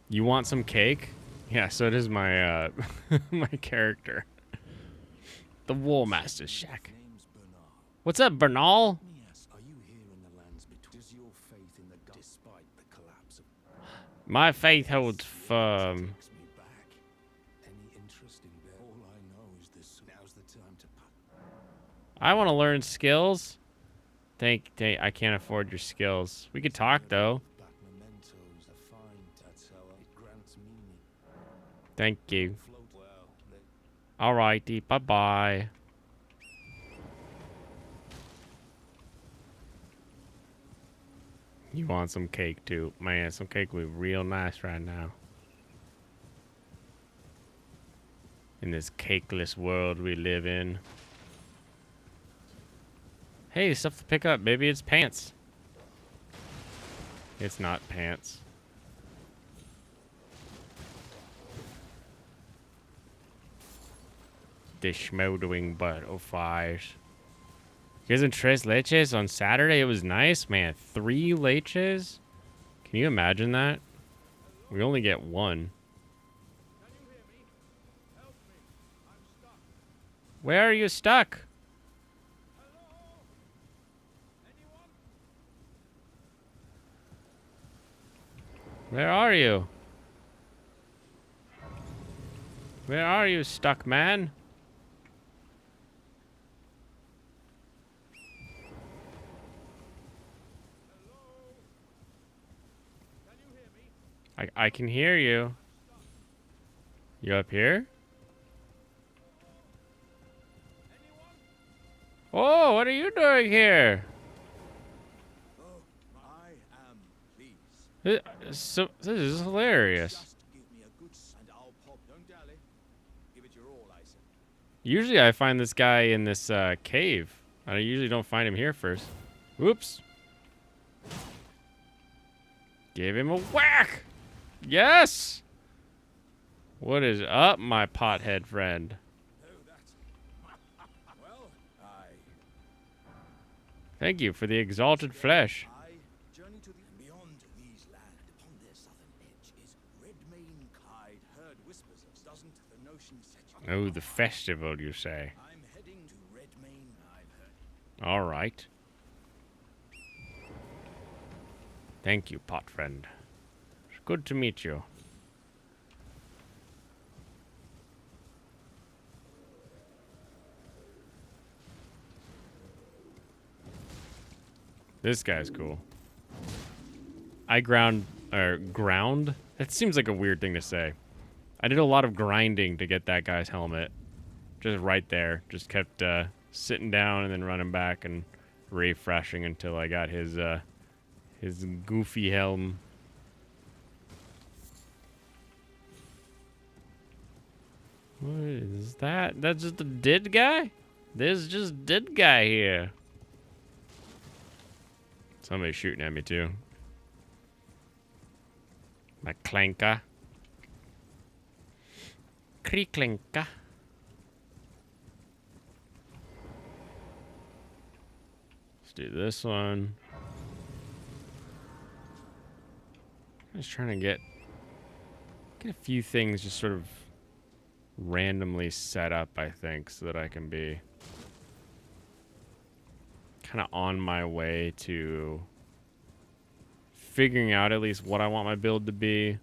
You want some cake? Yeah, so does my my character. The Woolmaster's shack. What's up, Bernal? My faith holds firm. I want to learn skills. I can't afford your skills. We could talk though. Thank you. Alrighty, bye-bye. You want some cake too? Man, some cake would be real nice right now. In this cakeless world we live in. Hey, stuff to pick up. Maybe it's pants. It's not pants. The smoldering butterflies. You guys in Tres Leches on Saturday? It was nice, man. 3 leches? Can you imagine that? We only get 1. Where are you stuck? Where are you? Where are you, stuck man? I can hear you. You up here? Oh, what are you doing here? I am pleased. So this is hilarious. Just give me a good and I'll pop. Don't dally. Give it your all, I said. Usually I find this guy in this cave. I usually don't find him here first. Whoops. Give him a whack. Yes. What is up, my pothead friend? Oh, that. Well, Thank you for the exalted flesh. I journey to the beyond these land. Upon their southern edge is Redmane Kide. Heard whispers of. Doesn't the notion set you? Oh, the festival, you say? I'm heading to Redmane. I've heard. All right. Thank you, pot friend. It's good to meet you. This guy's cool. I ground. That seems like a weird thing to say. I did a lot of grinding to get that guy's helmet. Just right there. Just kept sitting down and then running back and refreshing until I got his goofy helm. What is that? That's just a dead guy? There's just dead guy here. Somebody's shooting at me too. My clanker. Creaklinka. Let's do this one. I'm just trying to get a few things just sort of randomly set up, I think, so that I can be kind of on my way to figuring out at least what I want my build to be.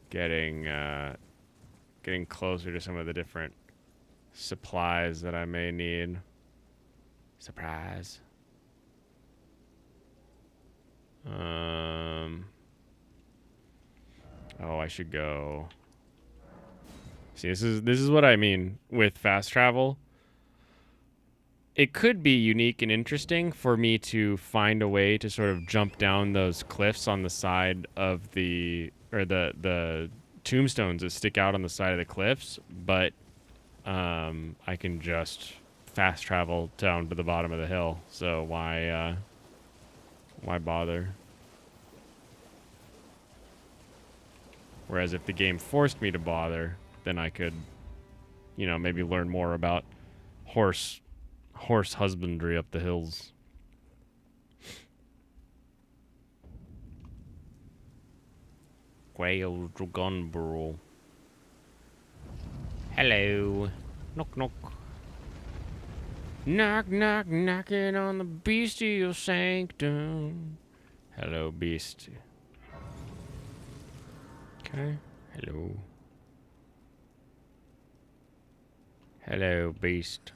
Getting closer to some of the different supplies that I may need. Surprise. Oh, I should go. See, this is what I mean with fast travel. It could be unique and interesting for me to find a way to sort of jump down those cliffs on the side of the tombstones that stick out on the side of the cliffs, but I can just fast travel down to the bottom of the hill. So why bother? Whereas if the game forced me to bother, then I could, maybe learn more about horse husbandry up the hills. Quail Dragon Burrow. Hello. Knock knock. Knock knock knocking on the bestial sanctum. Hello, beast. Okay. Hello. Hello, beast.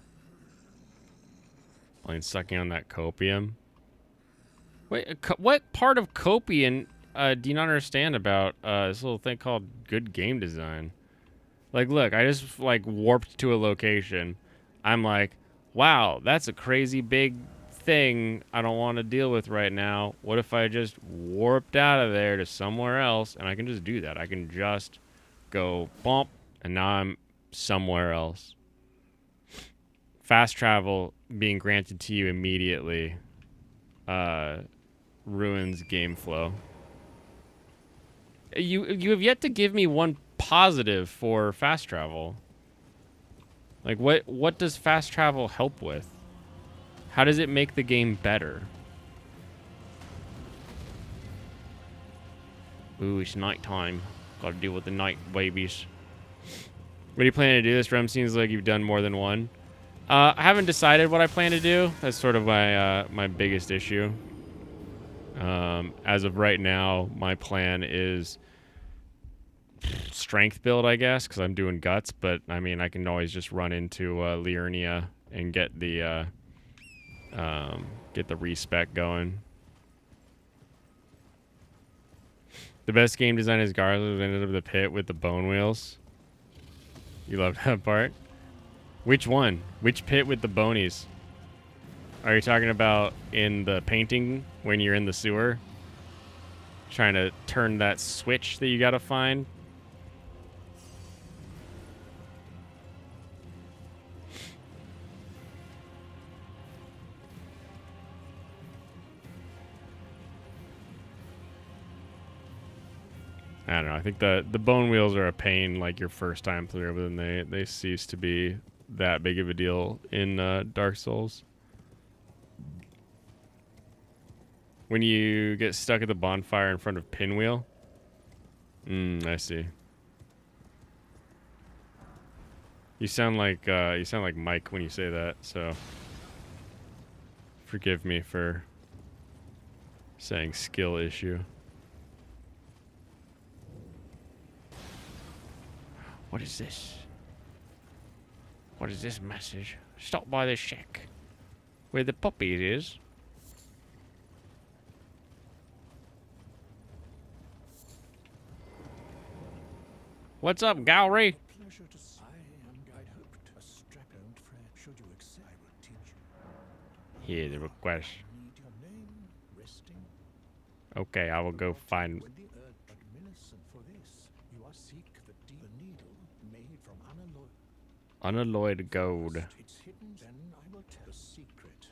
Playing sucking on that copium. Wait, what part of copium do you not understand about this little thing called good game design? Like, look, I just warped to a location. I'm like, wow, that's a crazy big thing I don't want to deal with right now. What if I just warped out of there to somewhere else? And I can just do that. I can just go bump, and now I'm somewhere else. Fast travel being granted to you immediately ruins game flow. You have yet to give me one positive for fast travel. Like, what does fast travel help with? How does it make the game better? Ooh, it's nighttime. Gotta deal with the night babies. What are you planning to do? This Rem seems like you've done more than one. I haven't decided what I plan to do. That's sort of my my biggest issue. As of right now, my plan is strength build, I guess, because I'm doing guts. But I mean, I can always just run into Liurnia and get the respec going. The best game design is Garland ended up the pit with the bone wheels. You love that part. Which one? Which pit with the bonies? Are you talking about in the painting when you're in the sewer? Trying to turn that switch that you gotta find? I don't know. I think the bone wheels are a pain like your first time through, but then they cease to be that big of a deal in Dark Souls. When you get stuck at the bonfire in front of Pinwheel? I see. You sound like Mike when you say that, so forgive me for saying skill issue. What is this? What is this message? Stop by the shack where the puppy is. What's up, Gowry? Pleasure to see. I am Guide Hoped, a strap-owned friend. Should you accept, I will teach you. Here, the request. Need your name, resting. Okay, I will go find. When the earth administered for this, you are seek the needle made from Unalloyed gold. It's hidden, then I will tell the secret.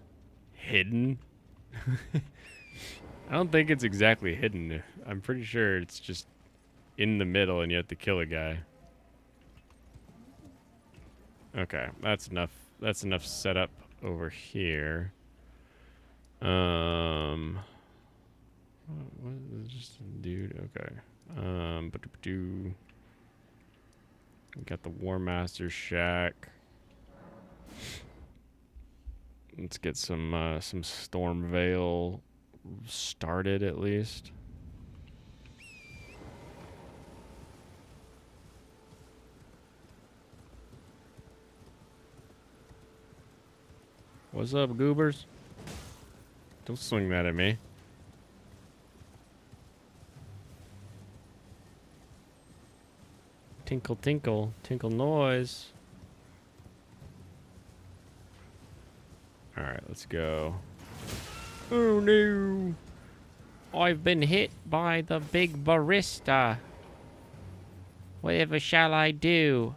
Hidden? I don't think it's exactly hidden. I'm pretty sure it's just in the middle and you have to kill a guy. Okay, that's enough. That's enough setup over here. What is just a dude? Okay. We got the War Master shack. Let's get some Stormveil started at least. What's up, goobers? Don't swing that at me. Tinkle, tinkle, tinkle noise. Alright, let's go. Oh no! I've been hit by the big barista. Whatever shall I do?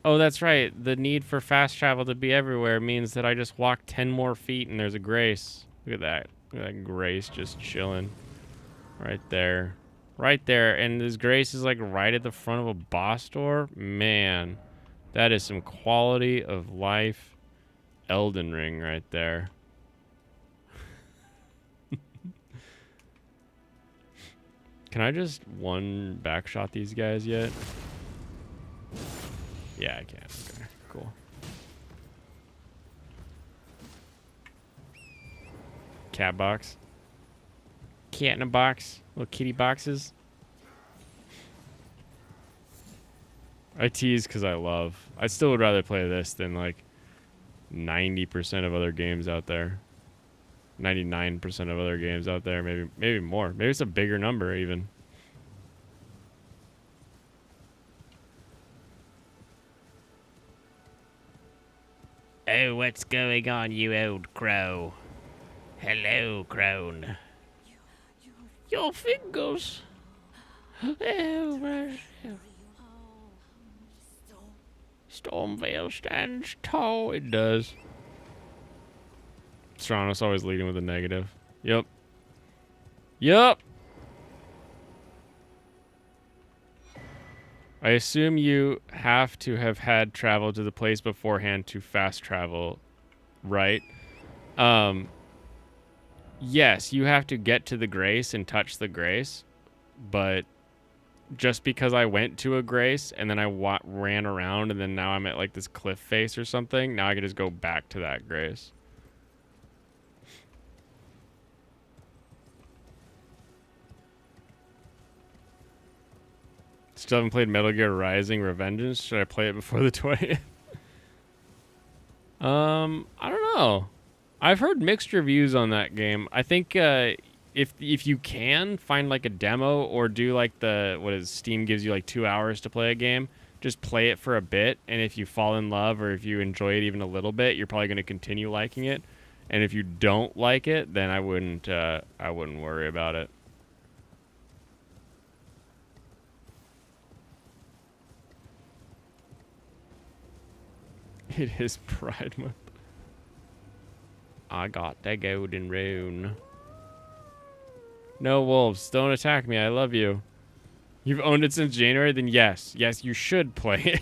Oh, that's right. The need for fast travel to be everywhere means that I just walk 10 more feet and there's a Grace. Look at that. Look at that Grace just chilling. Right there. Right there. And this Grace is like right at the front of a boss door. Man, that is some quality of life Elden Ring right there. Can I just one backshot these guys yet? Yeah, I can. Okay, cool. Cat box. Cat in a box. Little kitty boxes. I tease because I love. I still would rather play this than like 90% of other games out there. 99% of other games out there. Maybe more. Maybe it's a bigger number even. Oh, what's going on, you old crow? Hello, Crone. Your fingers. Oh, my. Stormvale stands tall. It does. Stranos always leading with a negative. Yep. Yep. I assume you have to have had traveled to the place beforehand to fast travel, right? Yes, you have to get to the Grace and touch the Grace, but just because I went to a Grace and then I ran around and then now I'm at like this cliff face or something, now I can just go back to that Grace. Still haven't played Metal Gear Rising: Revengeance. Should I play it before the 20th? I don't know. I've heard mixed reviews on that game. I think if you can find like a demo or do like Steam gives you like 2 hours to play a game, just play it for a bit, and if you fall in love or if you enjoy it even a little bit, you're probably going to continue liking it. And if you don't like it, then I wouldn't worry about it. It is Pride Month. I got the golden rune. No wolves, don't attack me. I love you. You've owned it since January? Then yes. Yes, you should play it.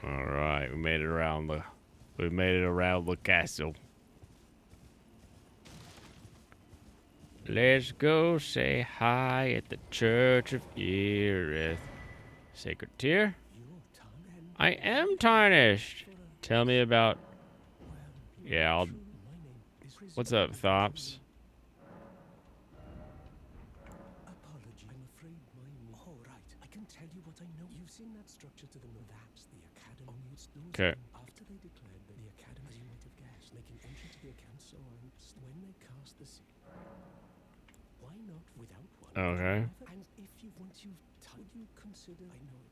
All right, we made it around the castle. Let's go say hi at the Church of Erith. Sacred Tear? I am tarnished. Tell me about... Yeah, I'll... What's up, Thops? Apology. I'm afraid my... Oh, right. I can tell you what I know. You've seen that structure to the north. That's the Academy. Only it's those Okay. after they declared that the Academy, as you might have guessed, making entry to the account so on when they cast the seal. Why not without one? Okay. And if you once you've would you consider I know it,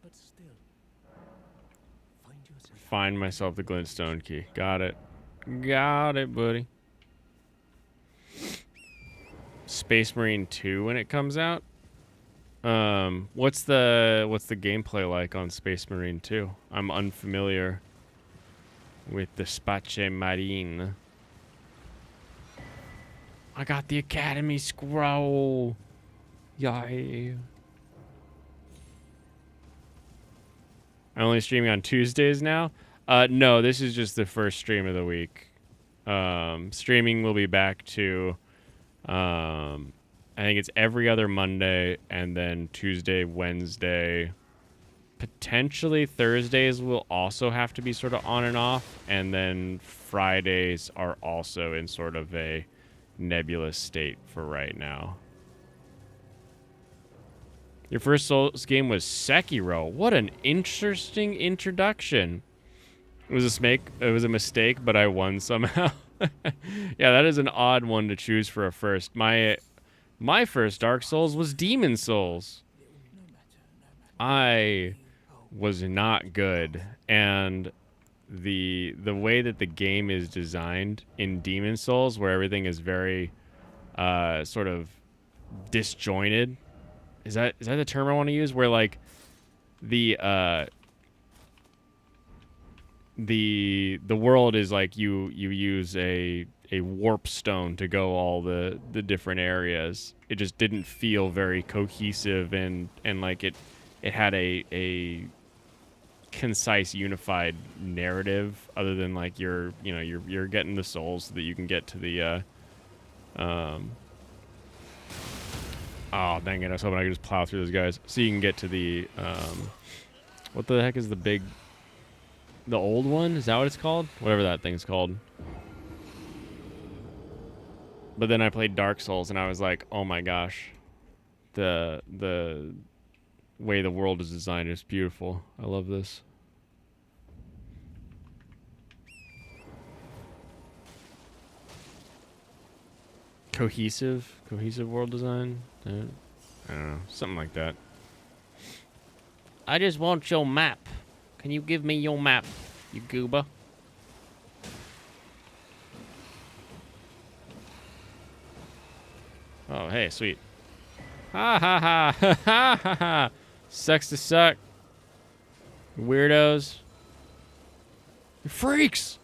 but still find yourself Find myself the glintstone key. Got it. Got it, buddy. Space Marine 2 when it comes out? What's the gameplay like on Space Marine 2? I'm unfamiliar with the Space Marine. I got the Academy scroll. Yay. I'm only streaming on Tuesdays now. No, this is just the first stream of the week. Streaming will be back to, I think it's every other Monday, and then Tuesday, Wednesday, potentially Thursdays will also have to be sort of on and off, and then Fridays are also in sort of a nebulous state for right now. Your first Souls game was Sekiro. What an interesting introduction. It was a mistake, but I won somehow. Yeah, that is an odd one to choose for a first. My first Dark Souls was Demon Souls. I was not good, and the way that the game is designed in Demon Souls, where everything is very sort of disjointed. Is that the term I want to use? Where like the world is like you use a warp stone to go all the different areas. It just didn't feel very cohesive and like it had a concise unified narrative other than like you're getting the souls so that you can get to the oh, dang it. I was hoping I could just plow through those guys. So you can get to the, what the heck is the old one? Is that what it's called? Whatever that thing's called. But then I played Dark Souls, and I was like, oh my gosh. The way the world is designed is beautiful. I love this. cohesive world design. I don't know, something like that. I just want your map. Can you give me your map, you goober? Oh, hey, sweet. Ha ha ha ha ha ha ha. Sucks to suck. Weirdos. You're freaks.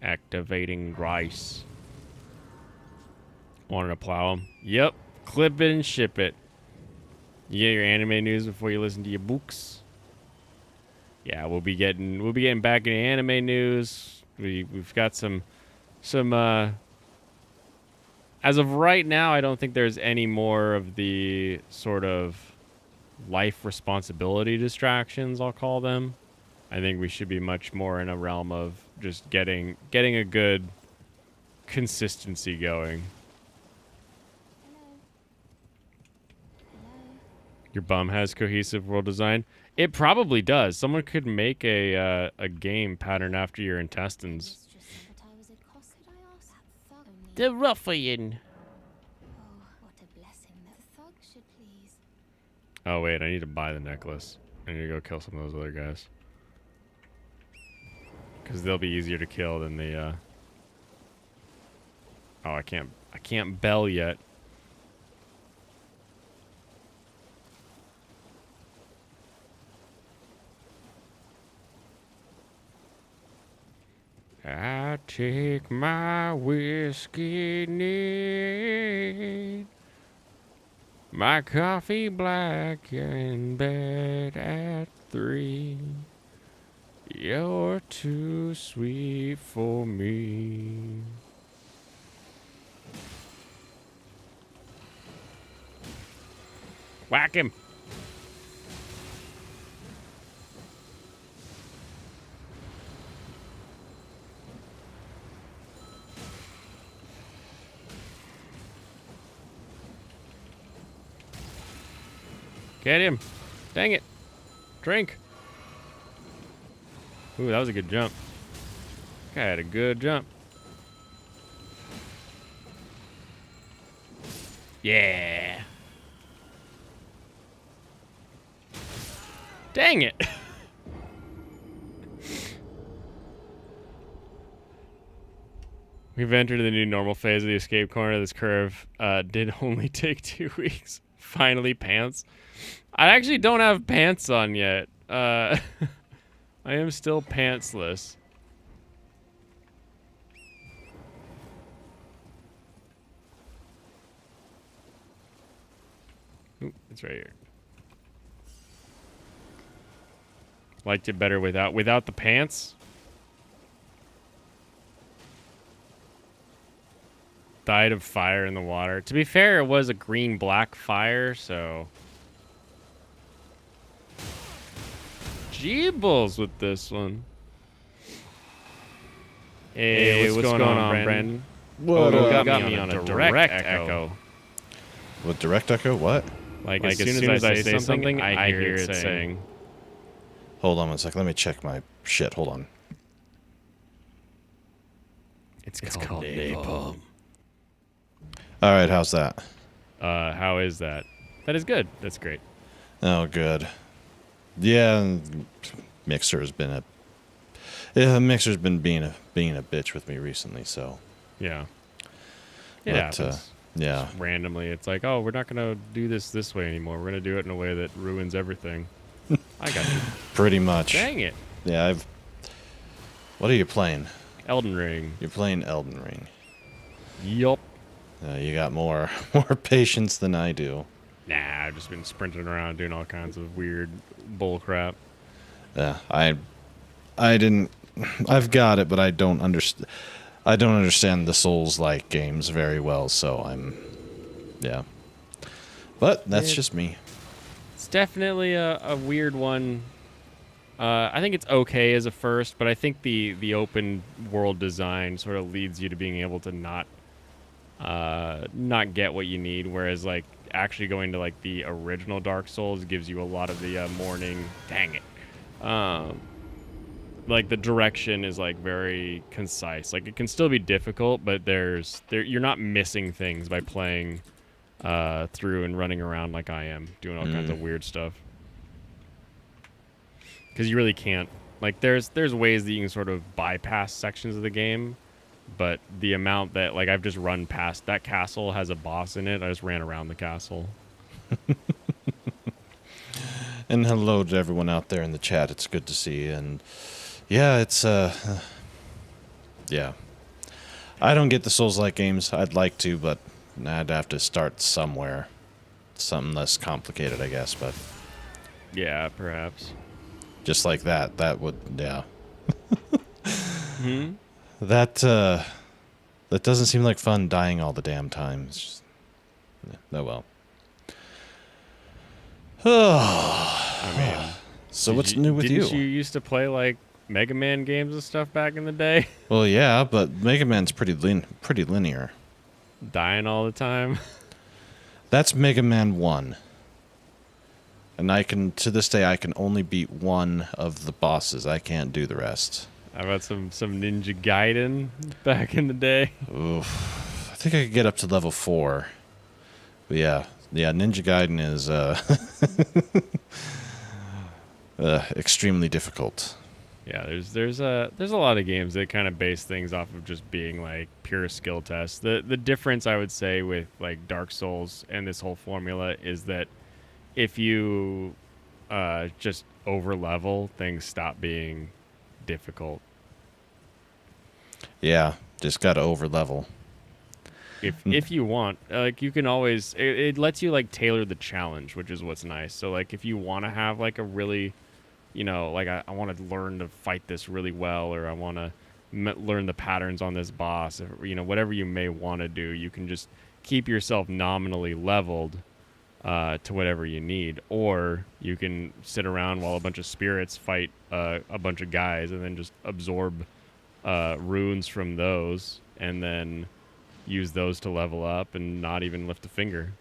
Activating rice. Wanted to plow them? Yep. Clip it and ship it. You get your anime news before you listen to your books. Yeah, we'll be getting back into anime news. We've got some as of right now, I don't think there's any more of the sort of life responsibility distractions, I'll call them. I think we should be much more in a realm of just getting a good consistency going. Your bum has cohesive world design. It probably does. Someone could make a game patterned after your intestines. The ruffian. Oh, what a blessing. The thug should please. Oh wait, I need to buy the necklace. I need to go kill some of those other guys. Because they'll be easier to kill than the Oh, I can't bell yet. I take my whiskey neat, my coffee black in bed at 3. You're too sweet for me. Whack him. Get him. Dang it. Drink. Ooh, that was a good jump. Guy had a good jump. Yeah. Dang it. We've entered the new normal phase of the escape corner. This curve did only take 2 weeks. Finally, pants. I actually don't have pants on yet. I am still pantsless. Ooh, it's right here. Liked it better without the pants. Died of fire in the water. To be fair, it was a green-black fire, so... Jeebles with this one. Hey, what's going on, Brandon? What got me on a direct echo. What, direct echo? What? Like as soon as I say something, I hear it saying. Hold on one sec. Let me check my shit. Hold on. It's called napalm. All right, how's that? How is that? That is good. That's great. Oh, good. Yeah, and Mixer's been Mixer's been being a bitch with me recently, so. Yeah. Yeah. Yeah. Just randomly, it's like, oh, we're not gonna do this way anymore. We're gonna do it in a way that ruins everything. I got you. Pretty much. Dang it. Yeah, What are you playing? Elden Ring. You're playing Elden Ring. Yup. You got more patience than I do. Nah, I've just been sprinting around doing all kinds of weird bull crap. Yeah, I didn't. I've got it, but I don't understand. I don't understand the Souls-like games very well, so yeah. But that's just me. It's definitely a weird one. I think it's okay as a first, but I think the open world design sort of leads you to being able to not get what you need. Whereas like actually going to like the original Dark Souls gives you a lot of the morning. Dang it. Like the direction is like very concise. Like it can still be difficult, but you're not missing things by playing through and running around like I am, doing all kinds of weird stuff. Because you really can't. Like there's ways that you can sort of bypass sections of the game, but the amount that like I've just run past that castle has a boss in it. I just ran around the castle. And hello to everyone out there in the chat. It's good to see you. And yeah, it's yeah. I don't get the Souls-like games. I'd like to, but I'd have to start somewhere. Something less complicated, I guess, but Yeah, perhaps. just like that. That would, yeah. Hmm? That doesn't seem like fun dying all the damn time. It's just, yeah, oh well. I mean, So what's new with didn't you used to play like Mega Man games and stuff back in the day? Well, yeah, but Mega Man's pretty linear. Dying all the time. That's Mega Man 1. And I can, to this day, I can only beat one of the bosses. I can't do the rest. How about some Ninja Gaiden back in the day? Oof. I think I could get up to level 4. But yeah, Ninja Gaiden is extremely difficult. Yeah, there's a lot of games that kind of base things off of just being like pure skill tests. The difference I would say with like Dark Souls and this whole formula is that if you just over level, things stop being difficult. Yeah, just gotta over level. If you want, like you can always it lets you like tailor the challenge, which is what's nice. So like if you want to have like a really, you know, like I want to learn to fight this really well, or I want to learn the patterns on this boss, or, you know, whatever you may want to do, you can just keep yourself nominally leveled to whatever you need, or you can sit around while a bunch of spirits fight a bunch of guys and then just absorb runes from those and then use those to level up and not even lift a finger,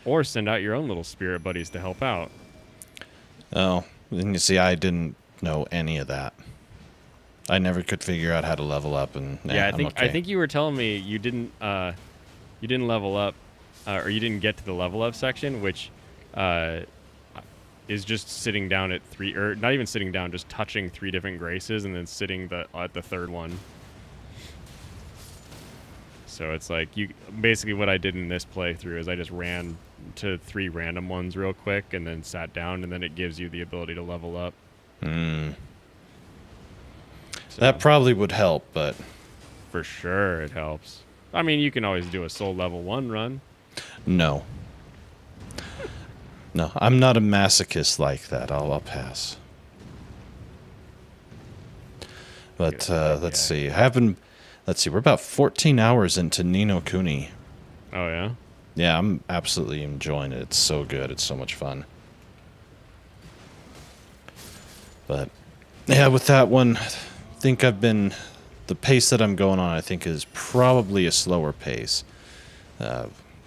or send out your own little spirit buddies to help out. Oh, and you see, I didn't know any of that. I never could figure out how to level up, and Yeah, I'm okay. I think you were telling me you didn't level up, or you didn't get to the level up section, which is just sitting down at 3, or not even sitting down, just touching 3 different graces and then sitting at the 3rd one. So it's like you basically what I did in this playthrough is I just ran to 3 random ones real quick and then sat down, and then it gives you the ability to level up. Hmm. So, That probably would help, but for sure it helps. I mean, you can always do a soul level 1 run. no. No, I'm not a masochist like that. I'll pass. But let's see. Let's see. We're about 14 hours into Ni no Kuni. Oh yeah. Yeah, I'm absolutely enjoying it. It's so good. It's so much fun. But yeah, with that one, I think the pace that I'm going on, I think, is probably a slower pace.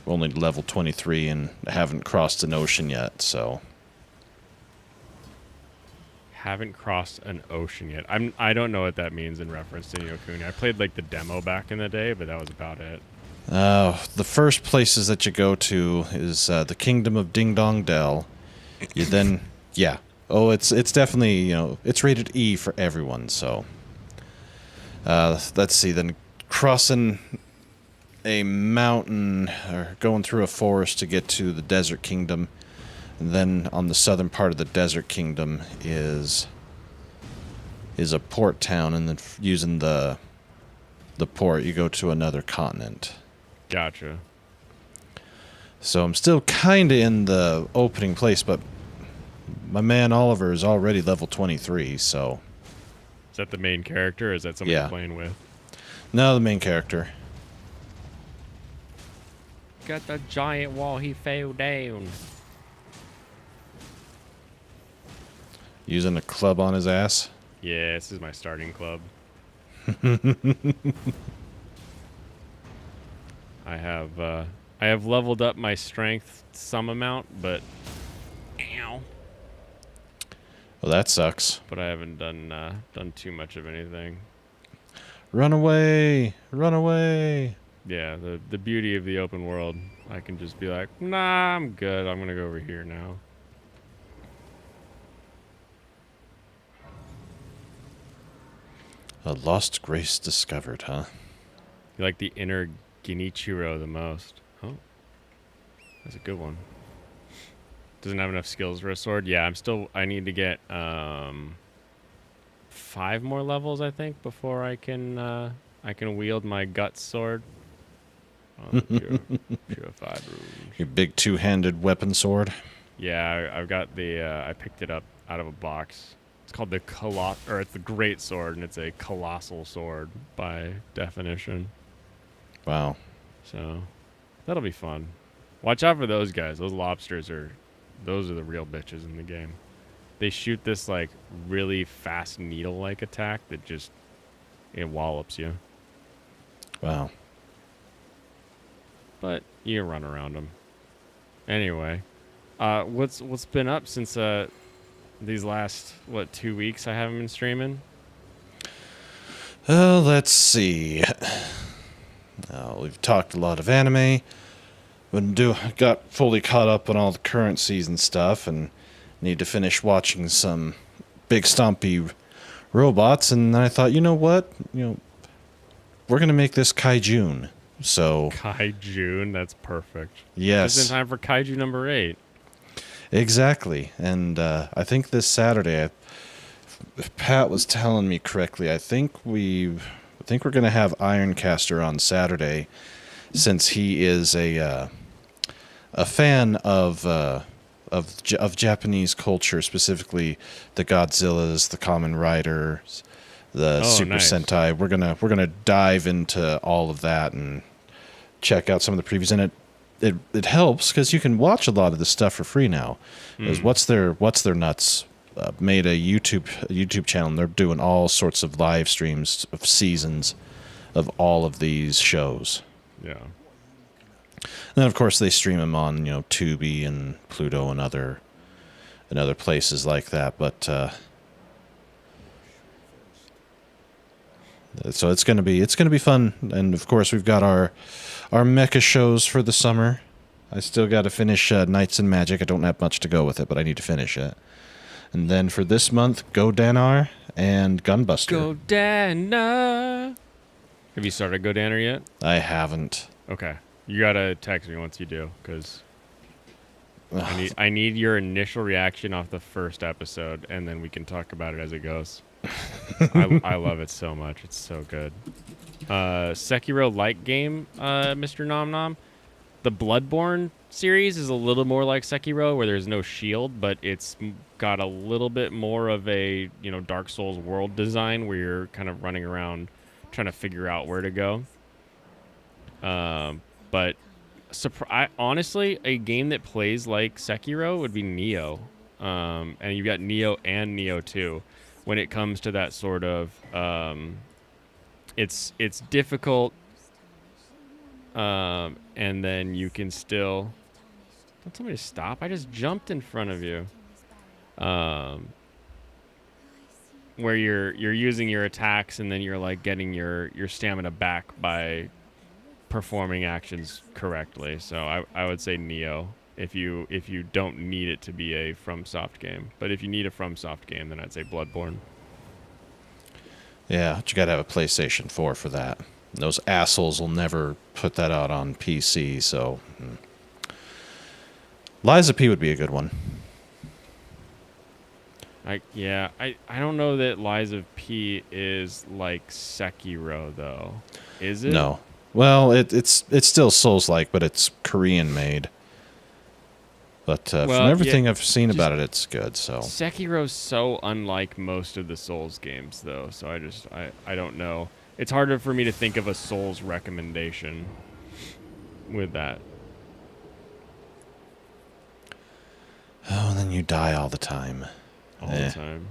Only level 23 and haven't crossed an ocean yet, so. Haven't crossed an ocean yet. I don't know what that means in reference to Ni no Kuni. I played like the demo back in the day, but that was about it. The first places that you go to is the Kingdom of Ding Dong Dell. You then, yeah. Oh, it's definitely, you know, it's rated E for everyone, so. Let's see, then crossing a mountain or going through a forest to get to the Desert Kingdom. And then on the southern part of the Desert Kingdom is a port town, and then using the port you go to another continent. Gotcha. So I'm still kind of in the opening place, but my man Oliver is already level 23, so. Is that the main character, or is that somebody Yeah. you're playing with? No, the main character. Got the giant wall, he fell down. Using a club on his ass. Yeah, this is my starting club. I I have leveled up my strength some amount, but ow. Well, that sucks. But I haven't done too much of anything. Run away! Run away! Yeah, the beauty of the open world. I can just be like, nah, I'm good. I'm gonna go over here now. A lost grace discovered, huh? You like the inner Genichiro the most. Oh, that's a good one. Doesn't have enough skills for a sword. Yeah, I need to get 5 more levels, I think, before I can wield my guts sword. Purified runes. Your big two-handed weapon sword. Yeah, I've got the. I picked it up out of a box. It's called the it's the Great Sword, and it's a colossal sword by definition. Wow. So that'll be fun. Watch out for those guys. Those lobsters those are the real bitches in the game. They shoot this like really fast needle-like attack that just it wallops you. Wow. But you can run around them. Anyway, what's been up since these last 2 weeks I haven't been streaming? Let's see. We've talked a lot of anime. Got fully caught up on all the current season stuff, and need to finish watching some big stompy robots. And then I thought, you know what? We're gonna make this Kaijun. So Kaijun, that's perfect. Yes. Just in time for Kaiju number 8. Exactly. And I think this Saturday, if Pat was telling me correctly, I think we're going to have Ironcaster on Saturday, since he is a fan of Japanese culture, specifically the Godzillas, the Kamen Riders, the Super nice. Sentai. We're gonna dive into all of that and check out some of the previews, and it helps because you can watch a lot of this stuff for free now. Because What's Their Nuts made a YouTube channel, and they're doing all sorts of live streams of seasons of all of these shows. Yeah. And then of course they stream them on Tubi and Pluto and other places like that. But so it's gonna be fun. And of course we've got our mecha shows for the summer. I still got to finish Knights and Magic. I don't have much to go with it, but I need to finish it. And then for this month, Go Danar and Gunbuster. Go Danner. Have you started Go Danner yet? I haven't. Okay. You gotta text me once you do, because I need your initial reaction off the first episode, and then we can talk about it as it goes. I love it so much. It's so good. Sekiro like game, Mr. Nom Nom. The Bloodborne series is a little more like Sekiro, where there's no shield, but it's got a little bit more of a Dark Souls world design, where you're kind of running around trying to figure out where to go. But honestly, a game that plays like Sekiro would be Nioh. And you've got Nioh and Nioh 2. When it comes to that sort of, it's difficult, and then you can still. Don't tell me to stop. I just jumped in front of you. Where you're using your attacks, and then you're like getting your stamina back by performing actions correctly. So I would say Nioh if you don't need it to be a FromSoft game. But if you need a FromSoft game, then I'd say Bloodborne. Yeah, but you gotta have a PlayStation 4 for that. Those assholes will never put that out on PC, so Liza P would be a good one. I don't know that Liza P is like Sekiro though. Is it? No. Well, it's still Souls-like, but it's Korean made. But from everything I've seen about it, it's good. So Sekiro's so unlike most of the Souls games, though. So I don't know. It's harder for me to think of a Souls recommendation with that. Oh, and then you die all the time. All the time.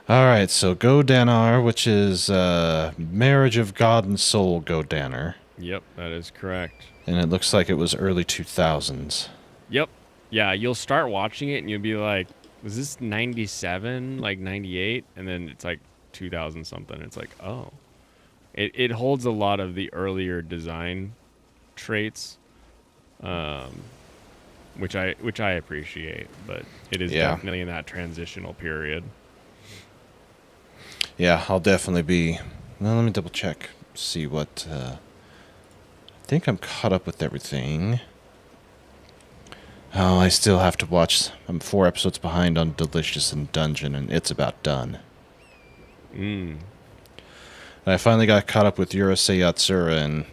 All right, so Go Danar, which is Marriage of God and Soul Go Danner. Yep, that is correct. And it looks like it was early 2000s. Yep. Yeah, you'll start watching it and you'll be like, was this 97, like 98? And then it's like 2000 something. It's like, oh. It holds a lot of the earlier design traits, which I appreciate, but it is Yeah. definitely in that transitional period. Yeah, I'll definitely be... Well, let me double check. See what... I think I'm caught up with everything. Oh, I still have to watch... I'm 4 episodes behind on Delicious and Dungeon, and it's about done. Mm. I finally got caught up with Urusei Yatsura, and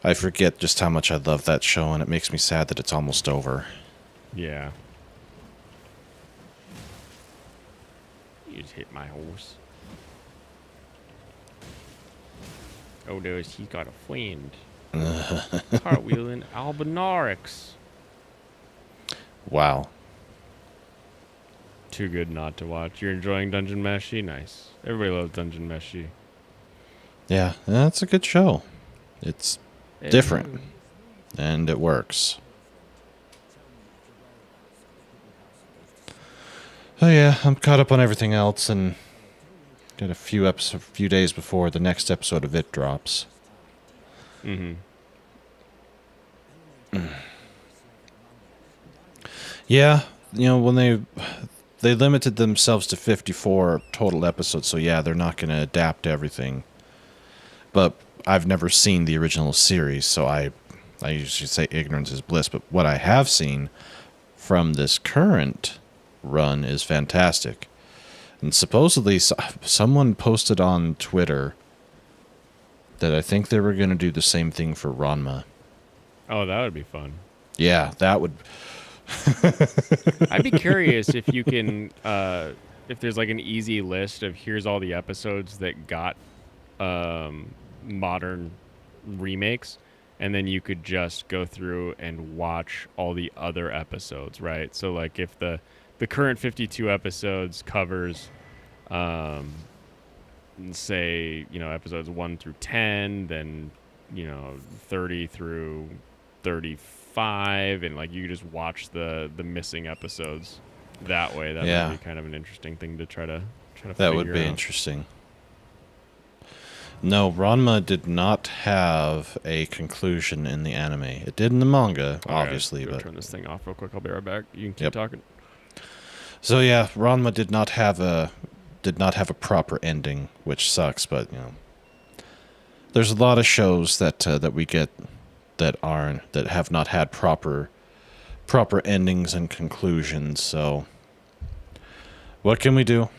I forget just how much I love that show, and it makes me sad that it's almost over. Yeah. You just hit my horse. Oh, he got a friend. Cartwheeling Albinaurix. Wow. Too good not to watch. You're enjoying Dungeon Meshi? Nice. Everybody loves Dungeon Meshi. Yeah, that's a good show. It's different, and it works. Oh yeah, I'm caught up on everything else, and got a few days before the next episode of it drops. Mm-hmm. Yeah, when they limited themselves to 54 total episodes, so yeah, they're not going to adapt everything. But I've never seen the original series, so I usually say ignorance is bliss, but what I have seen from this current run is fantastic. And supposedly someone posted on Twitter that I think they were going to do the same thing for Ranma. Oh, that would be fun. Yeah, that would... I'd be curious if you can, if there's like an easy list of here's all the episodes that got modern remakes, and then you could just go through and watch all the other episodes, right? So like if the current 52 episodes covers, say, episodes 1 through 10, then, 30 through 35, and like you just watch the missing episodes that way. That Yeah. would be kind of an interesting thing to try to That would figure be out. interesting. No, Ranma did not have a conclusion in the anime. It did in the manga, Okay, obviously, I'm gonna but turn this thing off real quick. I'll be right back. You can keep Yep. talking. so yeah, Ranma did not have a proper ending, which sucks. But there's a lot of shows that we get that have not had proper endings and conclusions. So what can we do?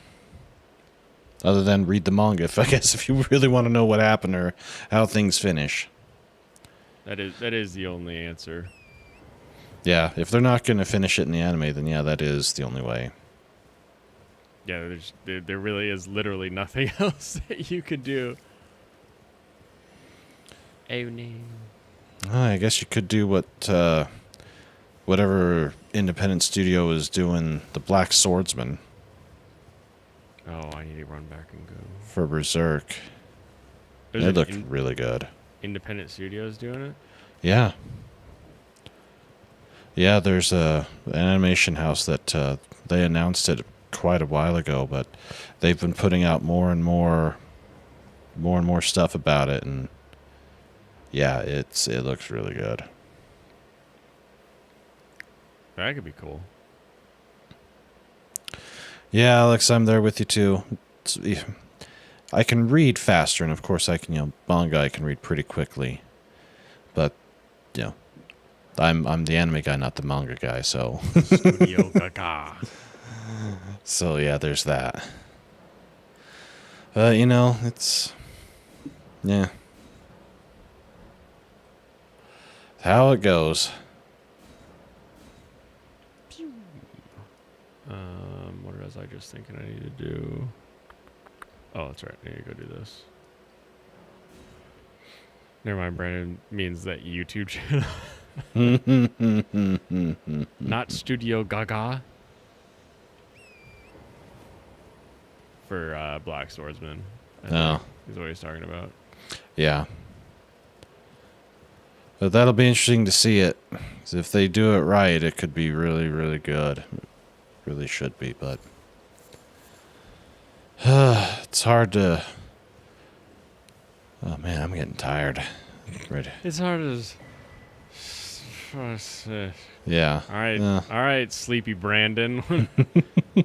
Other than read the manga, if you really want to know what happened or how things finish. That is the only answer. Yeah, if they're not going to finish it in the anime, then yeah, that is the only way. Yeah, there really is literally nothing else that you could do. Oh no. I guess you could do what whatever independent studio is doing, the Black Swordsman Oh, I need to run back and go. for Berserk. There's It an looked really good. independent studios doing it. Yeah. Yeah, there's an animation house that they announced it quite a while ago, but they've been putting out more and more stuff about it, and yeah, it looks really good. That could be cool. Yeah, Alex, I'm there with you too. I can read faster, and of course I can, manga I can read pretty quickly, but I'm the anime guy, not the manga guy, so Studio Gaga. so yeah, there's that. It's how it goes. What was I just thinking I need to do? Oh, that's right. I need to go do this. Never mind, Brandon means that YouTube channel. Not Studio Gaga. For Black Swordsman. I think Oh. is what he's talking about. Yeah. But that'll be interesting to see it. 'Cause if they do it right, it could be really, really good. Really should be, but it's hard to. Oh man, I'm getting tired. Ready. It's hard as. Yeah. All right, Yeah. all right, sleepy Brandon. Yeah,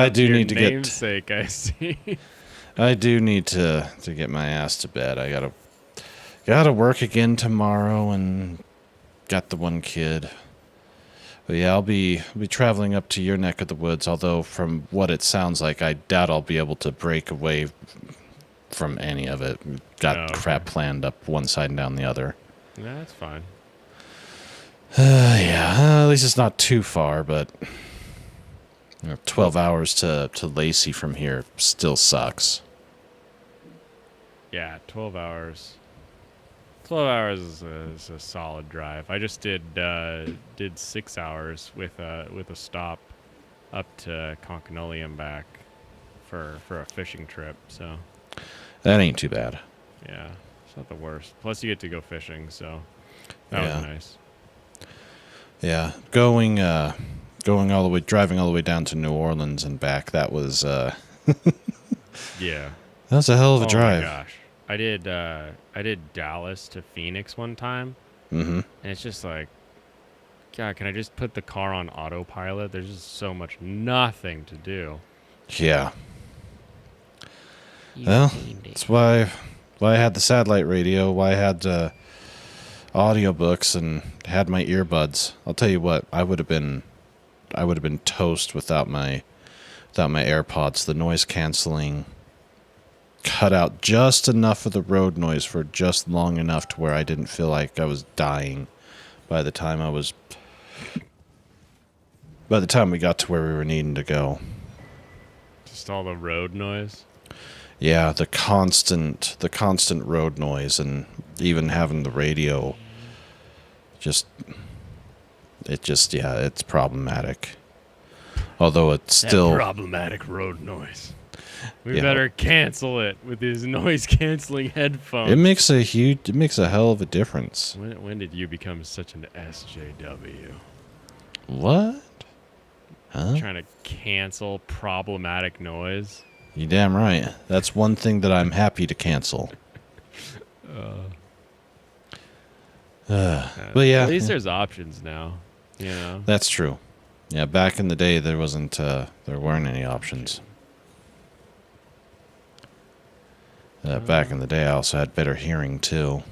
I Live up do your need to get. namesake, I see. I do need to get my ass to bed. I gotta work again tomorrow, and got the one kid. But yeah, I'll be traveling up to your neck of the woods. Although from what it sounds like, I doubt I'll be able to break away from any of it. Got Okay. crap planned up one side and down the other. Yeah, that's fine. Yeah, at least it's not too far, but 12 hours to Lacey from here still sucks. Yeah, 12 hours. 12 hours is a solid drive. I just did 6 hours with a stop up to Concanoli and back for a fishing trip. So That ain't too bad. yeah, it's not the worst. Plus you get to go fishing, so that Yeah. was nice. Yeah, driving all the way down to New Orleans and back. That was Yeah. that was a hell of a Oh drive. my gosh, I did Dallas to Phoenix one time, Mm-hmm. and it's just like, God, can I just put the car on autopilot? There's just so much nothing to do. Yeah. Well, that's why I had the satellite radio, why I had audiobooks and had my earbuds. I'll tell you what, I would have been toast without my AirPods. The noise canceling cut out just enough of the road noise for just long enough to where I didn't feel like I was dying by the time we got to where we were needing to go. Just all the road noise. Yeah, the constant road noise, and even having the radio, it's problematic. Although it's still That problematic road noise. We Yeah. better cancel it with these noise canceling headphones. it makes a hell of a difference. When did you become such an SJW? What? Huh? Trying to cancel problematic noise? You damn right. That's one thing that I'm happy to cancel. But yeah, At least there's options now. You know? that's true. Yeah, back in the day there weren't any options. Back in the day I also had better hearing too.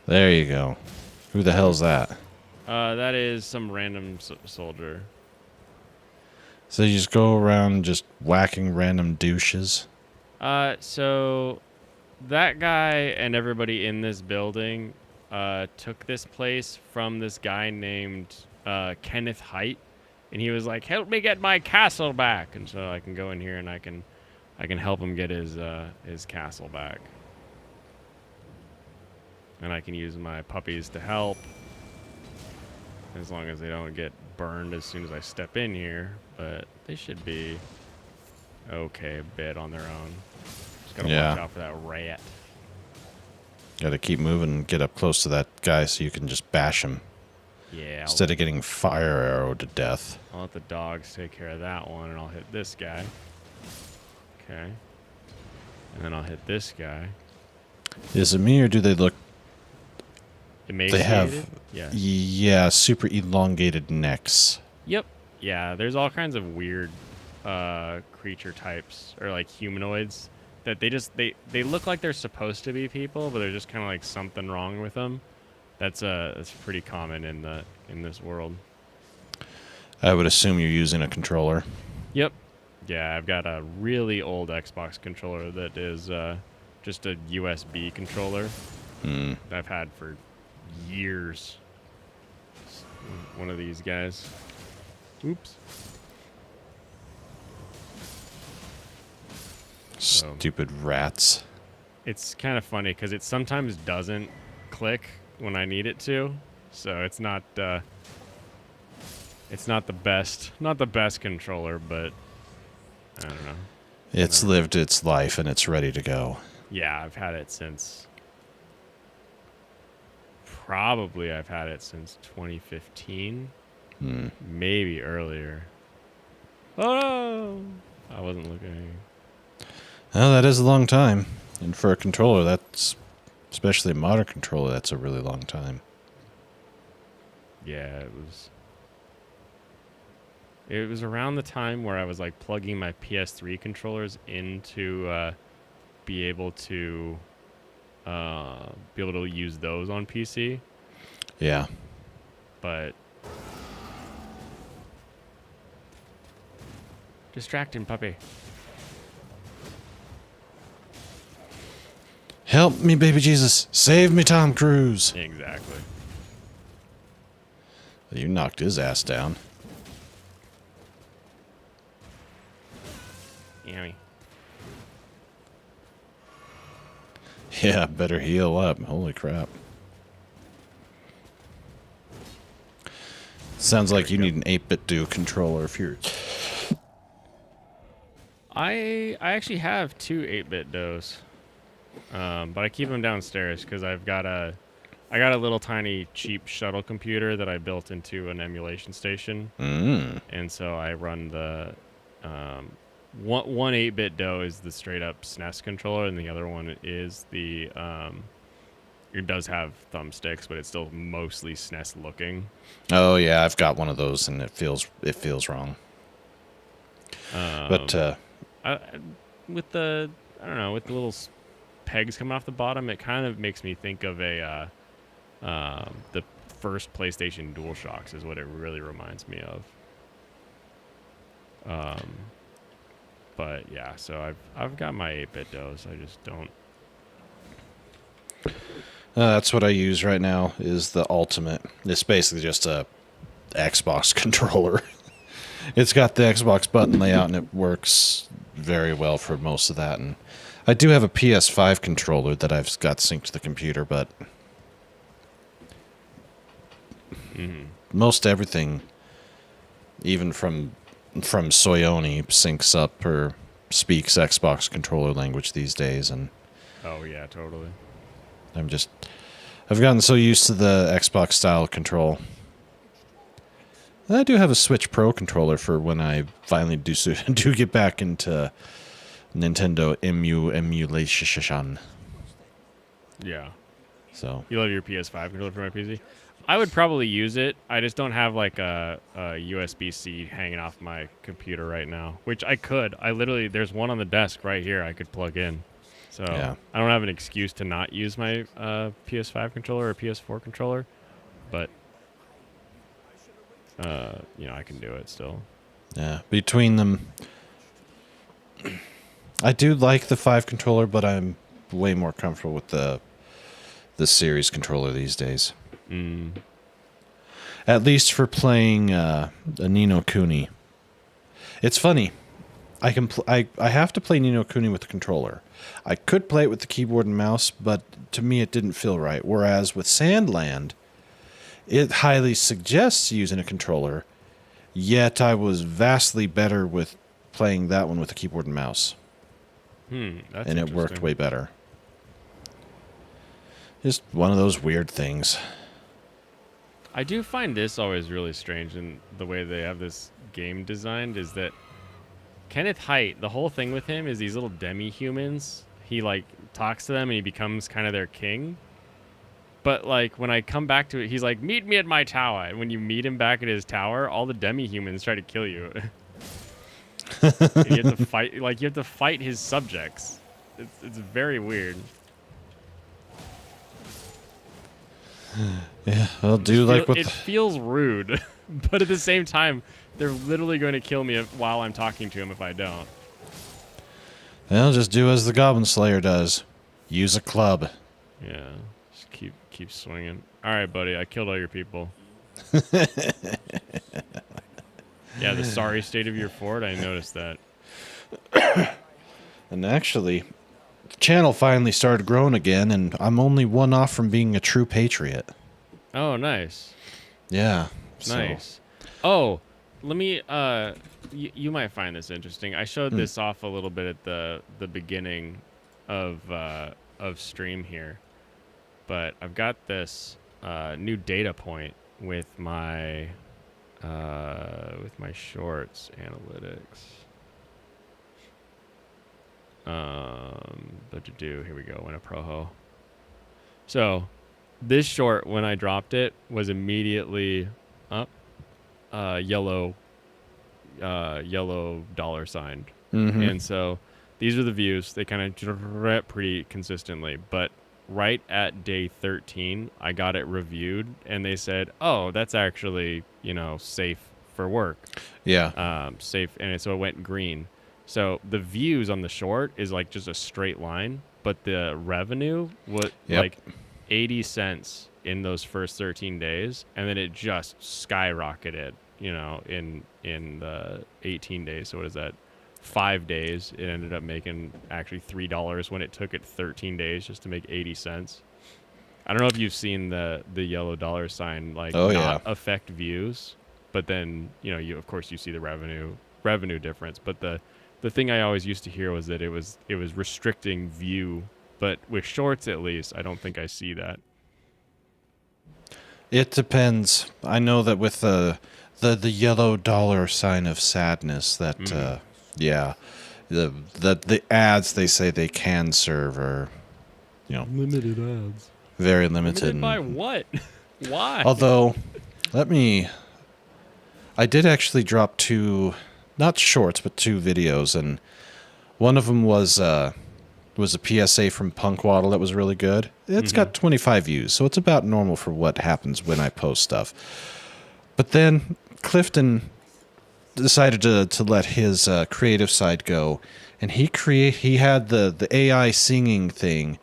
There you go. Who the hell's that? That is some random soldier. So you just go around just whacking random douches? So that guy and everybody in this building took this place from this guy named Kenneth Height, and he was like, "Help me get my castle back," and so I can go in here and I can help him get his castle back, and I can use my puppies to help, as long as they don't get burned as soon as I step in here. But they should be okay a bit on their own. Just gotta Yeah. watch out for that rat. Gotta keep moving and get up close to that guy so you can just bash him. Yeah. Instead of getting fire arrowed to death. I'll let the dogs take care of that one, and I'll hit this guy. Okay. And then I'll hit this guy. Is it me or do they look... Emaciated? They have... Yeah. Yeah, super elongated necks. Yep. Yeah, there's all kinds of weird creature types, or like humanoids, that they look like they're supposed to be people, but they're just kind of like something wrong with them. That's pretty common in this world. I would assume you're using a controller. Yep. Yeah, I've got a really old Xbox controller that is just a USB controller Hmm. that I've had for years. One of these guys. Oops. Stupid rats. It's kind of funny because it sometimes doesn't click when I need it to, so it's not the best controller, but I don't know. It's lived its life and it's ready to go. Yeah, I've had it since. Probably I've had it since 2015. Maybe earlier. Oh, I wasn't looking. Well, that is a long time. And for a controller, that's, especially a modern controller, that's a really long time. Yeah, it was around the time where I was like plugging my PS3 controllers into be able to use those on PC. Yeah. But distracting puppy. Help me, baby Jesus. Save me, Tom Cruise. Exactly. You knocked his ass down. Yummy. Yeah, better heal up. Holy crap. Sounds like you need an 8-bit do controller if you're... I actually have two 8-bit dos, but I keep them downstairs because I got a little tiny cheap shuttle computer that I built into an emulation station, and so I run the one 8-bit do is the straight up SNES controller, and the other one is the it does have thumbsticks, but it's still mostly SNES looking. Oh yeah, I've got one of those, and it feels wrong. But with the with the little pegs coming off the bottom, it kind of makes me think of the first PlayStation DualShocks is what it really reminds me of. But yeah, so I've got my 8-bit dos. I just don't. That's what I use right now, is the Ultimate. It's basically just a Xbox controller. It's got the Xbox button layout, and it works very well for most of that. And I do have a PS5 controller that I've got synced to the computer, but most everything, even from Soyoni, syncs up or speaks Xbox controller language these days, and Oh yeah, totally. I've gotten so used to the Xbox style control. And I do have a Switch Pro controller for when I finally do get back into Nintendo emulation. Yeah. So You love your PS5 controller for my PC? I would probably use it. I just don't have like a USB-C hanging off my computer right now, which I could. There's one on the desk right here I could plug in. So Yeah. I don't have an excuse to not use my PS5 controller or PS4 controller, but I can do it still. yeah, between them, I do like the 5 controller, but I'm way more comfortable with the Series controller these days. At least for playing a Ni no Kuni. It's funny. I have to play Ni no Kuni with the controller. I could play it with the keyboard and mouse, but to me it didn't feel right. Whereas with Sandland, it highly suggests using a controller, yet I was vastly better with playing that one with the keyboard and mouse. That's And it worked interesting. way better. Just one of those weird things. I do find this always really strange in the way they have this game designed is that Kenneth Haidt, the whole thing with him is these little demi-humans. He like talks to them and he becomes kind of their king. But like when I come back to it, he's like, "Meet me at my tower." And when you meet him back at his tower, all the demi-humans try to kill you. And you have to fight, you have to fight his subjects. It's very weird. Yeah, I'll do like what It the, feels rude, but at the same time, they're literally going to kill me while I'm talking to him if I don't. well, just do as the Goblin Slayer does. Use a club. Yeah, just keep swinging. All right, buddy, I killed all your people. Yeah, the sorry state of your fort. I noticed that. And actually, the channel finally started growing again, and I'm only one off from being a true patriot. Oh, nice, Yeah. so- nice. Oh, let me you might find this interesting. I showed this off a little bit at the beginning of stream here, but I've got this new data point with my shorts analytics. What to do? Here we go. In a Proho. So this short, when I dropped it, was immediately up. Yellow dollar sign. And so these are the views. They kind of drip pretty consistently, but right at day 13, I got it reviewed, and they said, "Oh, that's actually, safe for work." Yeah. Safe, and so it went green. So the views on the short is like just a straight line, but the revenue was like 80 cents in those first 13 days, and then it just skyrocketed, in the 18 days. So what is that? 5 days, it ended up making actually $3 when it took it 13 days just to make 80 cents. I don't know if you've seen the yellow dollar sign affect views, but then you of course you see the revenue difference. But the thing I always used to hear was that it was restricting view, but with shorts at least I don't think I see that. It depends. I know that with the yellow dollar sign of sadness, that the ads they say they can serve are, Limited ads. very limited. Limited by what? Why? Although, I did actually drop 2, not shorts, but 2 videos, and one of them was a PSA from Punkwaddle that was really good. It's got 25 views, so it's about normal for what happens when I post stuff. But then Clifton decided to let his creative side go, and he had the AI singing thing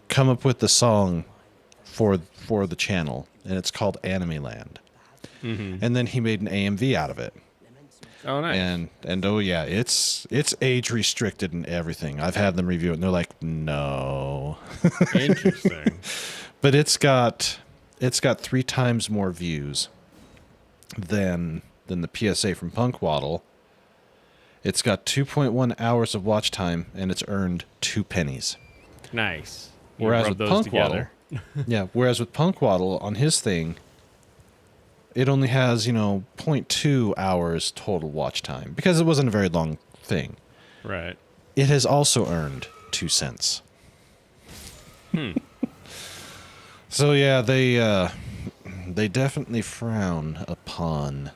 come up with the song for the channel, and it's called Anime Land. And then he made an AMV out of it. Oh, nice. And oh yeah, it's age restricted and everything. I've had them review it, and they're like, no. Interesting. But it's got 3 times more views than the PSA from Punkwaddle. It's got 2.1 hours of watch time, and it's earned 2 pennies. Nice. Whereas Rub with those Punkwaddle, together. whereas with Punkwaddle on his thing, it only has 0.2 hours total watch time because it wasn't a very long thing. Right. It has also earned 2 cents. So yeah, they definitely frown upon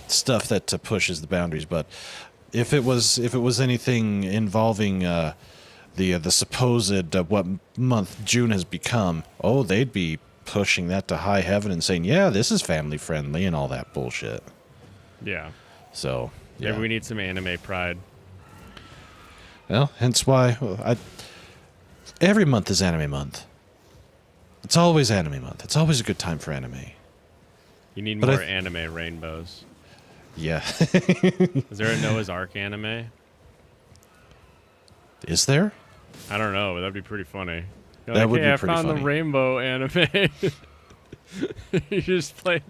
stuff that pushes the boundaries. But if it was anything involving the supposed what month June has become, they'd be pushing that to high heaven and saying, yeah, this is family friendly and all that bullshit. Yeah. So yeah, Maybe we need some anime pride. Well, hence why every month is anime month. It's always anime month. It's always a good time for anime. You need But more anime rainbows. Yeah. Is there a Noah's Ark anime? Is there? I don't know, but that'd be pretty funny. You're That like, would hey, be I pretty found funny. the rainbow anime. You just play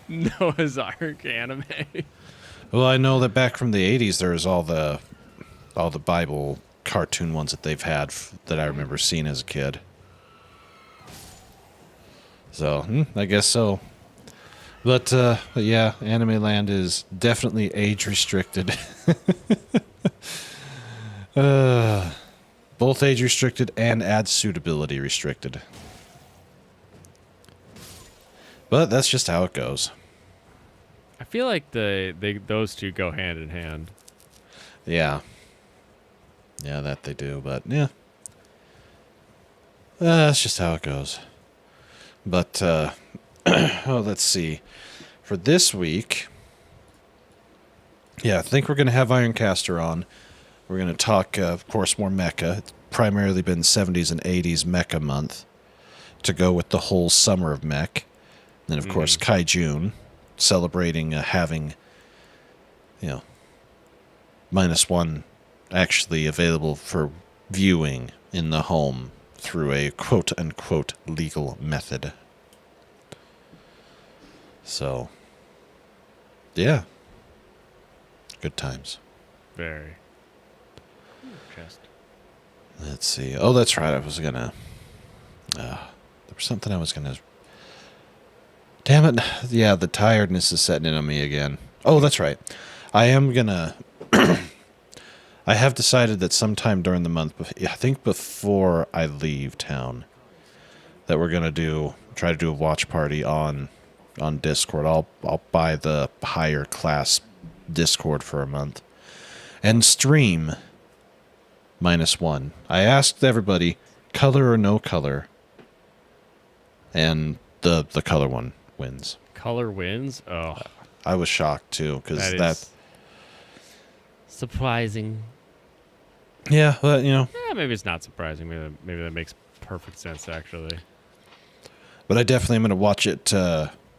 Noah's Ark anime. Well, I know that back from the 80s, there was all the Bible cartoon ones that they've had that I remember seeing as a kid. So, I guess so. But yeah, Anime Land is definitely age restricted. Both age restricted and ad suitability restricted. But that's just how it goes. I feel like those two go hand in hand. Yeah. Yeah, that they do, but yeah. That's just how it goes. But, let's see. For this week, I think we're going to have Ironcaster on. We're going to talk, of course, more mecha. It's primarily been 70s and 80s mecha month to go with the whole summer of mech. Then, of course, Kaijun, celebrating having, -1 actually available for viewing in the home through a quote-unquote legal method. So, yeah. Good times. Very. Chest. Let's see. Oh, that's right. I was gonna. There was something I was gonna. Damn it! Yeah, the tiredness is setting in on me again. Oh, that's right. I am gonna. I have decided that sometime during the month, I think before I leave town, that we're gonna try to do a watch party on Discord. I'll buy the higher class Discord for a month and stream -1. I asked everybody, color or no color, and the color one wins. Color wins? Oh, I was shocked too because that is surprising. yeah, but you know, Yeah, maybe it's not surprising. Maybe that makes perfect sense, actually. but I definitely am gonna watch it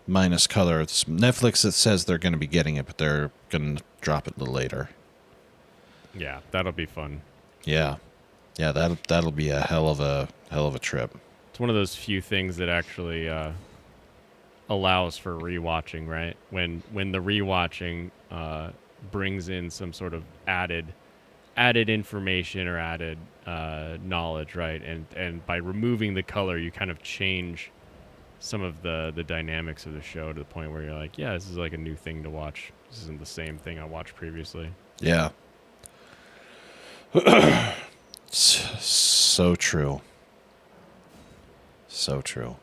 minus color. It's Netflix. It says they're gonna be getting it, but they're gonna drop it a little later. Yeah, that'll be fun. Yeah, that'll be a hell of a trip. It's one of those few things that actually allows for rewatching, right? When the rewatching brings in some sort of added information or added knowledge, right? And by removing the color, you kind of change some of the dynamics of the show to the point where you're like, yeah, this is like a new thing to watch. This isn't the same thing I watched previously. Yeah. So true. So true.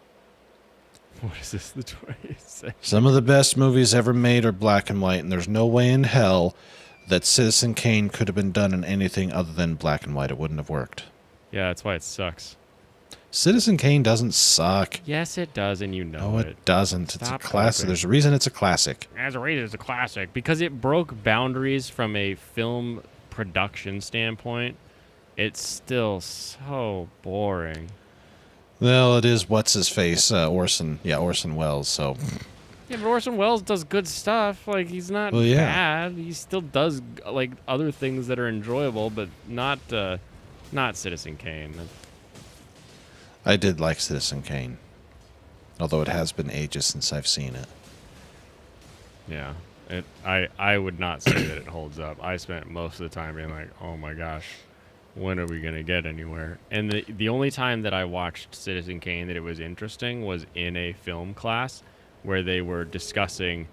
What is this? The 20th century? Some of the best movies ever made are black and white, and there's no way in hell that Citizen Kane could have been done in anything other than black and white. It wouldn't have worked. Yeah, that's why it sucks. Citizen Kane doesn't suck. Yes, it does, and you know No, it. it doesn't. It's a Stop classic. hoping. There's a reason it's a classic. As a reason, it's a classic because it broke boundaries from a film production standpoint. It's still so boring. Well, it is what's his face, Orson Welles. So Yeah, but Orson Welles does good stuff. Like, he's not Well, yeah. bad. He still does like other things that are enjoyable, but not Citizen Kane. I did like Citizen Kane, although it has been ages since I've seen it. Yeah, I would not say that it holds up. I spent most of the time being like, oh my gosh, when are we gonna get anywhere? And the only time that I watched Citizen Kane that it was interesting was in a film class where they were discussing,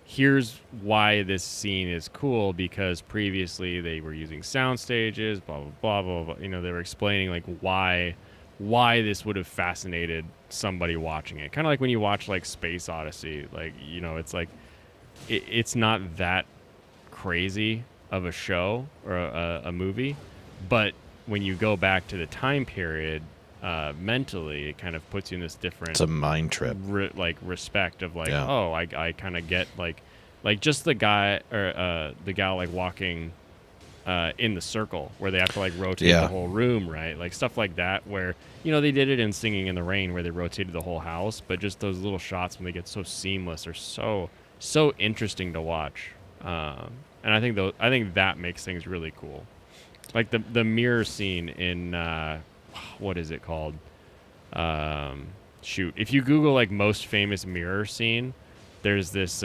here's why this scene is cool, because previously they were using sound stages, blah blah blah blah blah. You know, they were explaining like why this would have fascinated somebody watching it. Kind of like when you watch like Space Odyssey, like, you know, it's like it's not that crazy of a show or a movie, but when you go back to the time period, mentally, it kind of puts you in this different It's a mind trip. respect of like, Yeah. oh, I kind of get like just the guy or the gal like walking in the circle where they have to like rotate Yeah. the whole room, right? Like stuff like that where, you know, they did it in Singing in the Rain where they rotated the whole house, but just those little shots when they get so seamless are so interesting to watch. And I think that makes things really cool. Like the mirror scene in what is it called? Shoot, if you Google like most famous mirror scene, there's this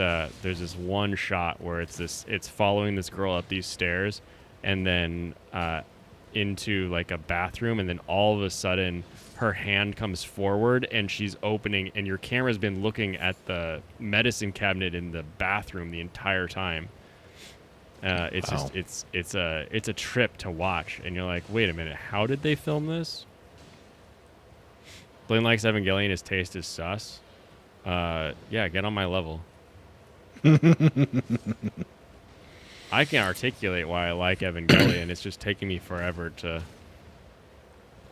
one shot where it's following this girl up these stairs and then into like a bathroom, and then all of a sudden her hand comes forward and she's opening, and your camera's been looking at the medicine cabinet in the bathroom the entire time. It's Wow. just it's a trip to watch, and you're like, wait a minute, how did they film this? Blaine likes Evangelion. His taste is sus. Yeah, get on my level. I can articulate why I like Evangelion. It's just taking me forever to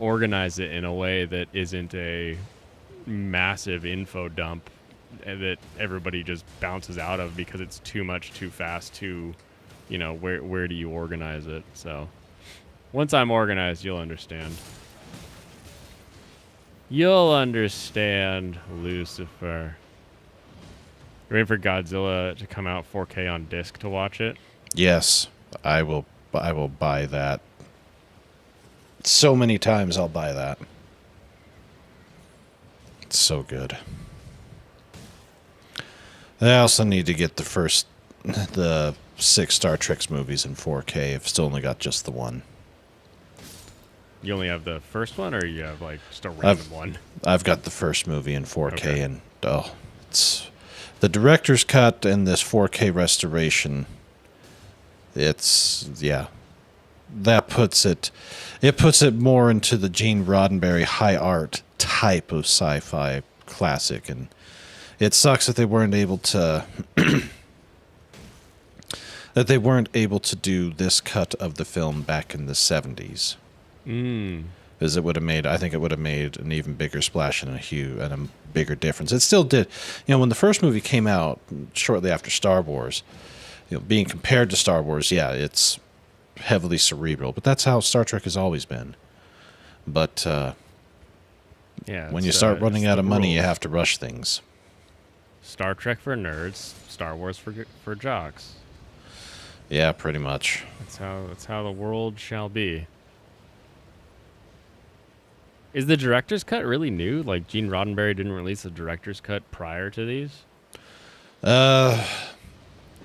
organize it in a way that isn't a massive info dump that everybody just bounces out of because it's too much too fast to, you know, where do you organize it? So once I'm organized, you'll understand. You'll understand, Lucifer. You waiting for Godzilla to come out 4K on disc to watch it? Yes, I will buy that. So many times I'll buy that. It's so good. I also need to get the 6 Star Trek movies in 4K. I've still only got just the one. You only have the first one, or you have like just a random one? I've got the first movie in 4K, Okay. and it's the director's cut and this 4K restoration. That puts it more into the Gene Roddenberry high art type of sci-fi classic, and it sucks that they weren't able to do this cut of the film back in the 70s. Because I think it would have made an even bigger splash and a bigger difference. It still did. When the first movie came out shortly after Star Wars, being compared to Star Wars, yeah, it's heavily cerebral, but that's how Star Trek has always been. But Yeah. when you it's, start running it's out the of money, you rules. have to rush things. Star Trek for nerds, Star Wars for jocks. Yeah, pretty much. That's how the world shall be. Is the director's cut really new? Like Gene Roddenberry didn't release a director's cut prior to these?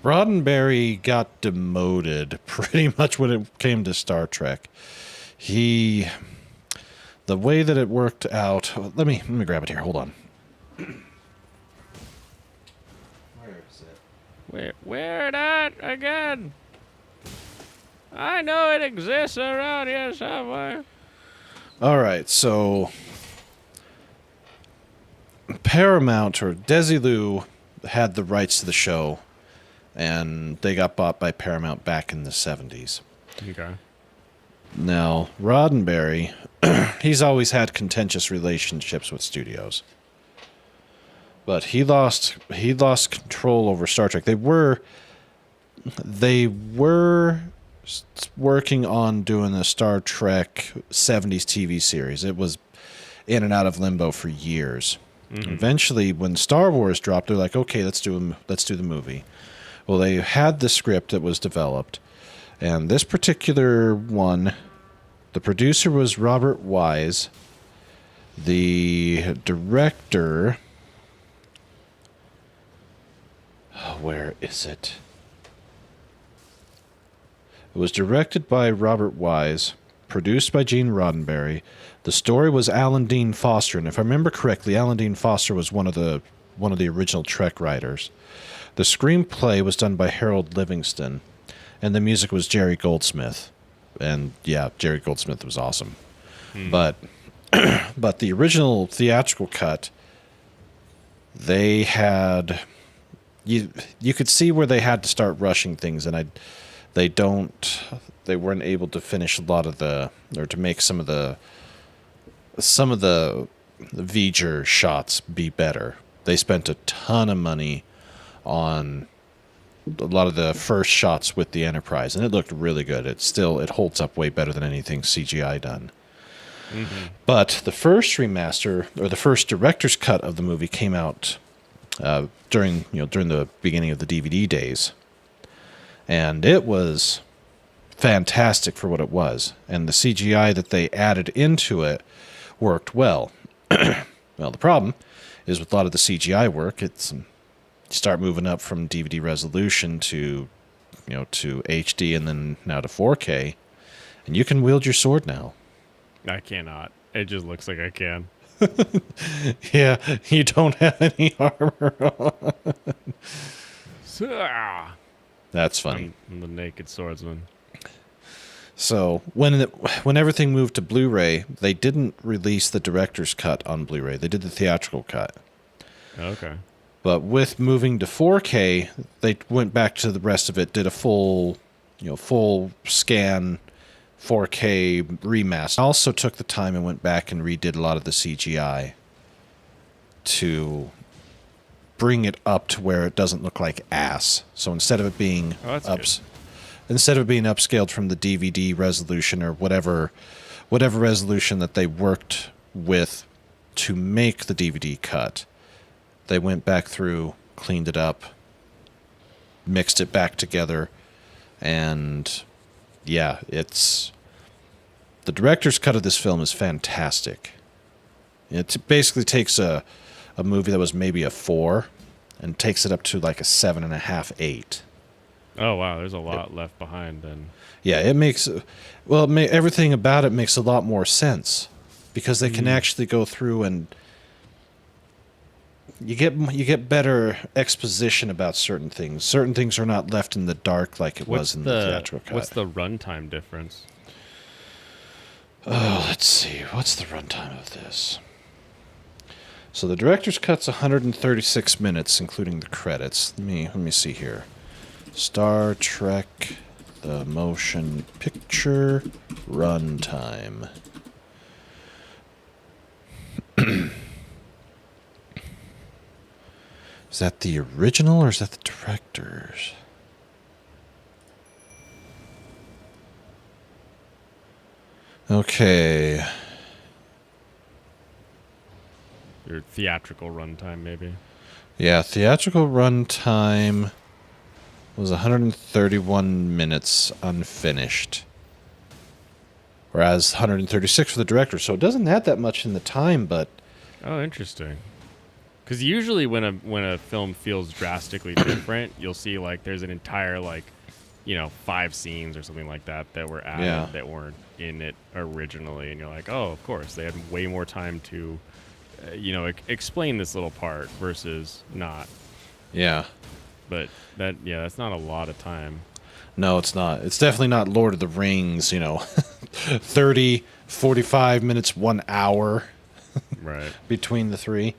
Roddenberry got demoted pretty much when it came to Star Trek. The way that it worked out. Let me grab it here. Hold on. Where that again? I know it exists around here somewhere. All right, so Paramount or Desilu had the rights to the show, and they got bought by Paramount back in the 70s. Okay. Now, Roddenberry, he's always had contentious relationships with studios. But he lost control over Star Trek. They were working on doing a Star Trek 70s TV series. It was in and out of limbo for years. Eventually, when Star Wars dropped, they're like, okay, let's do the movie. Well, they had the script that was developed, and this particular one, the producer was Robert Wise. The director, where is it? It was directed by Robert Wise, produced by Gene Roddenberry. The story was Alan Dean Foster, and if I remember correctly, Alan Dean Foster was one of the original Trek writers. The screenplay was done by Harold Livingston, and the music was Jerry Goldsmith. And yeah, Jerry Goldsmith was awesome. But the original theatrical cut, they had you could see where they had to start rushing things, and they weren't able to finish a lot of to make some of the V'ger shots be better. They spent a ton of money on a lot of the first shots with the Enterprise, and it looked really good. It holds up way better than anything CGI done. But the first remaster, or the first director's cut of the movie, came out during the beginning of the DVD days, and it was fantastic for what it was. And the CGI that they added into it worked well. Well, the problem is with a lot of the CGI work, you start moving up from DVD resolution to HD, and then now to 4K, and you can wield your sword now. I cannot. It just looks like I can. Yeah, you don't have any armor on. That's funny. I'm the naked swordsman. So when everything moved to Blu-ray, they didn't release the director's cut on Blu-ray. They did the theatrical cut. Okay. But with moving to 4K, they went back to the rest of it, did a full scan 4K remaster. Also took the time and went back and redid a lot of the CGI to bring it up to where it doesn't look like ass. So instead of it being upscaled from the DVD resolution or whatever resolution that they worked with to make the DVD cut, they went back through, cleaned it up, mixed it back together, and yeah, the director's cut of this film is fantastic. It basically takes a movie that was maybe a 4 and takes it up to like a 7.5, 8. Oh wow, there's a lot left behind then. Yeah, it makes everything about it makes a lot more sense because they can actually go through and you get better exposition about certain things. Certain things are not left in the dark like it was in the theatrical cut. What's the runtime difference? Oh, let's see. What's the runtime of this? So the director's cut's 136 minutes, including the credits. Let me see here. Star Trek, the motion picture runtime. Is that the original or is that the director's? Okay. Your theatrical runtime, maybe. Yeah, theatrical runtime was 131 minutes unfinished. Whereas 136 for the director. So it doesn't add that much in the time, but Oh, interesting. Because usually when a film feels drastically different, you'll see like there's an entire 5 scenes or something like that that were added that weren't in it originally, and you're like, oh, of course they had way more time to, explain this little part versus not. yeah. But that's not a lot of time. No, it's not. It's definitely not Lord of the Rings, 30, 45 minutes, 1 hour Right. between the three.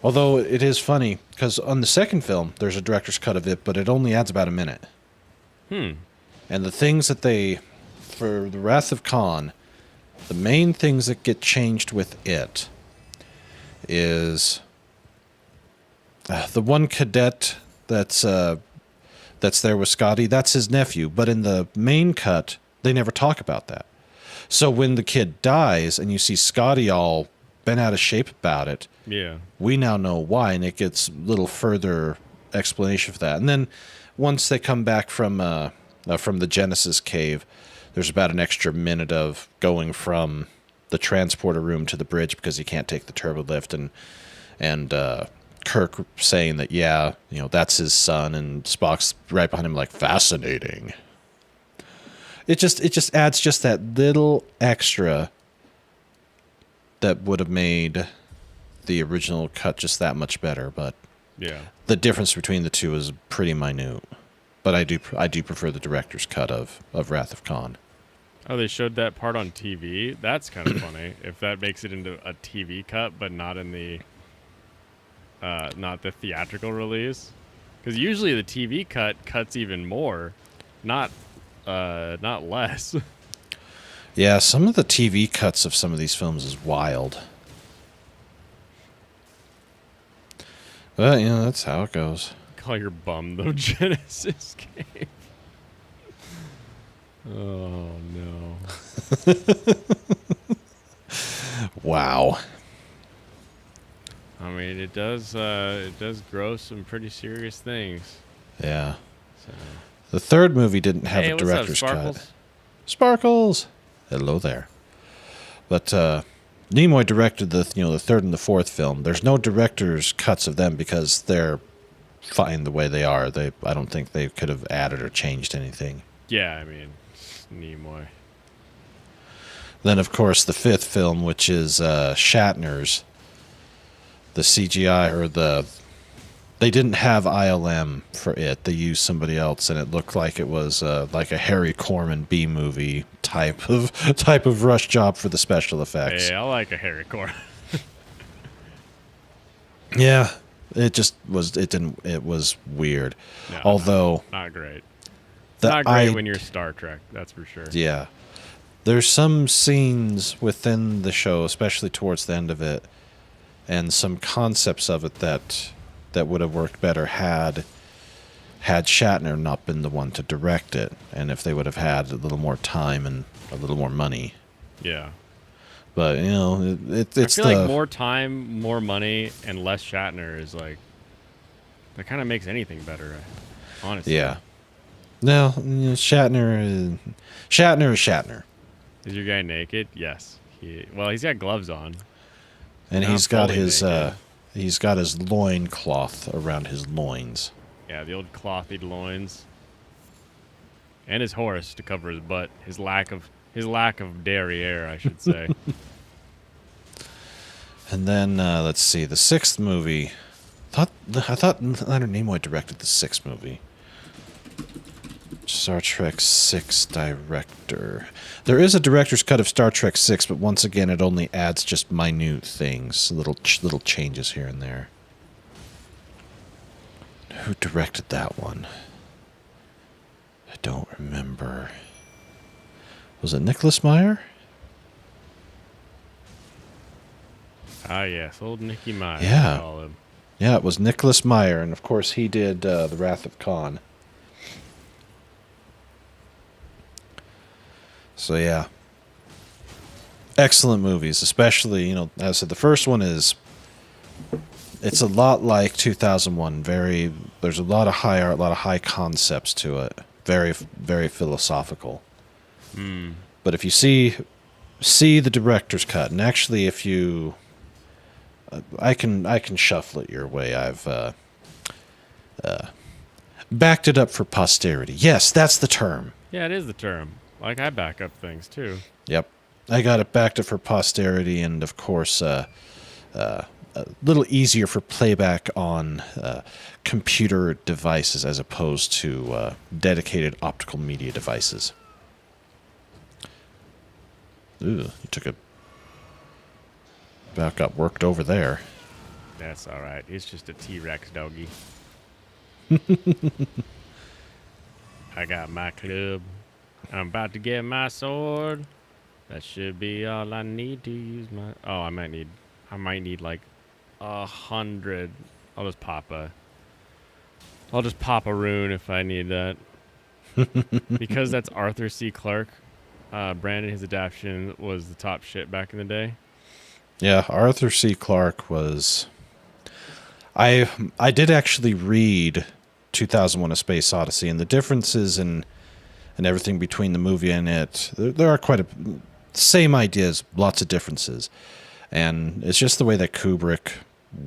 Although it is funny, because on the second film, there's a director's cut of it, but it only adds about a minute. And the things that for the Wrath of Khan, the main things that get changed with it is the one cadet that's there with Scotty, that's his nephew. But in the main cut, they never talk about that. So when the kid dies and you see Scotty all bent out of shape about it, Yeah. we now know why, and it gets a little further explanation for that. And then once they come back from the Genesis cave, there's about an extra minute of going from the transporter room to the bridge because he can't take the turbo lift, and Kirk saying that that's his son, and Spock's right behind him like, fascinating. It just adds just that little extra that would have made the original cut just that much better, but Yeah. the difference between the two is pretty minute. But I do prefer the director's cut of Wrath of Khan. Oh, they showed that part on TV. That's kind of funny. If that makes it into a TV cut, but not in the not the theatrical release, because usually the TV cut cuts even more, not less. Yeah, some of the TV cuts of some of these films is wild. But that's how it goes. Call your bum the Genesis game. Oh no. Wow. I mean, it does grow some pretty serious things. Yeah. So. The third movie didn't have Hey, a what's up, director's Sparkles? cut. Sparkles. Hello there. But Nimoy directed the third and the fourth film. There's no director's cuts of them because they're fine the way they are. I don't think they could have added or changed anything. Yeah, I mean, Nimoy. Then, of course, the fifth film, which is Shatner's, the CGI they didn't have ILM for it. They used somebody else, and it looked like it was like a Harry Corman B movie type of rush job for the special effects. Hey, I like a Harry Corman. Yeah, it was weird. No, Although not great. the Not great when you're Star Trek, that's for sure. Yeah. There's some scenes within the show, especially towards the end of it, and some concepts of it that would have worked better had Shatner not been the one to direct it, and if they would have had a little more time and a little more money. Yeah. But it's I feel like more time, more money, and less Shatner is like that kind of makes anything better, honestly. Yeah. No, Shatner is Shatner. Is your guy naked? Yes. He's got gloves on. And Not he's got fully his naked. He's got his loin cloth around his loins. Yeah, the old clothy loins. And his horse to cover his butt. His lack of derriere, I should say. And then let's see, the sixth movie. I thought Leonard Nimoy directed the sixth movie. Star Trek 6 director. There is a director's cut of Star Trek 6, but once again, it only adds just minute things, little changes here and there. Who directed that one? I don't remember. Was it Nicholas Meyer? Ah, yes, old Nicky Meyer. Yeah. we call him. Yeah, it was Nicholas Meyer, and of course he did The Wrath of Khan. So yeah. Excellent movies, especially, as I said, the first one it's a lot like 2001. There's a lot of high art, a lot of high concepts to it. Very, very philosophical. But if you see the director's cut, and actually if you... I can shuffle it your way. I've backed it up for posterity. Yes, that's the term. Yeah, it is the term. Like, I back up things, too. Yep. I got it backed up for posterity, and of course, a little easier for playback on computer devices as opposed to dedicated optical media devices. Ooh, you took a... About got worked over there. That's all right. It's just a T-Rex doggy. I got my club. I'm about to get my sword. That should be all I need to use my... Oh, I might need like 100. I'll just pop a rune if I need that. Because that's Arthur C. Clarke. Brandon, his adaptation was the top shit back in the day. Yeah, Arthur C. Clarke was... I did actually read 2001: A Space Odyssey, and the differences in everything between the movie and it, there are quite same ideas, lots of differences. And it's just the way that Kubrick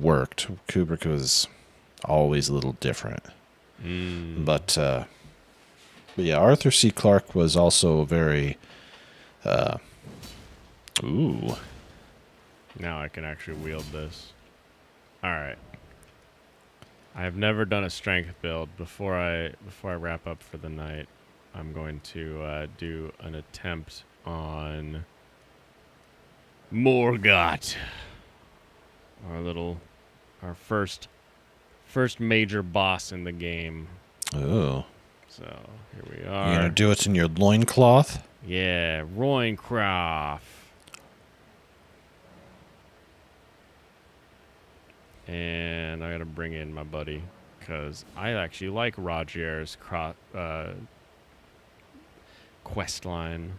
worked. Kubrick was always a little different. But yeah, Arthur C. Clarke was also very... Ooh... Now I can actually wield this. Alright. I have never done a strength build. Before I wrap up for the night, I'm going to do an attempt on Morgott. Our first major boss in the game. Oh. So here we are. You gonna do it in your loincloth? Yeah, Roincroft. And I gotta bring in my buddy, because I actually like Roger's quest line.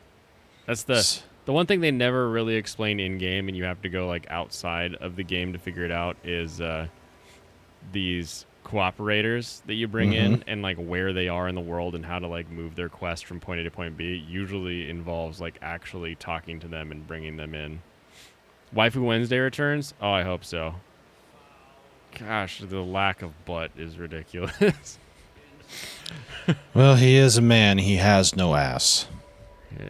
That's the one thing they never really explain in-game, and you have to go like outside of the game to figure it out, is these cooperators that you bring in, and like where they are in the world and how to like move their quest from point A to point B usually involves like actually talking to them and bringing them in. Waifu Wednesday returns? Oh, I hope so. Gosh, the lack of butt is ridiculous. Well, he is a man. He has no ass.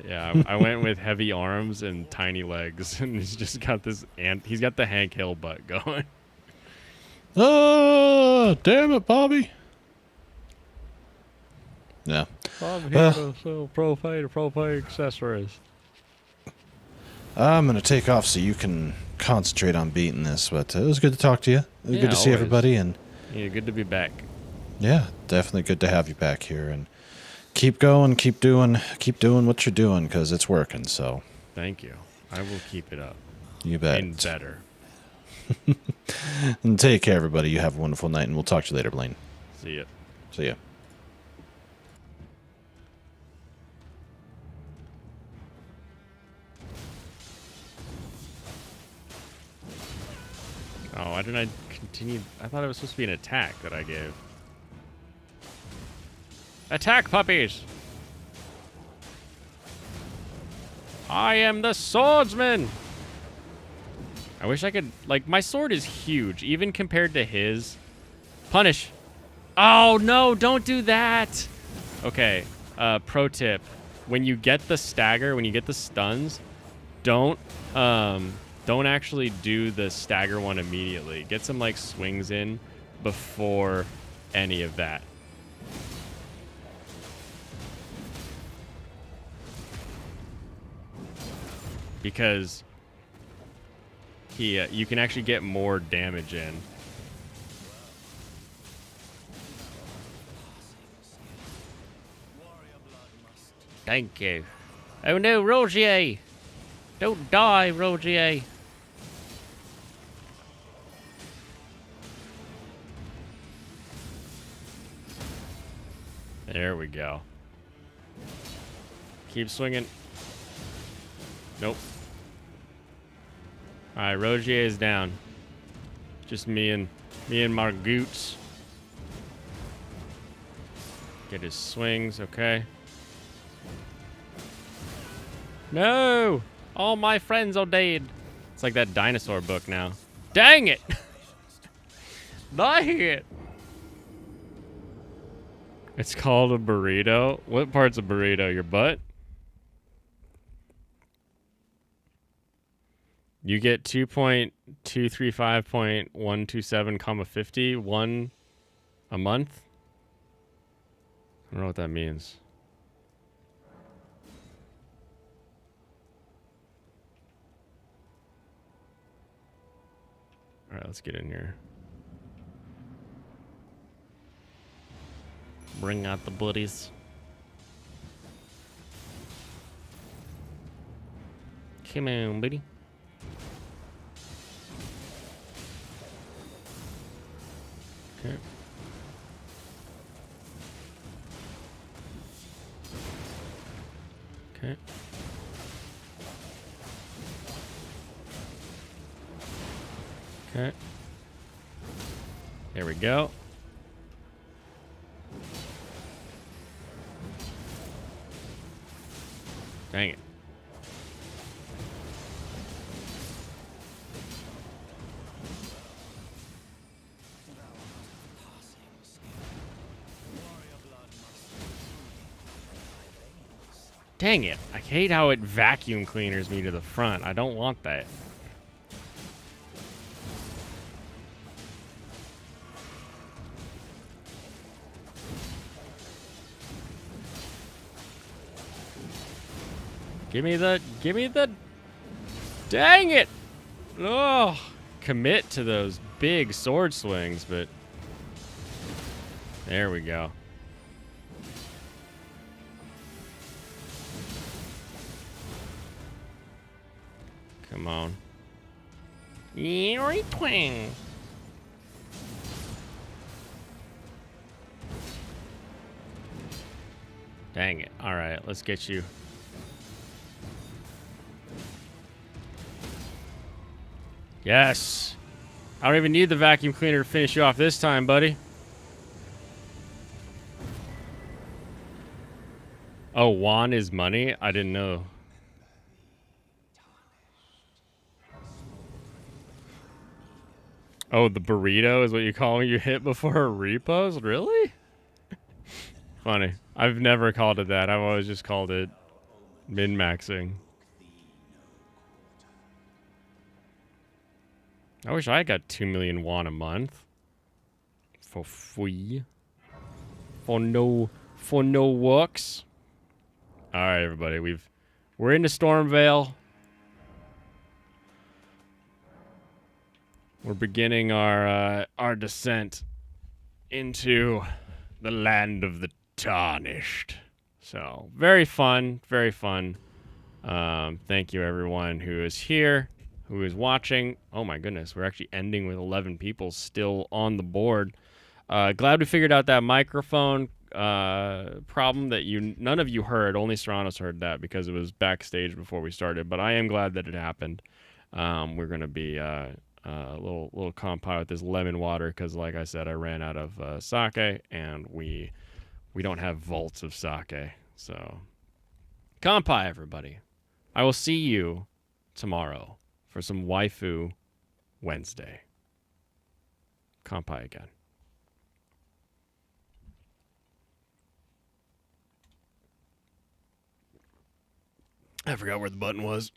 Yeah, I went with heavy arms and tiny legs, and he's just got this, and he's got the Hank Hill butt going. Oh, damn it, Bobby. Yeah. Bobby Well, so propane accessories. I'm going to take off so you can concentrate on beating this, but it was good to talk to you. It was Yeah, good to see always. everybody, and Yeah, good to be back. yeah, definitely good to have you back here, and keep going, keep doing what you're doing, because it's working, so. Thank you. I will keep it up. You bet. And better. And take care, everybody. You have a wonderful night, and we'll talk to you later, Blaine. See ya. See ya. Oh, why didn't I continue? I thought it was supposed to be an attack that I gave. Attack, puppies! I am the swordsman! I wish I could, like, my sword is huge, even compared to his. Punish. Oh, no, don't do that. Okay, pro tip. When you get the stagger, when you get the stuns, don't actually do the stagger one immediately. Get some, like, swings in before any of that. Because you can actually get more damage in. Thank you. Oh no, Rogier! Don't die, Rogier! There we go. Keep swinging. Nope. Alright, Rogier is down. Just me and Margoots. Get his swings, okay. No! All my friends are dead. It's like that dinosaur book now. Dang it! Dang it! It's called a burrito. What part's a burrito? Your butt? You get 2.235.127, 1 a month? I don't know what that means. All right, let's get in here. Bring out the buddies. Come on, buddy. Okay. Okay. Okay. There we go. Dang it. Dang it. I hate how it vacuum cleaners me to the front. I don't want that. Give me the, dang it. Oh, commit to those big sword swings, but there we go. Come on. Twang. Dang it. All right, let's get you. Yes. I don't even need the vacuum cleaner to finish you off this time, buddy. Oh, Juan is money? I didn't know. Oh, the burrito is what you call when you hit before a repos? Really? Funny. I've never called it that. I've always just called it min-maxing. I wish I got 2 million won a month. For free. For no works. Alright, everybody. We're into Stormvale. We're beginning our descent into the land of the tarnished. So, very fun, very fun. Thank you everyone who is here, who is watching. Oh my goodness, we're actually ending with 11 people still on the board. Glad we figured out that microphone problem that none of you heard. Only Serranos heard that because it was backstage before we started. But I am glad that it happened. We're gonna be a little compi with this lemon water because, like I said, I ran out of sake, and we don't have vaults of sake. So, compi, everybody. I will see you tomorrow for some waifu Wednesday. Kampai again. I forgot where the button was.